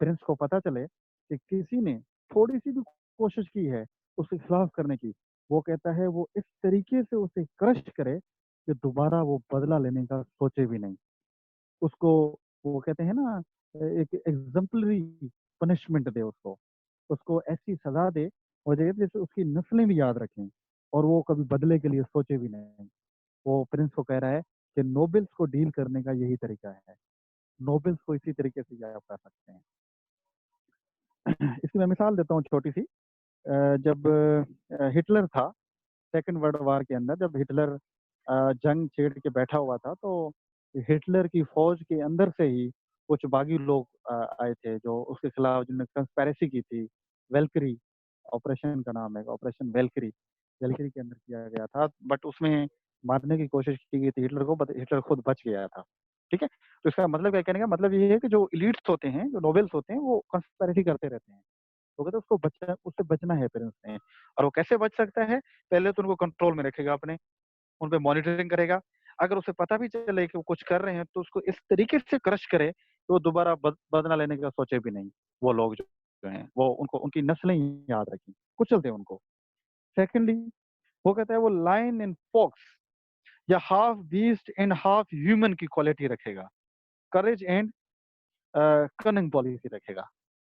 Speaker 1: प्रिंस को पता चले कि किसी ने थोड़ी सी भी कोशिश की है उसके खिलाफ करने की, वो कहता है वो इस तरीके से उसे क्रश करे कि दोबारा वो बदला लेने का सोचे भी नहीं। उसको, वो कहते हैं ना, एक एग्जाम्पलरी पनिशमेंट दे उसको, उसको ऐसी सजा दे और जगह जैसे उसकी नस्लें भी याद रखें, और वो कभी बदले के लिए सोचे भी नहीं। वो प्रिंस को कह रहा है कि नोबल्स को डील करने का यही तरीका है, नोबल्स को इसी तरीके से आप कर सकते हैं। इसकी मैं मिसाल देता हूँ छोटी सी। जब हिटलर था सेकेंड वर्ल्ड वार के अंदर, जब हिटलर जंग छेड़ के बैठा हुआ था, तो हिटलर की फौज के अंदर से ही कुछ बागी लोग आए थे जो उसके खिलाफ, जिन्होंने कंस्पेरेसी की थी। वेलकरी ऑपरेशन का नाम है, ऑपरेशन वेलकरी, वेलकरी के अंदर किया गया था। बट उसमें मारने की कोशिश की गई थी हिटलर को, बट हिटलर खुद बच गया था। ठीक है, तो इसका मतलब क्या कहने का मतलब ये है कि जो इलीट्स होते हैं, जो नोबल्स होते हैं, वो कंस्पेरेसी करते रहते हैं। तो कहते हैं उसको बचना, उससे बचना है पेरेंट्स ने। और वो कैसे बच सकता है? पहले तो उनको कंट्रोल में रखेगा अपने, उन पे मॉनिटरिंग करेगा। अगर उसे पता भी चले कि वो कुछ कर रहे हैं, तो उसको इस तरीके से क्रश करे कि वो दोबारा बदला लेने का सोचे भी नहीं। वो लोग जो हैं, वो उनको उनकी नस्लें ही याद रखें, कुचल दे उनको। सेकेंडली, वो कहता है वो लायन एंड फॉक्स, या half beast and half human की क्वालिटी रखेगा, करेज एंड कनिंग पॉलिसी रखेगा।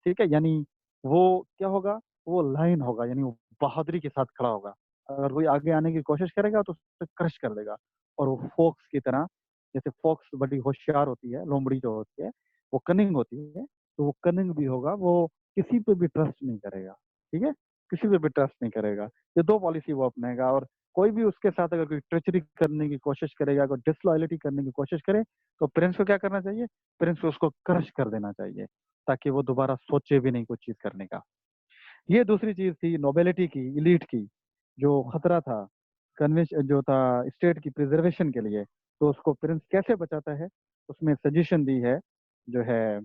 Speaker 1: ठीक है, यानी वो क्या होगा? वो लाइन होगा, यानी वो बहादुरी के साथ खड़ा होगा। अगर कोई आगे आने की कोशिश करेगा तो उसे क्रश कर देगा। और वो फोक्स की तरह, जैसे फोक्स बड़ी होशियार होती है, लोमड़ी जो होती है वो कनिंग होती है, तो वो कनिंग भी होगा, वो किसी पे भी ट्रस्ट नहीं करेगा। ठीक है, किसी पे भी ट्रस्ट नहीं करेगा। ये दो पॉलिसी वो अपनाएगा। और कोई भी उसके साथ अगर कोई ट्रेचरी करने की कोशिश करेगा, कोई डिसलॉयलिटी करने की कोशिश करे, तो प्रिंस को क्या करना चाहिए? प्रिंस को उसको क्रश कर देना चाहिए, ताकि वो दोबारा सोचे भी नहीं कुछ चीज करने का। ये दूसरी चीज थी नोबेलिटी की, इलीट की, जो खतरा था कन्विंस जो था स्टेट की प्रिजर्वेशन के लिए। तो उसको प्रिंस कैसे बचाता है, उसमें सजेशन दी है जो है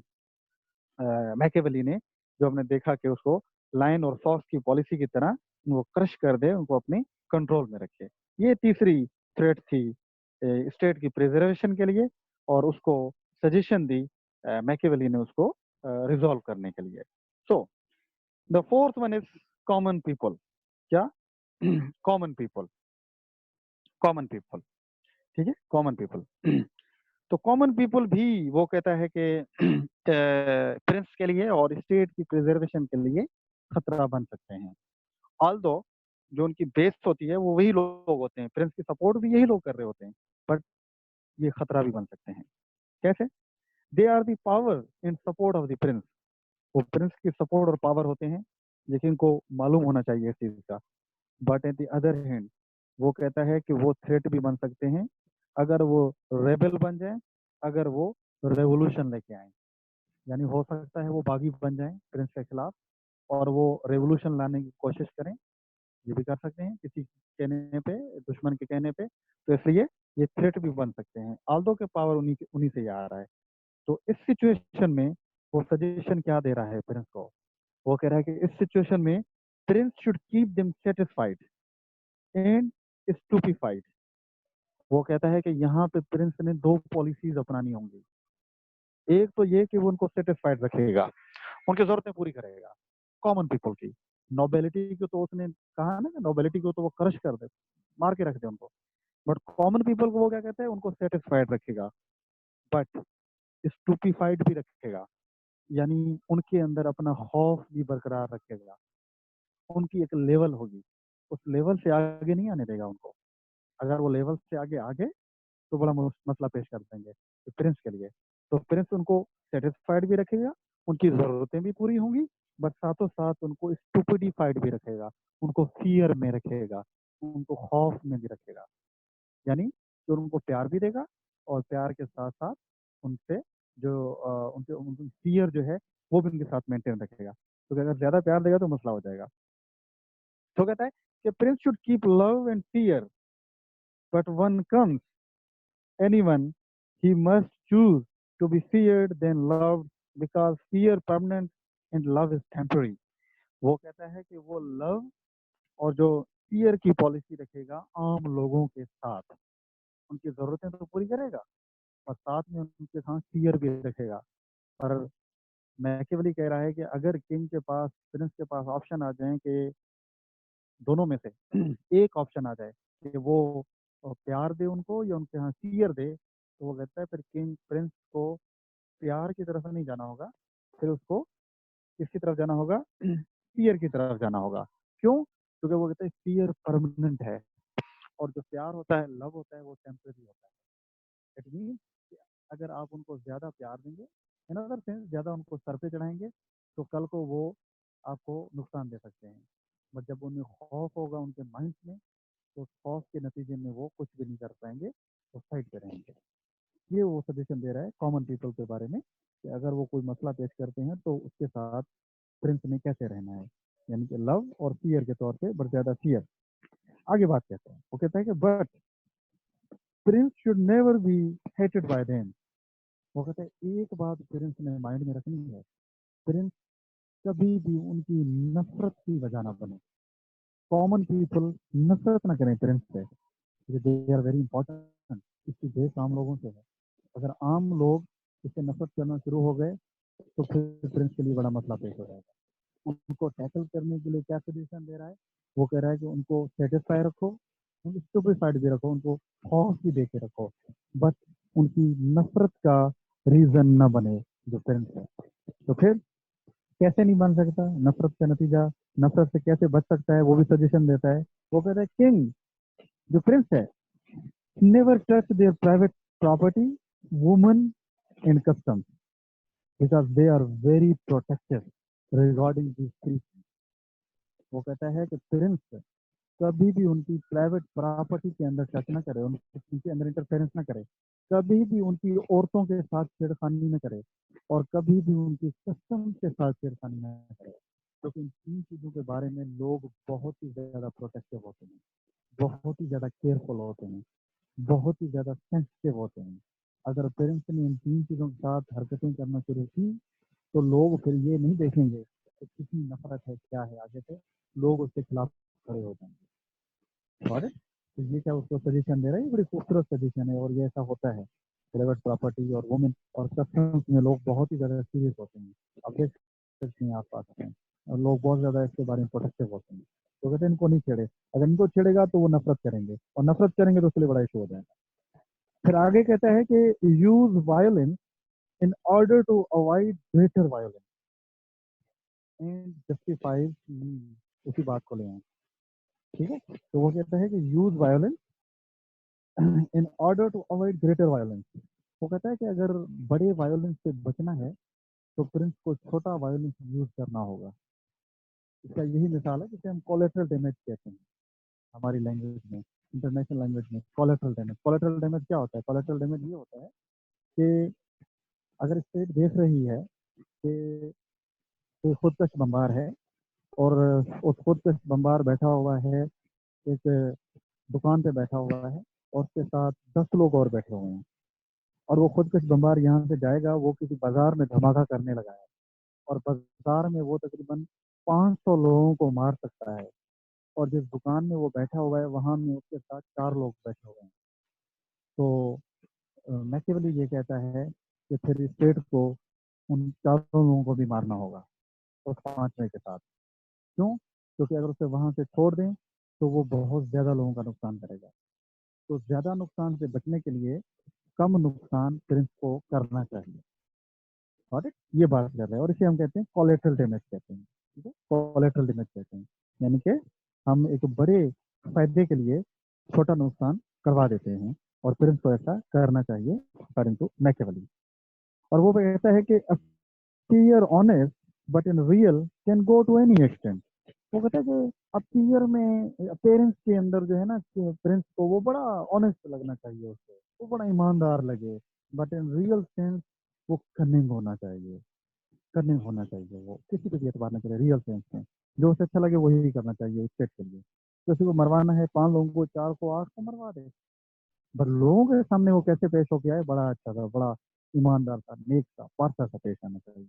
Speaker 1: मैकेवेली ने, जो हमने देखा कि उसको लाइन और फॉक्स की पॉलिसी की तरह वो क्रश कर दे, उनको अपने कंट्रोल में रखे। ये तीसरी थ्रेट थी स्टेट की प्रिजर्वेशन के लिए, और उसको सजेशन दी मैकियावेली ने उसको रिजॉल्व करने के लिए। So the fourth one is common people. क्या? कॉमन पीपल, कॉमन पीपल, ठीक है, कॉमन पीपल। तो कॉमन पीपल भी वो कहता है कि प्रिंस के लिए और स्टेट की प्रिजर्वेशन के लिए खतरा बन सकते हैं। ऑल्दो जो उनकी बेस होती है वो वही लोग होते हैं, प्रिंस की सपोर्ट भी यही लोग कर रहे होते हैं, बट ये खतरा भी बन सकते हैं। कैसे? They are the power in support of the prince. वो प्रिंस की सपोर्ट और पावर होते हैं, लेकिन को मालूम होना चाहिए इस चीज का। But at the other hand वो कहता है कि वो थ्रेट भी बन सकते हैं अगर वो रेबल बन जाए, अगर वो रेवोल्यूशन लेके आए। यानी हो सकता है वो बागी बन जाए प्रिंस के खिलाफ और वो रेवोल्यूशन लाने की कोशिश करें। ये भी कर सकते हैं किसी कहने पे, दुश्मन के कहने पे। तो इसलिए ये थ्रेट भी बन सकते हैं, आल्दो के पावर उन्हीं से ही आ रहा है। तो इस सिचुएशन में वो सजेशन क्या दे रहा है प्रिंस को? वो कह रहा है कि इस सिचुएशन में Prince should keep them satisfied and stupefied. वो कहता है कि यहाँ पे प्रिंस ने दो पॉलिसीज अपनानी होंगी। एक तो ये कि वो उनको सेटिस्फाइड रखेगा, उनकी जरूरतें पूरी करेगा, कॉमन पीपल की। नोबेलिटी को तो उसने कहा ना कि नोबेलिटी को तो वो क्रश कर दे, मार के रख दे उनको। बट कॉमन पीपल को वो क्या कहते हैं? उनको सेटिस्फाइड रखेगा, बट स्टूपिफाइड भी रखेगा। यानी उनके अंदर अपना खौफ भी बरकरार रखेगा। उनकी एक लेवल होगी, उस लेवल से आगे नहीं आने देगा उनको। अगर वो लेवल से आगे आ गए तो बड़ा मसला पेश कर देंगे प्रिंस के लिए। तो प्रिंस उनको सेटिस्फाइड भी रखेगा, उनकी जरूरतें भी पूरी होंगी, बट साथों साथ उनको स्टूपिडिफाइड भी रखेगा, उनको फियर में रखेगा, उनको खौफ में भी रखेगा। यानी कि उनको प्यार भी देगा और प्यार के साथ साथ उनसे जो उनके उनकी फियर जो है वो भी उनके साथ मेंटेन रखेगा। तो अगर ज्यादा प्यार देगा तो मसला हो जाएगा। तो कहता है कि prince should keep love and fear, but one comes anyone, he must choose to be feared than loved because fear permanent and love is temporary। वो कहता है कि वो लव और जो फियर की पॉलिसी रखेगा आम लोगों के साथ, उनकी जरूरतें तो पूरी करेगा और साथ में उनके साथ फियर भी रखेगा। और मैकियावेली कह रहा है कि अगर किंग के पास, प्रिंस के पास ऑप्शन आ जाए कि दोनों में से एक ऑप्शन आ जाए कि वो प्यार दे उनको या उनके यहाँ फियर दे, तो वो कहता है फिर किंग प्रिंस को प्यार की तरफ नहीं जाना होगा, फिर उसको किसकी तरफ जाना होगा? फियर की तरफ जाना होगा। क्यों? क्योंकि वो कहते हैं फियर परमानेंट है और जो प्यार होता है, लव होता है, वो टेम्परेरी होता है। इट मीन अगर आप उनको ज्यादा प्यार देंगे, इन अदर सेंस ज्यादा उनको सर पे चढ़ाएंगे, तो कल को वो आपको नुकसान दे सकते हैं। बट जब उनमें खौफ होगा उनके माइंड में, तो खौफ के नतीजे में वो कुछ भी नहीं कर पाएंगे, वो साइड पे रहेंगे। ये वो सजेशन दे रहा है कॉमन पीपल के बारे में कि अगर वो कोई मसला पेश करते हैं तो उसके साथ प्रिंस में कैसे रहना है, यानी कि लव और फियर के तौर पे, बट ज्यादा फियर। आगे बात कहते हैं, वो कहता है कि but Prince should never be hated bye them. वो कहता है एक बात प्रिंस ने माइंड में रखनी है, प्रिंस कभी भी उनकी नफरत की वजह ना बने। कॉमन पीपल नफरत ना करें प्रिंस से, दे आर वेरी इंपॉर्टेंट। इसकी बेस आम लोगों से है। अगर आम लोग इससे नफरत करना शुरू हो गए तो फिर प्रिंस के लिए बड़ा मसला पेश हो जाएगा। उनको टैकल करने के लिए क्या सजेशन दे रहा है? वो कह रहा है कि उनको सेटिस्फाई रखो, उनको स्टूपिफाइड भी रखो, उनको खौफ भी दे के रखो, बट उनकी नफरत का रीजन न बने जो प्रिंस है। तो फिर कैसे नहीं बन सकता? नफरत का नतीजा, नफरत से कैसे बच सकता है, वो भी सजेशन देता है। वो कहता है किंग जो प्रिंस है, never touch their private property, woman and custom, because they are very protective regarding this. वो कहता है कि प्रिंस कभी भी उनकी प्राइवेट प्रॉपर्टी के अंदर टच ना करे, उनके अंदर इंटरफेरेंस ना करे, कभी भी उनकी औरतों के साथ छेड़खानी न करे और कभी भी उनकी कस्टम के साथ छेड़खानी न करे। क्योंकि इन तीन चीजों के बारे में लोग बहुत ही ज्यादा प्रोटेक्टिव होते हैं, बहुत ही ज्यादा केयरफुल होते हैं, बहुत ही ज्यादा सेंसिटिव होते हैं। अगर पेरेंट्स ने इन तीन चीजों के साथ हरकतें करना शुरू की तो लोग फिर ये नहीं देखेंगे कि कितनी नफरत है, क्या है, आगे से लोग उसके खिलाफ खड़े हो जाएंगे। और तो ये क्या उसको सजेशन दे रहा है? ये बड़ी खूबसूरत सजेशन है और ये ऐसा होता है।
Speaker 2: प्राइवेट प्रॉपर्टी और वुमेन और कस्टम्स में लोग बहुत ही ज़्यादा सीरियस होते हैं। अब देख सकते हैं आसपास में, और लोग बहुत ज़्यादा इसके बारे में प्रोटेक्टिव होते हैं। तो कहते हैं इनको नहीं छेड़े, अगर इनको छेड़ेगा तो वो नफरत करेंगे, और नफरत करेंगे तो उसके लिए बड़ा इशू हो जाएगा। फिर आगे कहता है कि use violence in order to avoid greater violence and justifies, उसी बात को ले आए। ठीक है, तो वो कहता है कि use violence in order to avoid greater violence. वो कहता है कि अगर बड़े वायलेंस से बचना है तो प्रिंस को छोटा वायलेंस यूज करना होगा। इसका यही मिसाल है जिसे हम कोलेटरल डैमेज कहते हैं हमारी लैंग्वेज में, इंटरनेशनल लैंग्वेज में। कोलेटरल डैमेज, कोलेटरल डैमेज क्या होता है? कोलेटरल डैमेज ये होता है कि अगर स्टेट देख रही है कि कोई खुदकश बमबार है, और उस खुदकश बमबार बैठा हुआ है एक दुकान पे बैठा हुआ है, और उसके साथ 10 लोग और बैठे हुए हैं, और वो खुदकश बमबार यहाँ से जाएगा, वो किसी बाजार में धमाका करने लगा है, और बाजार में वो तकरीबन 500 लोगों को मार सकता है, और जिस दुकान में वो बैठा हुआ है वहां में उसके साथ 4 लोग बैठे हुए हैं। तो मैकियावेली ये कहता है कि फिर स्टेट को उन 4 लोगों को भी मारना होगा उस 5वें के साथ। क्यों? क्योंकि अगर उसे वहां से छोड़ दें तो वो बहुत ज़्यादा लोगों का नुकसान करेगा। तो ज़्यादा नुकसान से बचने के लिए कम नुकसान प्रिंस को करना चाहिए। और ये बात कर रहे हैं, और इसे हम कहते हैं कोलेटरल डैमेज कहते हैं। ठीक है, कोलेटरल डैमेज कहते हैं, यानी कि हम एक बड़े फायदे के लिए छोटा नुकसान करवा देते हैं, और प्रिंस को ऐसा करना चाहिए अकॉर्डिंग टू मैकियावेली। और वो कहता है कि appear honest but in real can go to any extent। वो कहता है कि अपीयर में, अपेरेंस के अंदर जो है ना, प्रिंस को वो बड़ा ऑनेस्ट लगना चाहिए, उसको वो बड़ा ईमानदार लगे, बट इन रियल सेंस वो कनिंग होना चाहिए। कनिंग होना चाहिए, वो किसी को भी एतबार ना करे, रियल सेंस में जो उसे अच्छा लगे वही करना चाहिए स्टेट के लिए। किसी को मरवाना है 5 लोगों को, 4 को, 8 को मरवा दे, पर लोगों के सामने वो कैसे पेश हो गया है, बड़ा अच्छा था, बड़ा ईमानदार था, नेक था, पारसा सा पेश आना चाहिए।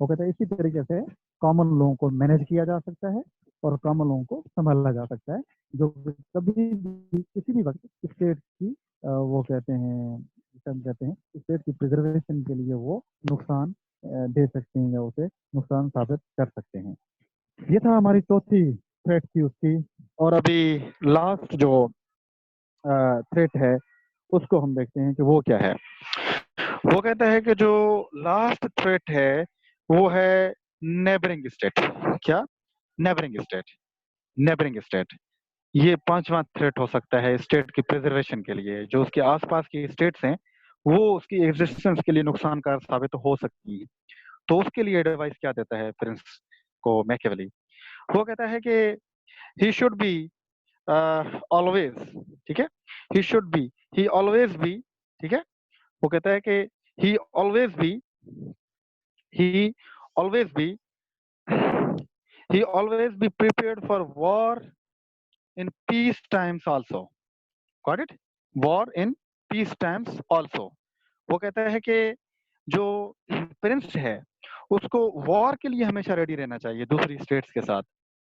Speaker 2: वो कहते हैं इसी तरीके से कॉमन लोगों को मैनेज किया जा सकता है, और कॉमन लोगों को संभाला जा सकता है, जो कभी भी किसी भी वक्त स्टेट की वो कहते हैं, जिसे हम कहते हैं स्टेट की प्रिजर्वेशन के लिए वो नुकसान दे सकते हैं, या उसे नुकसान साबित कर सकते हैं। ये था हमारी चौथी थ्रेट थी उसकी। और अभी लास्ट जो थ्रेट है उसको हम देखते हैं कि वो क्या है। वो कहता है कि जो लास्ट थ्रेट है वो है नेबरिंग स्टेट। क्या? Neighbouring state. नेबरिंग स्टेट ये 5वां थ्रेट हो सकता है स्टेट की प्रिजर्वेशन के लिए। जो उसके आसपास की स्टेट्स हैं वो उसकी एग्जिस्टेंस के लिए नुकसानकार साबित हो सकती है। तो उसके लिए एडवाइस क्या देता है प्रिंस को मैकियावेली? वो कहता है कि ही शुड बी ऑलवेज, ठीक है, he should be, he always be, ठीक है, वो कहता है कि he always be, he always be, he always be prepared for war in peace times also। Got it? War in peace times also। वो कहता है कि जो प्रिंस है उसको वॉर के लिए हमेशा रेडी रहना चाहिए दूसरी स्टेट्स के साथ।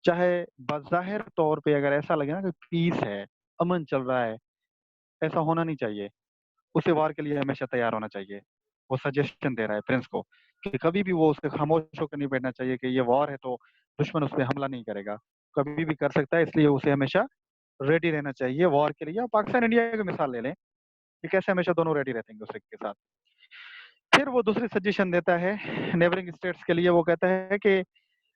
Speaker 2: चाहे बज़ाहिर तौर पे अगर ऐसा लगे ना कि पीस है, अमन चल रहा है, ऐसा होना नहीं चाहिए। उसे वार के लिए हमेशा तैयार होना चाहिए। वो सजेशन दे रहा है प्रिंस को कि कभी भी वो उसे खामोश होकर नहीं बैठना चाहिए कि ये वॉर है तो दुश्मन उस पर हमला नहीं करेगा, कभी भी कर सकता है, इसलिए उसे हमेशा रेडी रहना चाहिए वॉर के लिए। पाकिस्तान इंडिया की मिसाल ले लें कि कैसे हमेशा दोनों रेडी रहते हैं दूसरे के साथ। फिर वो दूसरी सजेशन देता है नेबरिंग स्टेट्स के लिए। वो कहता है कि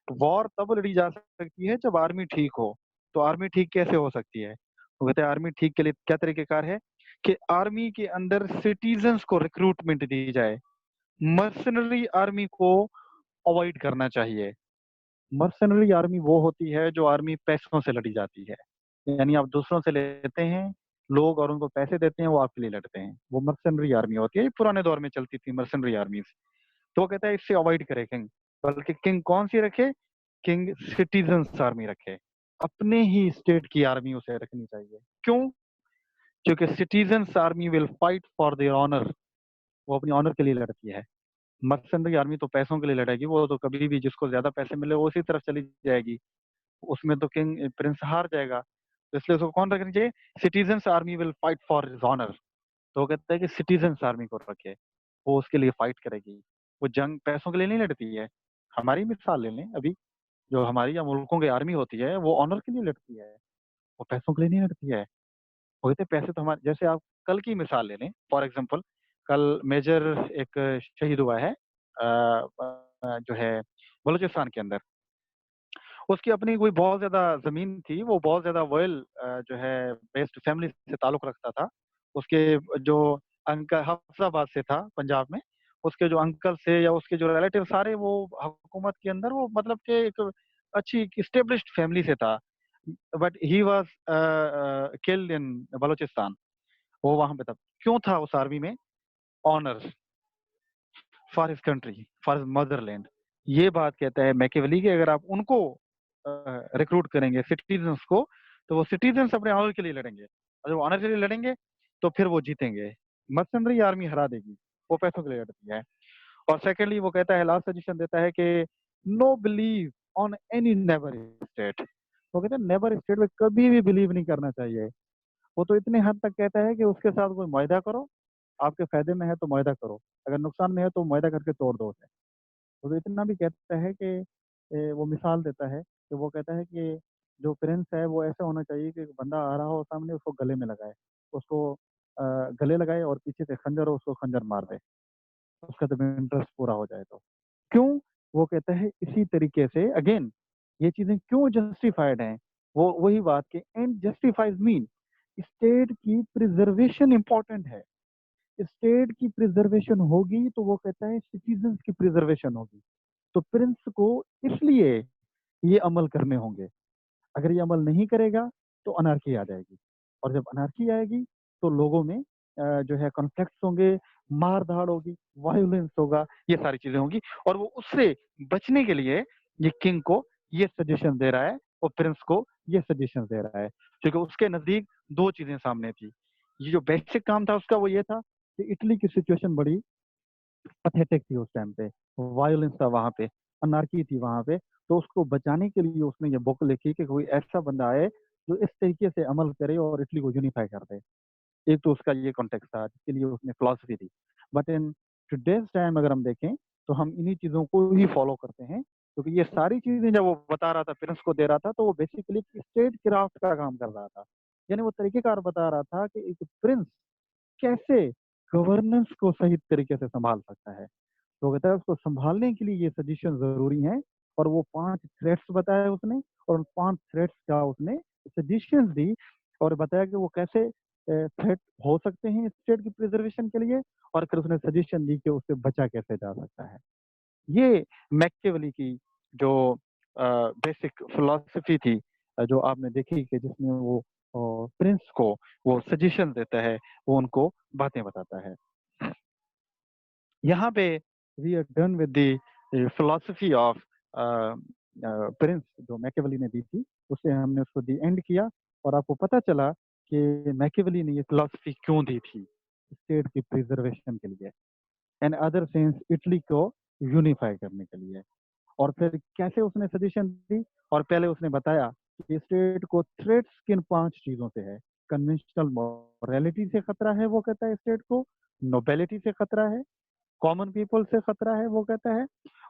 Speaker 2: वॉर तब लड़ी जा सकती है जब आर्मी ठीक हो। तो आर्मी ठीक कैसे हो सकती है? वो कहते हैं आर्मी ठीक के लिए क्या तरीकेकार है कि आर्मी के अंदर सिटीजन्स को रिक्रूटमेंट दी जाए। मर्सनरी आर्मी को अवॉइड करना चाहिए। मर्सनरी आर्मी वो होती है जो आर्मी पैसों से लड़ी जाती है, यानी आप दूसरों से लेते हैं लोग और उनको पैसे देते हैं, वो आपके लिए लड़ते हैं, वो मर्सनरी आर्मी होती है। ये पुराने दौर में चलती थी मर्सनरी आर्मी। तो वो कहता है इससे अवॉइड करे किंग, बल्कि किंग कौन सी रखे? किंग सिटीजन्स आर्मी रखे। अपने ही स्टेट की आर्मी उसे रखनी चाहिए। क्यों? क्योंकि citizens army will fight for their honour. वो अपनी ऑनर के लिए लड़ती है। मर्सनरी आर्मी तो पैसों के लिए लड़ेगी, वो तो कभी भी जिसको ज्यादा पैसे मिले वो उसी तरफ चली जाएगी, उसमें तो किंग प्रिंस हार जाएगा। तो इसलिए उसको कौन रखनी चाहिए? Citizens army will fight for his honour.
Speaker 1: तो वो कहता है कि सिटीजन्स आर्मी को रखे, वो उसके लिए फाइट करेगी। वो जंग पैसों के लिए नहीं लड़ती है। हमारी मिसाल ले लें अभी, जो हमारी या मुल्कों की आर्मी होती है वो ऑनर के लिए लड़ती है, वो पैसों के लिए नहीं लड़ती है। वो कहते हैं पैसे तो हमारे, जैसे आप कल की मिसाल ले लें फॉर एग्जाम्पल, कल मेजर एक शहीद हुआ है जो है बलूचिस्तान के अंदर। उसकी अपनी कोई बहुत ज्यादा जमीन थी, वो बहुत ज्यादा रॉयल जो है बेस्ट फैमिली से ताल्लुक रखता था। उसके जो अंकल हफ्साबाद से था पंजाब में, उसके जो अंकल से या उसके जो रिलेटिव सारे वो हुकूमत के अंदर वो मतलब कि एक अच्छी स्टेब्लिश्ड फैमिली से था। But he was killed in Balochistan. वो वहां पे था, क्यों था उस आर्मी में? Honour for his country, for his motherland. ये बात कहता है मैकियावेली कि अगर आप उनको रिक्रूट करेंगे सिटीजन्स को, तो वो सिटीजन्स अपने ऑनर के लिए लड़ेंगे, और जब ऑनर के लिए लड़ेंगे तो फिर वो जीतेंगे। मर्सनरी आर्मी हरा देगी, वो पैसों के लिए लड़ती है। और सेकेंडली वो कहता है, लास्ट सजेशन देता है कि know believe on any neighbour state. वो कहते हैं नेबर स्टेट में कभी भी बिलीव नहीं करना चाहिए। वो तो इतने हद तक कहता है कि उसके साथ कोई मुआहदा करो, आपके फायदे में है तो मुआहदा करो, अगर नुकसान में है तो मुआहदा करके तोड़ दो उसे। वो तो इतना भी कहता है कि वो मिसाल देता है कि वो कहता है कि जो प्रिंस है वो ऐसा होना चाहिए कि बंदा आ रहा हो सामने, उसको गले में लगाए, उसको गले लगाए और पीछे से खंजर हो, उसको खंजर मार दे, उसका जब इंटरेस्ट पूरा हो जाए तो। क्यों? वो कहता है इसी तरीके से अगेन ये चीजें क्यों जस्टिफाइड हैं, वो वही बात कि एंड जस्टिफाइज मीन स्टेट की प्रिजर्वेशन इंपॉर्टेंट है। स्टेट की प्रिजर्वेशन होगी तो वो कहता है सिटीजन्स की प्रिजर्वेशन होगी। तो प्रिंस को इसलिए ये अमल करने होंगे। अगर ये अमल नहीं करेगा तो अनार्की आ जाएगी, और जब अनार्की आएगी तो लोगों में जो है कॉन्फ्लिक्ट्स होंगे, मार धाड़ होगी, वायोलेंस होगा, ये सारी चीजें होंगी। और वो उससे बचने के लिए ये किंग को ये सजेशन दे रहा है और प्रिंस को ये सजेशन दे रहा है, क्योंकि उसके नजदीक दो चीजें सामने थी। ये जो बेसिक काम था उसका वो ये था कि इटली की सिचुएशन बड़ी पथेटिक थी उस टाइम पे, वायलेंस था वहां पे, अनार्की थी वहां पे। तो उसको बचाने के लिए उसने ये बुक लिखी कि कोई ऐसा बंदा आए जो इस तरीके से अमल करे और इटली को यूनिफाई कर दे। एक तो उसका ये कॉन्टेक्स्ट था जिसके लिए उसने philosophy the. But in today's time अगर हम देखें तो हम इन्हीं चीजों को ही फॉलो करते हैं, क्योंकि ये सारी चीजें जब वो बता रहा था, प्रिंस को दे रहा था, तो वो बेसिकली स्टेट क्राफ्ट का काम कर रहा था। यानी वो तरीकेकार बता रहा था कि एक प्रिंस कैसे गवर्नेंस को सही तरीके से संभाल सकता है। तो कहता है उसको संभालने के लिए ये सजेशन जरूरी हैं। और वो 5 थ्रेट्स बताया उसने, और उन 5 थ्रेट्स का उसने सजेशंस दी, और बताया कि वो कैसे थ्रेट हो सकते हैं स्टेट की प्रिजर्वेशन के लिए, और फिर उसने सजेशन दी कि उससे बचा कैसे जा सकता है। ये मैकियावेली की जो बेसिक फिलॉसफी थी, जो आपने देखी कि जिसमें वो प्रिंस को वो सजेशन देता है, वो उनको बातें बताता है। यहाँ पे we are done with the philosophy of prince जो मैकियावेली ने दी थी, उससे हमने उसको दी एंड किया। और आपको पता चला कि मैकियावेली ने ये फिलोसफी क्यों दी थी, स्टेट की प्रिजर्वेशन के लिए, एंड अदर सेंस इटली को यूनिफाई करने के लिए। और फिर कैसे उसने सजेशन दी, और पहले उसने बताया कि स्टेट को थ्रेट्स किन 5 चीजों से है। कन्वेंशनल मॉरलिटी से खतरा है, वो कहता है स्टेट को। नोबेलिटी से खतरा है, कॉमन पीपल से खतरा है, वो कहता है।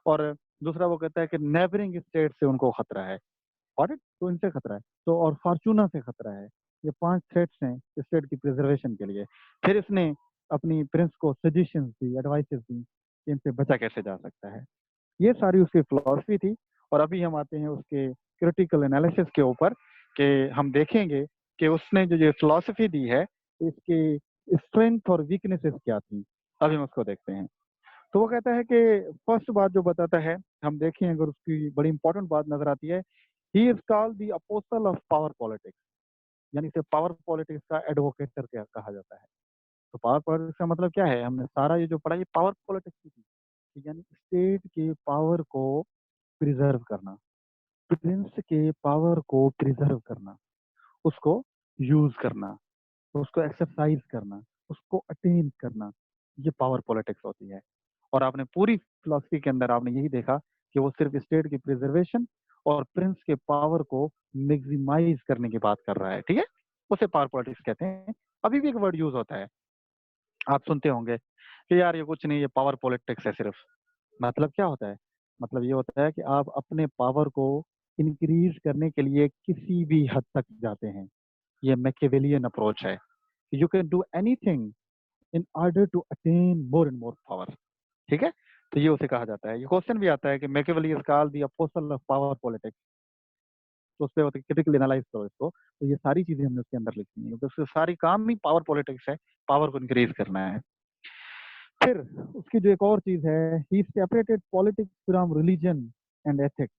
Speaker 1: और दूसरा वो कहता है कि नेबरिंग स्टेट से उनको खतरा है, और तो इनसे खतरा है, तो और फॉर्चूना से खतरा है। ये 5 थ्रेट्स हैं स्टेट की प्रिजर्वेशन के लिए। फिर इसने अपनी प्रिंस को सजेशंस दी, एडवाइसेस दी कि इनसे बचा कैसे जा सकता है। ये सारी उसकी फिलॉसफी थी। और अभी हम आते हैं उसके क्रिटिकल एनालिसिस के ऊपर, कि हम देखेंगे कि उसने जो ये फिलॉसफी दी है, इसकी स्ट्रेंथ और वीकनेसेस क्या थी। अभी हम उसको देखते हैं। तो वो कहता है कि फर्स्ट बात जो बताता है, हम देखें अगर उसकी बड़ी इंपॉर्टेंट बात नजर आती है, he is called the apostle of power politics. यानी इसे पावर पॉलिटिक्स का एडवोकेट करके कहा जाता है। तो पावर पॉलिटिक्स का मतलब क्या है? हमने सारा ये जो पढ़ा ये पावर पॉलिटिक्स की थी, यानी स्टेट के पावर को प्रिजर्व करना, प्रिंस के पावर को प्रिजर्व करना, उसको यूज करना, उसको एक्सरसाइज करना, उसको अटेन करना, ये पावर पॉलिटिक्स होती है। और आपने पूरी फिलोसफी के अंदर आपने यही देखा कि वो सिर्फ स्टेट की प्रिजर्वेशन और प्रिंस के पावर को मैक्सिमाइज करने की बात कर रहा है। ठीक है, उसे पावर पॉलिटिक्स कहते हैं। अभी भी एक वर्ड यूज होता है, आप सुनते होंगे कि यार ये कुछ नहीं, ये पावर पॉलिटिक्स है सिर्फ। मतलब क्या होता है? मतलब ये होता है कि आप अपने पावर को इंक्रीज करने के लिए किसी भी हद तक जाते हैं। ये मैकियावेलियन अप्रोच है। You can do anything in order to attain more and more power. ठीक है, तो ये उसे कहा जाता है। ये क्वेश्चन भी आता है कि Machiavelli is called the apostle of power politics. तो उस पर क्रिटिकल एनालाइज करो इसको, तो ये सारी चीजें हमने उसके अंदर लिखी हैं, क्योंकि उसके सारी काम ही पावर पॉलिटिक्स है, पावर को इंक्रीज करना है। फिर उसकी जो एक और चीज है, ही separated politics from religion and ethics,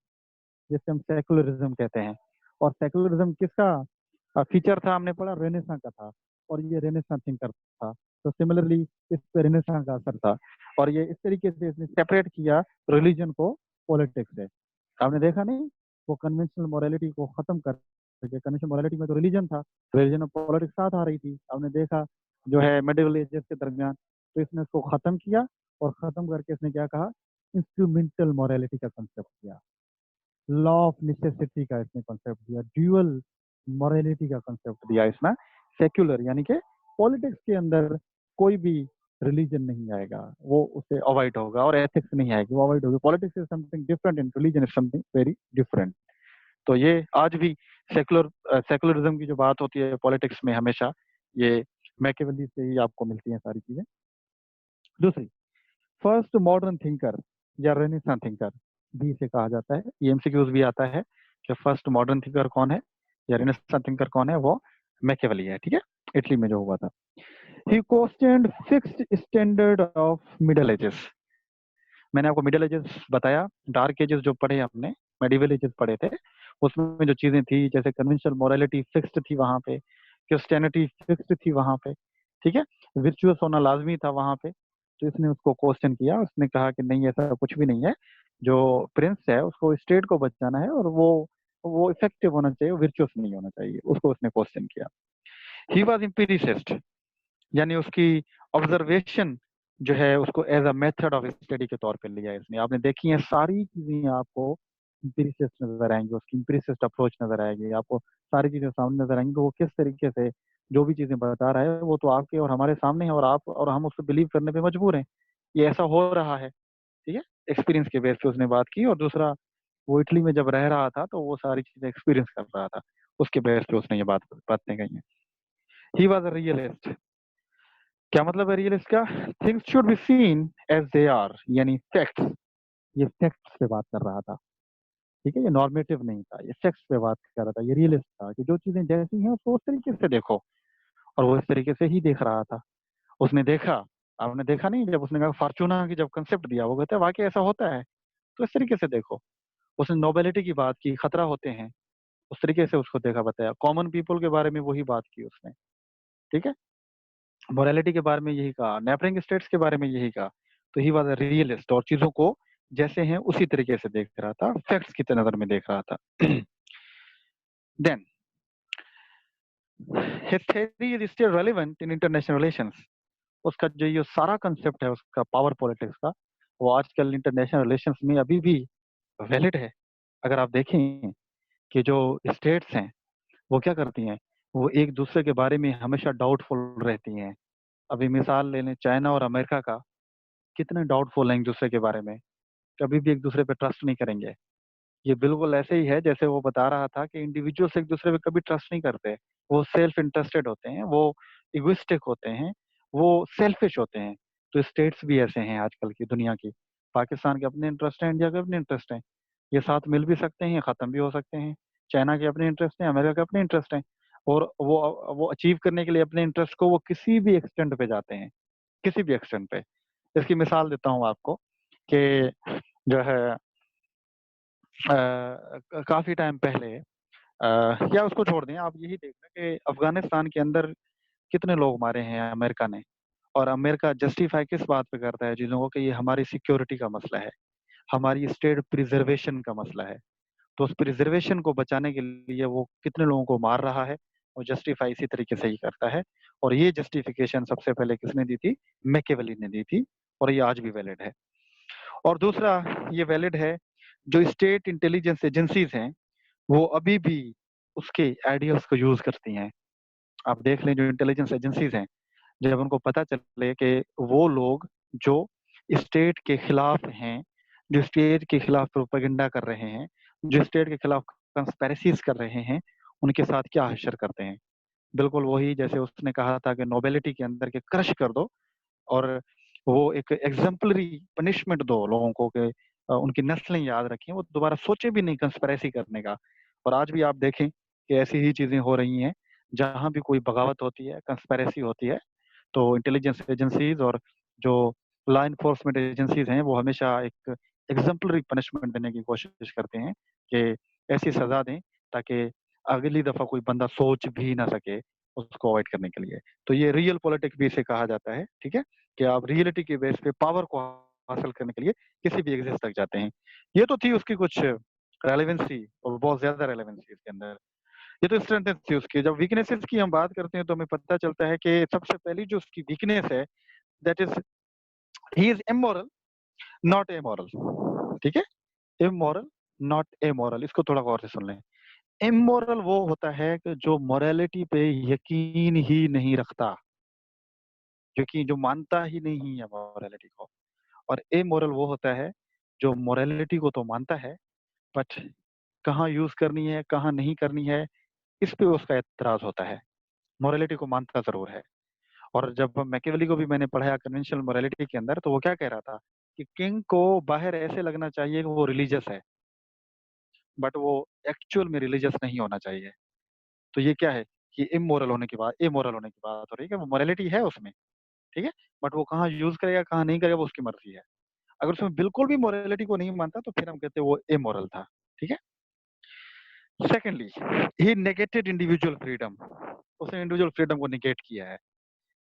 Speaker 1: जिसे हम सेकुलरिज्म कहते हैं। और सेकुलरिज्म किसका फीचर था? हमने पढ़ा रेनेसां का था, और ये रेनेसां थिंकर था। तो सिमिलरली इस पे रेनेसां का असर था, और ये इस तरीके से इसने सेपरेट किया रिलीजन को पॉलिटिक्स से। आपने देखा नहीं, वो कन्वेंशनल मोरालिटी को खत्म कर, कन्वेंशनल मोरालिटी में तो रिलीजन था, रिलीजन और पॉलिटिक्स साथ आ रही थी। आपने देखा जो है मिडिवल एजेस के दरमियान, तो इसने उसको खत्म किया, और खत्म करके इसने क्या कहा? इंस्ट्रूमेंटल मोरालिटी का कंसेप्ट किया, लॉ ऑफ नेसेसिटी का इसने कंसेप्ट दिया, ड्यूअल मॉरलिटी का कंसेप्ट दिया इसमें। सेक्युलर यानी कि पॉलिटिक्स के अंदर कोई भी रिलीजन नहीं आएगा, वो उसे अवॉइड होगा, और एथिक्स नहीं आएगी, वो अवॉइड होगी। Politics is something different and religion is something very different. तो ये आज भी सेकुलरिज्म की जो बात होती है पॉलिटिक्स में, हमेशा ये मैकियावेली से ही आपको मिलती हैं सारी चीजें। दूसरी, फर्स्ट मॉडर्न थिंकर या रेनेसां थिंकर भी इसे कहा जाता है। ये एमसीक्यूज भी आता है कि फर्स्ट मॉडर्न थिंकर कौन है या रेनेसां थिंकर कौन है। वो मैकियावेली है। ठीक है, इटली में जो हुआ था। He questioned fixed standard of Middle Ages. मैंने आपको मिडल एजेस बताया, डार्क एजेस जो पढ़े हमने, मेडिवल एजेस पढ़े थे, उसमें जो चीजें थी, जैसे कन्वेंशनल मोरालिटी फिक्स्ड थी वहां पे, क्रिश्चियनिटी फिक्स्ड थी वहां पे, ठीक है, विर्चुअस होना लाजमी था वहां पे। तो इसने उसको क्वेश्चन किया, उसने कहा कि नहीं, ऐसा कुछ भी नहीं है। जो प्रिंस है उसको स्टेट को बचाना है, और वो इफेक्टिव होना चाहिए, विर्चुअस नहीं होना चाहिए। उसको उसने क्वेश्चन किया। ही वॉज इम्पीरिसिस्ट, यानी उसकी ऑब्जर्वेशन जो है उसको as a method of study के तौर पे लिया है इसने। आपने देखी है सारी चीजें, आपको इम्पीरिसिस्ट नजर आएंगी, उसकी इम्पीरिसिस्ट अप्रोच नजर आएगी आपको, सारी चीजें सामने नजर आएंगी। वो किस तरीके से जो भी चीजें बता रहा है, वो तो आपके और हमारे सामने है, और आप और हम उसको बिलीव करने पे मजबूर हैं, ये ऐसा हो रहा है। ठीक है, एक्सपीरियंस के बेस पे उसने बात की। और दूसरा, वो इटली में जब रह रहा था तो वो सारी चीजें एक्सपीरियंस कर रहा था, उसके बेस पे उसने ये बातें कही हैं। He was a realist. क्या मतलब है रियलिस्ट का? Things should be seen as they are, यानी फैक्ट्स। ये फैक्ट्स पे बात कर रहा था। ठीक है, ये नॉर्मेटिव नहीं था, ये फैक्ट्स पे बात कर रहा था। ये रियलिस्ट था कि जो चीजें जैसी हैं उसको उस तरीके से देखो, और वो इस तरीके से ही देख रहा था। उसने देखा, आपने देखा नहीं, जब उसने कहा फॉर्चूना की जब कंसेप्ट दिया, वो कहते हैं वाकई ऐसा होता है, तो इस तरीके से देखो। उसने नोबेलिटी की बात की, खतरा होते हैं, उस तरीके से उसको देखा, बताया। कॉमन पीपल के बारे में वही बात की उसने। ठीक है, मोरालिटी के बारे में यही कहा, नेबरिंग स्टेट्स के बारे में यही कहा। तो ही वॉज अ रियलिस्ट, और चीजों को जैसे हैं उसी तरीके से देख रहा था, फैक्ट्स की नजर में देख रहा था। Then his theory is still relevant in international relations. उसका जो ये सारा कंसेप्ट है उसका पावर पॉलिटिक्स का, वो आजकल इंटरनेशनल रिलेशंस में अभी भी वैलिड है। अगर आप देखें कि जो स्टेट्स हैं वो क्या करती हैं, वो एक दूसरे के बारे में हमेशा डाउटफुल रहती हैं। अभी मिसाल ले लें चाइना और अमेरिका का, कितने डाउटफुल हैं एक दूसरे के बारे में, कभी भी एक दूसरे पे ट्रस्ट नहीं करेंगे। ये बिल्कुल ऐसे ही है जैसे वो बता रहा था कि इंडिविजुअल्स एक दूसरे पे कभी ट्रस्ट नहीं करते। वो सेल्फ इंटरेस्टेड होते हैं, वो इगोइस्टिक होते हैं, वो सेल्फिश होते हैं। तो स्टेट्स भी ऐसे हैं आजकल की दुनिया की। पाकिस्तान के अपने इंटरेस्ट हैं, इंडिया के अपने इंटरेस्ट हैं, ये साथ मिल भी सकते हैं, खत्म भी हो सकते हैं। चाइना के अपने इंटरेस्ट हैं, अमेरिका के अपने इंटरेस्ट हैं, और वो अचीव करने के लिए अपने इंटरेस्ट को वो किसी भी एक्सटेंट पे जाते हैं, किसी भी एक्सटेंट पे। इसकी मिसाल देता हूँ आपको कि जो है काफी टाइम पहले, या उसको छोड़ दें, आप यही देख लें कि अफगानिस्तान के अंदर कितने लोग मारे हैं अमेरिका ने। और अमेरिका जस्टिफाई किस बात पे करता है चीजों को, कि ये हमारी सिक्योरिटी का मसला है, हमारी स्टेट प्रिजर्वेशन का मसला है। तो उस प्रिजर्वेशन को बचाने के लिए वो कितने लोगों को मार रहा है, वो जस्टिफाई इसी तरीके से ही करता है। और ये जस्टिफिकेशन सबसे पहले किसने दी थी? मैकियावेली ने दी थी, और ये आज भी वैलिड है। और दूसरा, ये वैलिड है, जो स्टेट इंटेलिजेंस एजेंसीज हैं वो अभी भी उसके आइडियल्स को यूज करती हैं। आप देख लें जो इंटेलिजेंस एजेंसीज हैं, जब उनको पता चले कि वो लोग जो स्टेट के खिलाफ हैं, जो स्टेट के खिलाफ प्रोपेगेंडा कर रहे हैं, जो स्टेट के खिलाफ कंस्पेरेसीज कर रहे हैं, उनके साथ क्या हशर करते हैं। बिल्कुल वही जैसे उसने कहा था कि नोबेलिटी के अंदर के क्रश कर दो, और वो एक एग्जाम्पलरी पनिशमेंट दो लोगों को कि उनकी नस्लें याद रखें, वो दोबारा सोचे भी नहीं कंस्पेरेसी करने का। और आज भी आप देखें कि ऐसी ही चीजें हो रही हैं, जहां भी कोई बगावत होती है, कंस्पेरेसी होती है, तो इंटेलिजेंस एजेंसीज और जो लॉ इन्फोर्समेंट एजेंसीज हैं, वो हमेशा एक एग्जाम्पलरी पनिशमेंट देने की कोशिश करते हैं कि ऐसी सजा दें ताकि अगली दफा कोई बंदा सोच भी ना सके उसको अवॉइड करने के लिए। तो ये रियल पॉलिटिक्स भी इसे कहा जाता है, ठीक है, कि आप रियलिटी के बेस पे पावर को हासिल करने के लिए किसी भी एग्जिस्ट तक जाते हैं। ये तो थी उसकी कुछ रेलेवेंसी, और बहुत ज्यादा रेलेवेंसी इसके अंदर। ये तो स्ट्रेंथ थी उसकी। जब वीकनेसेस की हम बात करते हैं तो हमें पता चलता है कि सबसे पहली जो उसकी वीकनेस है, that is he is immoral not amoral. ठीक है, इमोरल नॉट एमोरल, इसको थोड़ा गौर से सुन लें। इमोरल वो होता है कि जो मोरालिटी पे यकीन ही नहीं रखता, जो कि जो मानता ही नहीं है मोरालिटी को। और एमोरल वो होता है जो मोरालिटी को तो मानता है, बट कहाँ यूज करनी है कहाँ नहीं करनी है, इस पे उसका एतराज होता है। मोरालिटी को मानता जरूर है। और जब मैकियावेली को भी मैंने पढ़ाया कन्वेंशनल मोरालिटी के अंदर, तो वो क्या कह रहा था कि किंग को बाहर ऐसे लगना चाहिए कि वो रिलीजियस है, बट वो एक्चुअल में रिलीजियस नहीं होना चाहिए। तो ये क्या है कि इमोरल होने की बात, इमोरल होने की बात हो रही है कि वो मोरालिटी है उसमें, ठीक है, बट वो कहाँ यूज करेगा कहाँ नहीं करेगा वो उसकी मर्जी है। अगर उसमें बिल्कुल भी मोरालिटी को नहीं मानता तो फिर हम कहते हैं वो इमोरल था। ठीक है। सेकेंडली, ही नेगेटेड इंडिविजुअल फ्रीडम। उसने इंडिविजुअल फ्रीडम को निगेट किया है।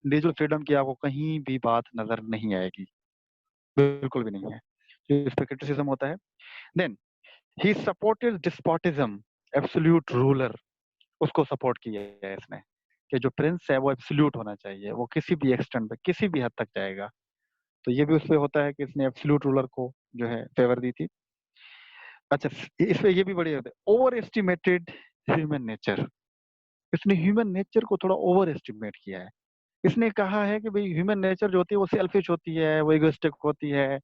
Speaker 1: इंडिविजुअल फ्रीडम की आपको कहीं भी बात नजर नहीं आएगी, बिल्कुल भी नहीं है। तो इस पे क्रिटिसिज्म होता है। Then he supported despotism, absolute ruler, उसको सपोर्ट किया है इसने कि जो प्रिंस है वो एब्सोल्यूट होना चाहिए, वो किसी भी एक्सटेंट पे किसी भी हद तक जाएगा। तो ये भी उसपे होता है कि इसने एब्सोल्यूट रूलर को जो है फेवर दी थी। अच्छा, इसमें ये भी बड़ी होता है, ओवर एस्टिमेटेड ह्यूमन नेचर। इसने ह्यूमन नेचर को थोड़ा ओवर एस्टिमेट किया है। इसने कहा है कि भाई ह्यूमन नेचर जो होती है वो सेल्फिश होती है, वो इगोइस्टिक होती है,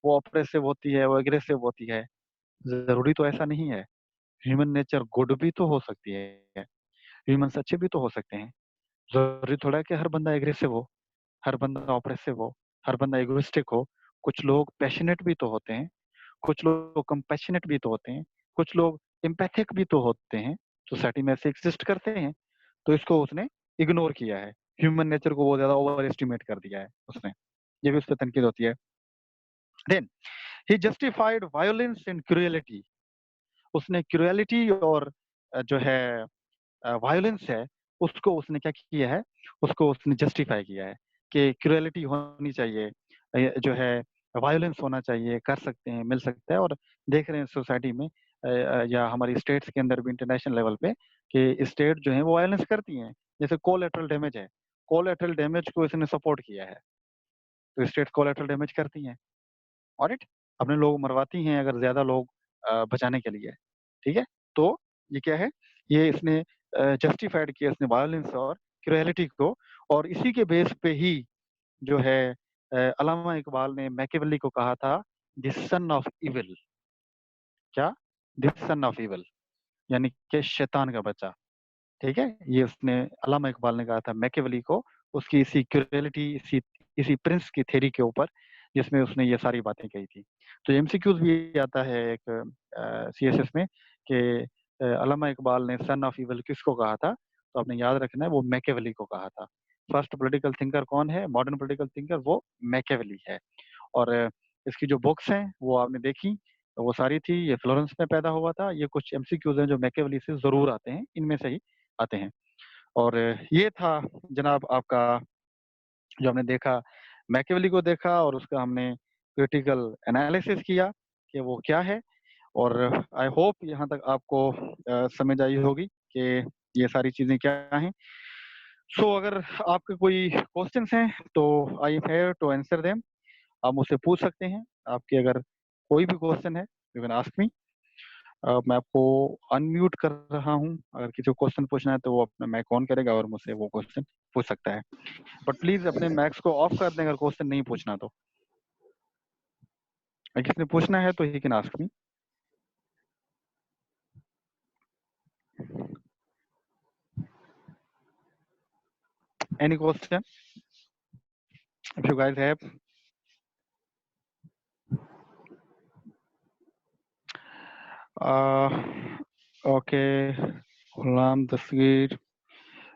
Speaker 1: वो ऑप्रेसिव होती है, वो एग्रेसिव होती है। जरूरी तो ऐसा नहीं है। ह्यूमन नेचर गुड भी तो हो सकती है, ह्यूमंस अच्छे भी तो हो सकते हैं। जरूरी थोड़ा है कि हर बंदा एग्रेसिव हो, हर बंदा ऑप्रेसिव हो, हर बंदा इगोइस्टिक हो। कुछ लोग पैशनेट भी तो होते हैं, कुछ लोग कंपैशनेट भी तो होते हैं, कुछ लोग एम्पैथिक भी तो होते हैं। सोसाइटी में ऐसे एग्जिस्ट करते हैं। तो इसको उसने इग्नोर किया है, ह्यूमन नेचर को बहुत ज्यादा ओवर एस्टिमेट कर दिया है उसने। ये भी उस पर तनकीद होती है। Then he justified violence and cruelty. उसने क्रूएलिटी और जो है वायोलेंस है, उसको उसने क्या किया है, उसको उसने जस्टिफाई किया है कि क्रूएलिटी होनी चाहिए, जो है वायोलेंस होना चाहिए, कर सकते हैं, मिल सकता है। और देख रहे हैं सोसाइटी में या हमारी स्टेट्स के अंदर भी इंटरनेशनल लेवल पे कि स्टेट जो है वो वायोलेंस करती हैं। जैसे कोलेटरल डैमेज है, कोलेटरल डैमेज को इसने सपोर्ट किया है। तो स्टेट कोलेटरल डैमेज करती हैं, ऑडिट अपने लोग मरवाती हैं अगर ज्यादा लोग बचाने के लिए। ठीक है। तो ये क्या है, ये इसने जस्टिफाइड किया इसने वायलेंस और क्रूएलिटी को। और इसी के बेस पे ही जो है अल्लामा इकबाल ने मैकियावेली को कहा था द सन ऑफ इविल। क्या? द सन ऑफ इविल, यानी कि शैतान का बच्चा। ठीक है, ये उसने अल्लामा इकबाल ने कहा था मैकियावेली को, उसकी इसी क्रूएलिटी, इसी इसी प्रिंस की थ्योरी के ऊपर, जिसमें उसने ये सारी बातें कही थी। तो एमसीक्यूज भी आता है एक सीएसएस में कि अल्लामा इकबाल ने सन ऑफ इविल किसको कहा था, तो आपने याद रखना है वो मैकियावेली को कहा था। फर्स्ट पॉलिटिकल थिंकर कौन है, मॉडर्न पॉलिटिकल थिंकर, वो मैकियावेली है। और इसकी जो बुक्स हैं वो आपने देखी, तो वो सारी थी, ये फ्लोरेंस में पैदा हुआ था। ये कुछ एमसीक्यूज हैं जो मैकियावेली से जरूर आते हैं, इनमें से ही आते हैं। और ये था जनाब आपका, जो हमने देखा मैकियावेली को देखा और उसका हमने क्रिटिकल एनालिसिस किया कि वो क्या है। और आई होप यहाँ तक आपको समझ आई होगी कि ये सारी चीजें क्या हैं। सो अगर आपके कोई क्वेश्चंस हैं तो I am here to answer them. आप मुझसे पूछ सकते हैं, आपके अगर कोई भी क्वेश्चन है यू कैन आस्क मी। मैं आपको अनम्यूट कर रहा हूँ, अगर किसी को क्वेश्चन पूछना है तो वो अपना माइक ऑन करेगा और मुझसे वो क्वेश्चन पूछ सकता है, बट प्लीज अपने मैक्स को ऑफ कर दें अगर क्वेश्चन नहीं पूछना तो। अगर किसने पूछना है तो he can ask me. Any question if you guys have? Okay, Ghulam Dasgir.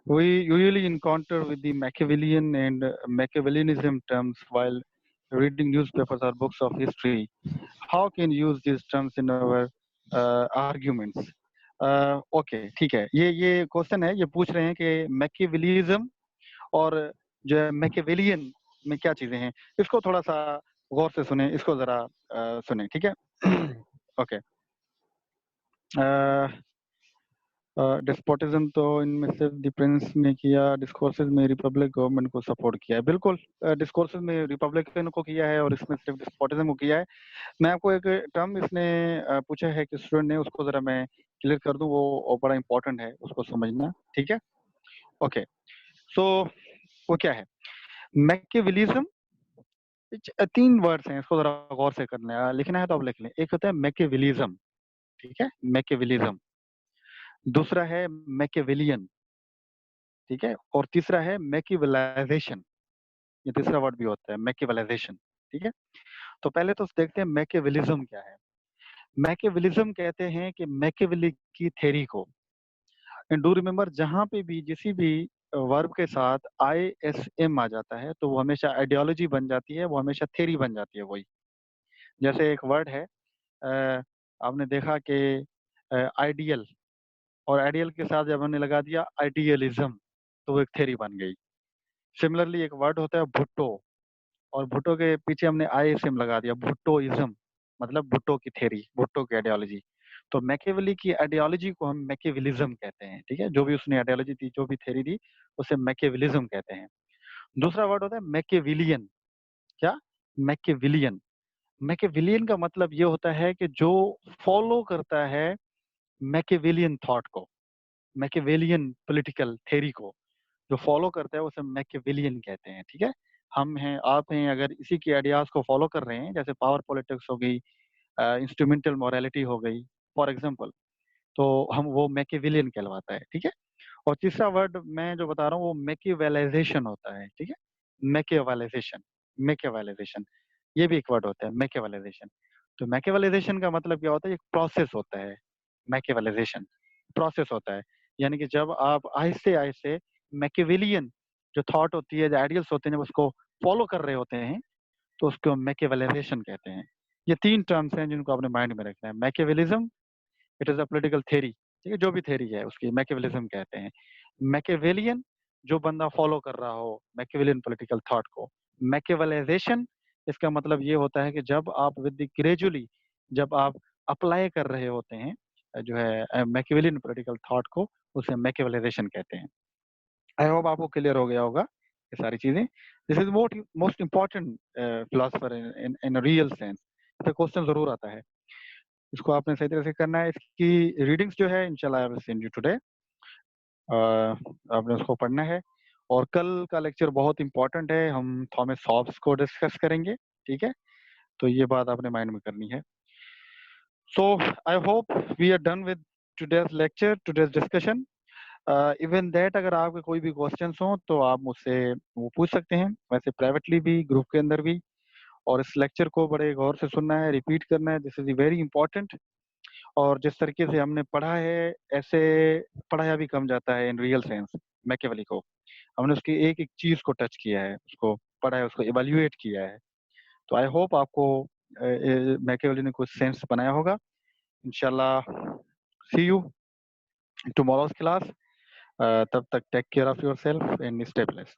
Speaker 1: We usually encounter with the Machiavellian and Machiavellianism terms while reading newspapers or books of history. How can you use these terms in our arguments? Okay, ठीक है, ये question है, ये पूछ रहे हैं कि मैकियावेलिज्म और जो है मैकियावेलियन में क्या चीजें हैं। इसको थोड़ा सा गौर से सुने, इसको जरा सुने, ठीक है? ओके। डिस्पोटिज्म तो इनमें सिर्फ डिफरेंस में किया, डिस्कोर्सेज में रिपब्लिक गवर्नमेंट को सपोर्ट किया है। बिल्कुल, डिस्कोर्सेज में रिपब्लिकन को किया है और इसमें सिर्फ डिस्पोटिज्म को किया है। मैं आपको एक टर्म इसने पूछा है कि स्टूडेंट ने, उसको जरा मैं क्लियर कर दूं, वो बड़ा इंपॉर्टेंट है, उसको समझना, ठीक है? ओके, सो वो क्या है? मैकियावेलिज्म 3 वर्ड्स हैं, इसको जरा गौर से करना है, लिखना है तो आप लिख लें। एक होता है मैकियावेलिज्म, ठीक है, मैकियावेलिज्म। दूसरा है मैकियावेलियन, ठीक है, और तीसरा है मैकिवलाइजेशन। ये तीसरा वर्ड भी होता है मैकिवलाइजेशन, ठीक है? तो पहले तो देखते हैं मैकियावेलिज्म क्या है। मैकियावेलिज्म कहते हैं कि मैकियावेली की थ्योरी को, एंड डू रिमेम्बर, जहां पे भी किसी भी वर्ब के साथ ISM आ जाता है तो वो हमेशा आइडियोलॉजी बन जाती है, वो हमेशा थ्योरी बन जाती है। वही जैसे एक वर्ड है, आपने देखा कि आइडियल, और आइडियल के साथ जब हमने लगा दिया आइडियलिज्म तो वो एक थ्योरी बन गई। सिमिलरली एक वर्ड होता है भुट्टो, और भुट्टो के पीछे हमने ISM लगा दिया, भुट्टोइज्म, मतलब भुट्टो की थ्योरी, भुट्टो की आइडियोलॉजी। तो मैकियावेली की आइडियोलॉजी को हम मैकियावेलिज्म कहते हैं, ठीक है? जो भी उसने आइडियोलॉजी दी, जो भी थ्योरी दी, उसे मैकियावेलिज्म कहते हैं। दूसरा वर्ड होता है मैकियावेलियन। क्या? मैकियावेलियन। मैकियावेलियन का मतलब ये होता है कि जो फॉलो करता है मैकियावेलियन थॉट को, मैकियावेलियन पॉलिटिकल थ्योरी को जो फॉलो करता है उसे मैकियावेलियन कहते हैं, ठीक है? हम हैं, आप हैं, अगर इसी के आइडियाज को फॉलो कर रहे हैं, जैसे पावर पॉलिटिक्स हो गई, इंस्ट्रूमेंटल मोरालिटी हो गई, फॉर एग्जांपल, तो हम वो मैकियावेलियन कहलवाता है, ठीक है? और तीसरा वर्ड मैं जो बता रहा हूँ वो मैकिवलाइजेशन होता है, ठीक है? मैकिवलाइजेशन, मैकिवलाइजेशन, ये भी एक वर्ड होता है मैकिवलाइजेशन। तो मैकिवलाइजेशन का मतलब क्या होता है? एक प्रोसेस होता है, मैकिवलाइजेशन प्रोसेस होता है। यानी कि जब आप आहिस्ते आहिस्ते मैकियावेलियन जो थॉट होती है, जो आइडियल्स होते हैं, जब उसको फॉलो कर रहे होते हैं तो उसको मैकिवलाइजेशन कहते हैं। ये 3 टर्म्स हैं जिनको आपने माइंड में रखना है। Machiavellism, it is a political theory, ठीक है? जो भी थ्योरी है उसकी मैकियावेलिज्म कहते हैं। मैकियावेलियन, जो बंदा फॉलो कर रहा हो मैकियावेलियन पॉलिटिकल थॉट को। मैकिवलाइजेशन, इसका मतलब ये होता है कि जब आप विद द ग्रेजुअली, जब आप अप्लाई कर रहे होते हैं जो है मैकियावेलियन पॉलिटिकल थॉट को, उसे मैकिवलाइजेशन कहते हैं। आई होप आपको क्लियर हो गया होगा ये सारी चीजें। This is most important philosopher in real sense. इसका क्वेश्चन जरूर आता है, इसको आपने सही तरह से करना है। इसकी रीडिंग्स जो है इंशाल्लाह I will send you today, आपने उसको पढ़ना है। और कल का लेक्चर बहुत इंपॉर्टेंट है, हम थॉमस हॉब्स को डिस्कस करेंगे, ठीक है? तो ये बात आपने माइंड में करनी है। So I hope we are done with today's lecture, today's discussion. Even that, अगर आपके कोई भी क्वेश्चंस हो तो आप मुझसे वो पूछ सकते हैं, वैसे प्राइवेटली भी, ग्रुप के अंदर भी। और इस लेक्चर को बड़े गौर से सुनना है, रिपीट करना है, दिस इज वेरी इंपॉर्टेंट। और जिस तरीके से हमने पढ़ा है, ऐसे पढ़ाया भी कम जाता है इन रियल सेंस। मैकियावेली को हमने उसकी एक एक चीज को टच किया है, उसको पढ़ा है, उसको इवेल्युएट किया है। तो आई होप आपको मैकियावेली ने कुछ सेंस बनाया होगा। इंशाल्लाह सी यू टुमारोज क्लास। तब तक take care of yourself and stay blessed.